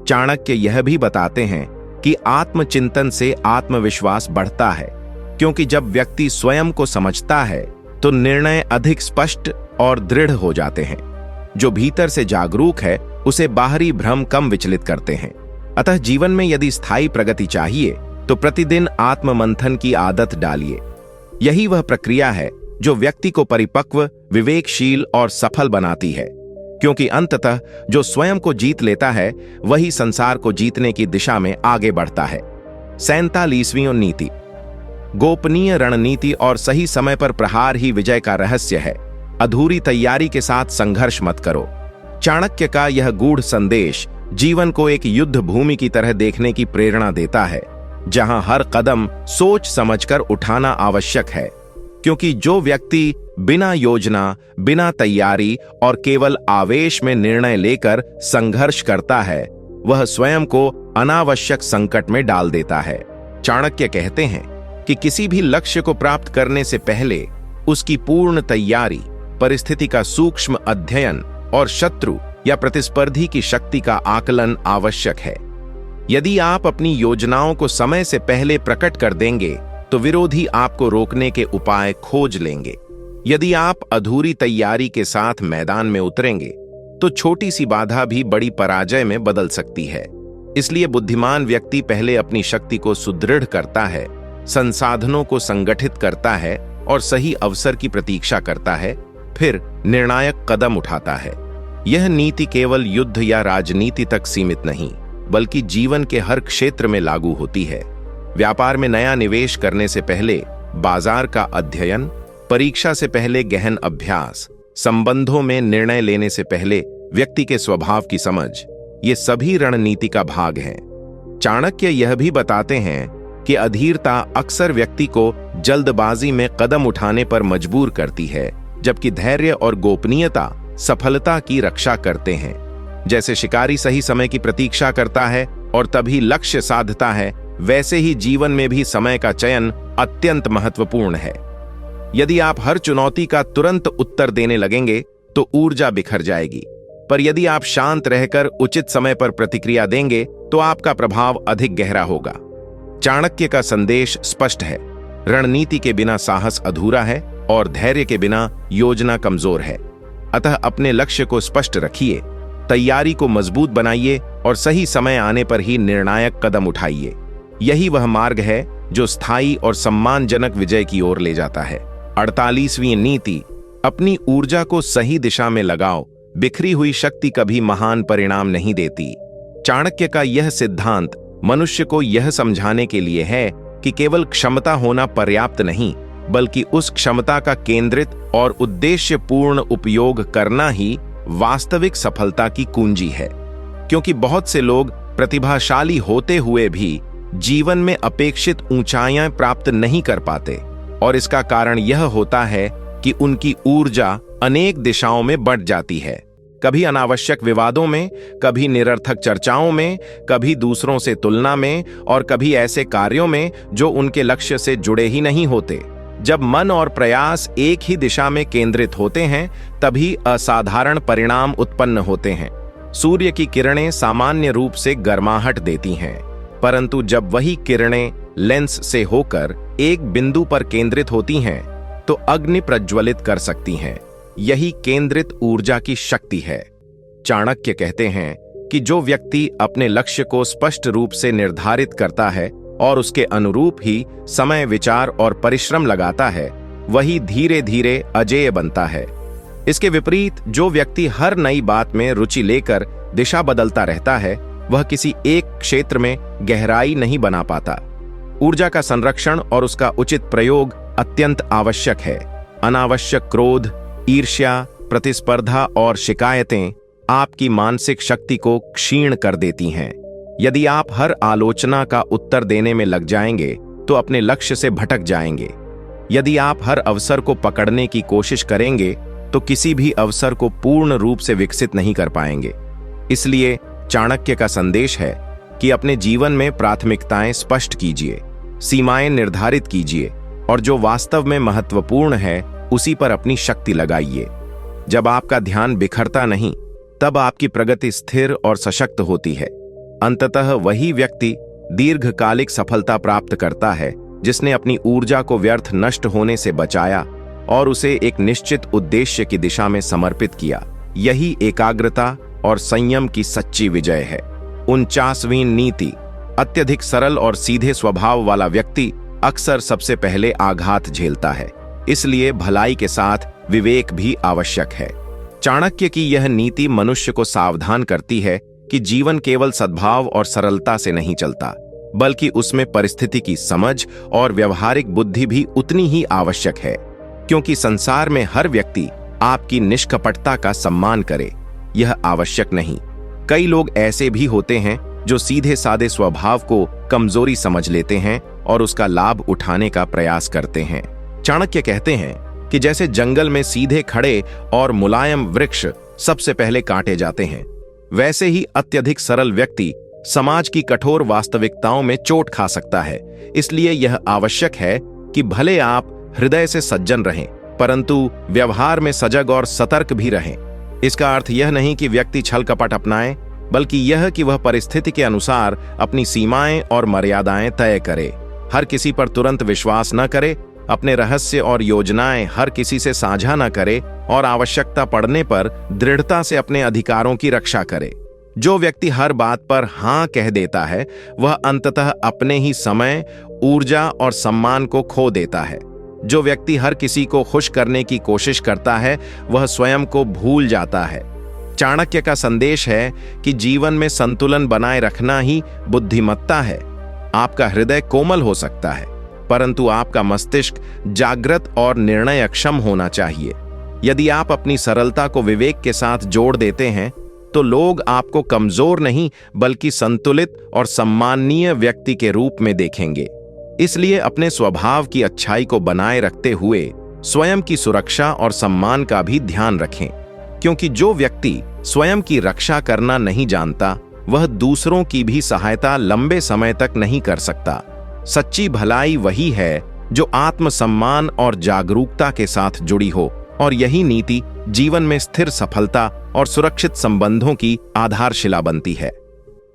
चाणक्य यह भी बताते हैं कि आत्मचिंतन से आत्मविश्वास बढ़ता है, क्योंकि जब व्यक्ति स्वयं को समझता है तो निर्णय अधिक स्पष्ट और दृढ़ हो जाते हैं। जो भीतर से जागरूक है उसे बाहरी भ्रम कम विचलित करते हैं। अतः जीवन में यदि स्थायी प्रगति चाहिए तो प्रतिदिन आत्ममंथन की आदत डालिए। यही वह प्रक्रिया है जो व्यक्ति को परिपक्व, विवेकशील और सफल बनाती है, क्योंकि अंततः जो स्वयं को जीत लेता है वही संसार को जीतने की दिशा में आगे बढ़ता है। 47वीं नीति, गोपनीय रणनीति और सही समय पर प्रहार ही विजय का रहस्य है। अधूरी तैयारी के साथ संघर्ष मत करो। चाणक्य का यह गूढ़ संदेश जीवन को एक युद्ध भूमि की तरह देखने की प्रेरणा देता है, जहां हर कदम सोच समझकर उठाना आवश्यक है, क्योंकि जो व्यक्ति बिना योजना, बिना तैयारी और केवल आवेश में निर्णय लेकर संघर्ष करता है वह स्वयं को अनावश्यक संकट में डाल देता है। चाणक्य कहते हैं कि किसी भी लक्ष्य को प्राप्त करने से पहले उसकी पूर्ण तैयारी, परिस्थिति का सूक्ष्म अध्ययन और शत्रु या प्रतिस्पर्धी की शक्ति का आकलन आवश्यक है। यदि आप अपनी योजनाओं को समय से पहले प्रकट कर देंगे तो विरोधी आपको रोकने के उपाय खोज लेंगे। यदि आप अधूरी तैयारी के साथ मैदान में उतरेंगे तो छोटी सी बाधा भी बड़ी पराजय में बदल सकती है। इसलिए बुद्धिमान व्यक्ति पहले अपनी शक्ति को सुदृढ़ करता है, संसाधनों को संगठित करता है और सही अवसर की प्रतीक्षा करता है, फिर निर्णायक कदम उठाता है। यह नीति केवल युद्ध या राजनीति तक सीमित नहीं, बल्कि जीवन के हर क्षेत्र में लागू होती है। व्यापार में नया निवेश करने से पहले बाजार का अध्ययन, परीक्षा से पहले गहन अभ्यास, संबंधों में निर्णय लेने से पहले व्यक्ति के स्वभाव की समझ, ये सभी रणनीति का भाग हैं। चाणक्य यह भी बताते हैं कि अधीरता अक्सर व्यक्ति को जल्दबाजी में कदम उठाने पर मजबूर करती है, जबकि धैर्य और गोपनीयता सफलता की रक्षा करते हैं। जैसे शिकारी सही समय की प्रतीक्षा करता है और तभी लक्ष्य साधता है, वैसे ही जीवन में भी समय का चयन अत्यंत महत्वपूर्ण है। यदि आप हर चुनौती का तुरंत उत्तर देने लगेंगे तो ऊर्जा बिखर जाएगी, पर यदि आप शांत रहकर उचित समय पर प्रतिक्रिया देंगे तो आपका प्रभाव अधिक गहरा होगा। चाणक्य का संदेश स्पष्ट है, रणनीति के बिना साहस अधूरा है और धैर्य के बिना योजना कमजोर है। अतः अपने लक्ष्य को स्पष्ट रखिए, तैयारी को मजबूत बनाइए और सही समय आने पर ही निर्णायक कदम उठाइए। यही वह मार्ग है जो स्थायी और सम्मानजनक विजय की ओर ले जाता है। 48वीं नीति, अपनी ऊर्जा को सही दिशा में लगाओ, बिखरी हुई शक्ति कभी महान परिणाम नहीं देती। चाणक्य का यह सिद्धांत मनुष्य को यह समझाने के लिए है कि केवल क्षमता होना पर्याप्त नहीं, बल्कि उस क्षमता का केंद्रित और उद्देश्यपूर्ण उपयोग करना ही वास्तविक सफलता की कुंजी है। क्योंकि बहुत से लोग प्रतिभाशाली होते हुए भी जीवन में अपेक्षित ऊंचाइयां प्राप्त नहीं कर पाते, और इसका कारण यह होता है कि उनकी ऊर्जा अनेक दिशाओं में बढ़ जाती है, कभी अनावश्यक विवादों में, कभी निरर्थक चर्चाओं में, कभी दूसरों से तुलना में और कभी ऐसे कार्यों में जो उनके लक्ष्य से जुड़े ही नहीं होते। जब मन और प्रयास एक ही दिशा में केंद्रित होते हैं, तभी असाधारण परिणाम उत्पन्न होते हैं। सूर्य की किरणें सामान्य रूप से गर्माहट देती हैं, परंतु जब वही किरणें लेंस से होकर एक बिंदु पर केंद्रित होती हैं, तो अग्नि प्रज्वलित कर सकती हैं। यही केंद्रित ऊर्जा की शक्ति है। चाणक्य कहते हैं कि जो व्यक्ति अपने लक्ष्य को स्पष्ट रूप से निर्धारित करता है और उसके अनुरूप ही समय, विचार और परिश्रम लगाता है, वही धीरे धीरे अजेय बनता है। इसके विपरीत जो व्यक्ति हर नई बात में रुचि लेकर दिशा बदलता रहता है, वह किसी एक क्षेत्र में गहराई नहीं बना पाता। ऊर्जा का संरक्षण और उसका उचित प्रयोग अत्यंत आवश्यक है। अनावश्यक क्रोध, ईर्ष्या, प्रतिस्पर्धा और शिकायतें आपकी मानसिक शक्ति को क्षीण कर देती हैं। यदि आप हर आलोचना का उत्तर देने में लग जाएंगे तो अपने लक्ष्य से भटक जाएंगे। यदि आप हर अवसर को पकड़ने की कोशिश करेंगे तो किसी भी अवसर को पूर्ण रूप से विकसित नहीं कर पाएंगे। इसलिए चाणक्य का संदेश है कि अपने जीवन में प्राथमिकताएं स्पष्ट कीजिए, सीमाएं निर्धारित कीजिए और जो वास्तव में महत्वपूर्ण है उसी पर अपनी शक्ति लगाइए। जब आपका ध्यान बिखरता नहीं, तब आपकी प्रगति स्थिर और सशक्त होती है। अंततः वही व्यक्ति दीर्घकालिक सफलता प्राप्त करता है जिसने अपनी ऊर्जा को व्यर्थ नष्ट होने से बचाया और उसे एक निश्चित उद्देश्य की दिशा में समर्पित किया। यही एकाग्रता और संयम की सच्ची विजय है। 49वीं नीति, अत्यधिक सरल और सीधे स्वभाव वाला व्यक्ति अक्सर सबसे पहले आघात झेलता है, इसलिए भलाई के साथ विवेक भी आवश्यक है। चाणक्य की यह नीति मनुष्य को सावधान करती है कि जीवन केवल सद्भाव और सरलता से नहीं चलता, बल्कि उसमें परिस्थिति की समझ और व्यवहारिक बुद्धि भी उतनी ही आवश्यक है। क्योंकि संसार में हर व्यक्ति आपकी निष्कपटता का सम्मान करे, यह आवश्यक नहीं। कई लोग ऐसे भी होते हैं जो सीधे साधे स्वभाव को कमजोरी समझ लेते हैं और उसका लाभ उठाने का प्रयास करते हैं। चाणक्य कहते हैं कि जैसे जंगल में सीधे खड़े और मुलायम वृक्ष सबसे पहले काटे जाते हैं, वैसे ही अत्यधिक सरल व्यक्ति समाज की कठोर वास्तविकताओं में चोट खा सकता है। इसलिए यह आवश्यक है कि भले आप हृदय से सज्जन रहें, परंतु व्यवहार में सजग और सतर्क भी रहें। इसका अर्थ यह नहीं कि व्यक्ति छल कपट अपनाए, बल्कि यह कि वह परिस्थिति के अनुसार अपनी सीमाएं और मर्यादाएं तय करे। हर किसी पर तुरंत विश्वास न करे, अपने रहस्य और योजनाएं हर किसी से साझा न करे और आवश्यकता पड़ने पर दृढ़ता से अपने अधिकारों की रक्षा करे। जो व्यक्ति हर बात पर हां कह देता है, वह अंततः अपने ही समय, ऊर्जा और सम्मान को खो देता है। जो व्यक्ति हर किसी को खुश करने की कोशिश करता है, वह स्वयं को भूल जाता है। चाणक्य का संदेश है कि जीवन में संतुलन बनाए रखना ही बुद्धिमत्ता है। आपका हृदय कोमल हो सकता है, परंतु आपका मस्तिष्क जागृत और निर्णयक्षम होना चाहिए। यदि आप अपनी सरलता को विवेक के साथ जोड़ देते हैं तो लोग आपको कमजोर नहीं बल्कि संतुलित और सम्माननीय व्यक्ति के रूप में देखेंगे। इसलिए अपने स्वभाव की अच्छाई को बनाए रखते हुए स्वयं की सुरक्षा और सम्मान का भी ध्यान रखें, क्योंकि जो व्यक्ति स्वयं की रक्षा करना नहीं जानता वह दूसरों की भी सहायता लंबे समय तक नहीं कर सकता। सच्ची भलाई वही है जो आत्मसम्मान और जागरूकता के साथ जुड़ी हो, और यही नीति जीवन में स्थिर सफलता और सुरक्षित संबंधों की आधारशिला बनती है।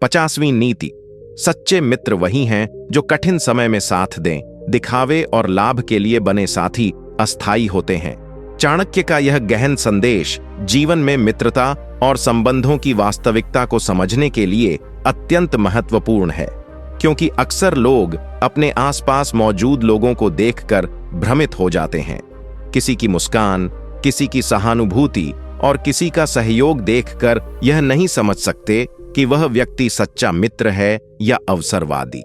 50वीं नीति, सच्चे मित्र वही हैं जो कठिन समय में साथ दें। दिखावे और लाभ के लिए बने साथी अस्थायी होते हैं। चाणक्य का यह गहन संदेश जीवन में मित्रता और संबंधों की वास्तविकता को समझने के लिए अत्यंत महत्वपूर्ण है, क्योंकि अक्सर लोग अपने आसपास मौजूद लोगों को देखकर भ्रमित हो जाते हैं। किसी की मुस्कान, किसी की सहानुभूति और किसी का सहयोग देखकर यह नहीं समझ सकते कि वह व्यक्ति सच्चा मित्र है या अवसरवादी।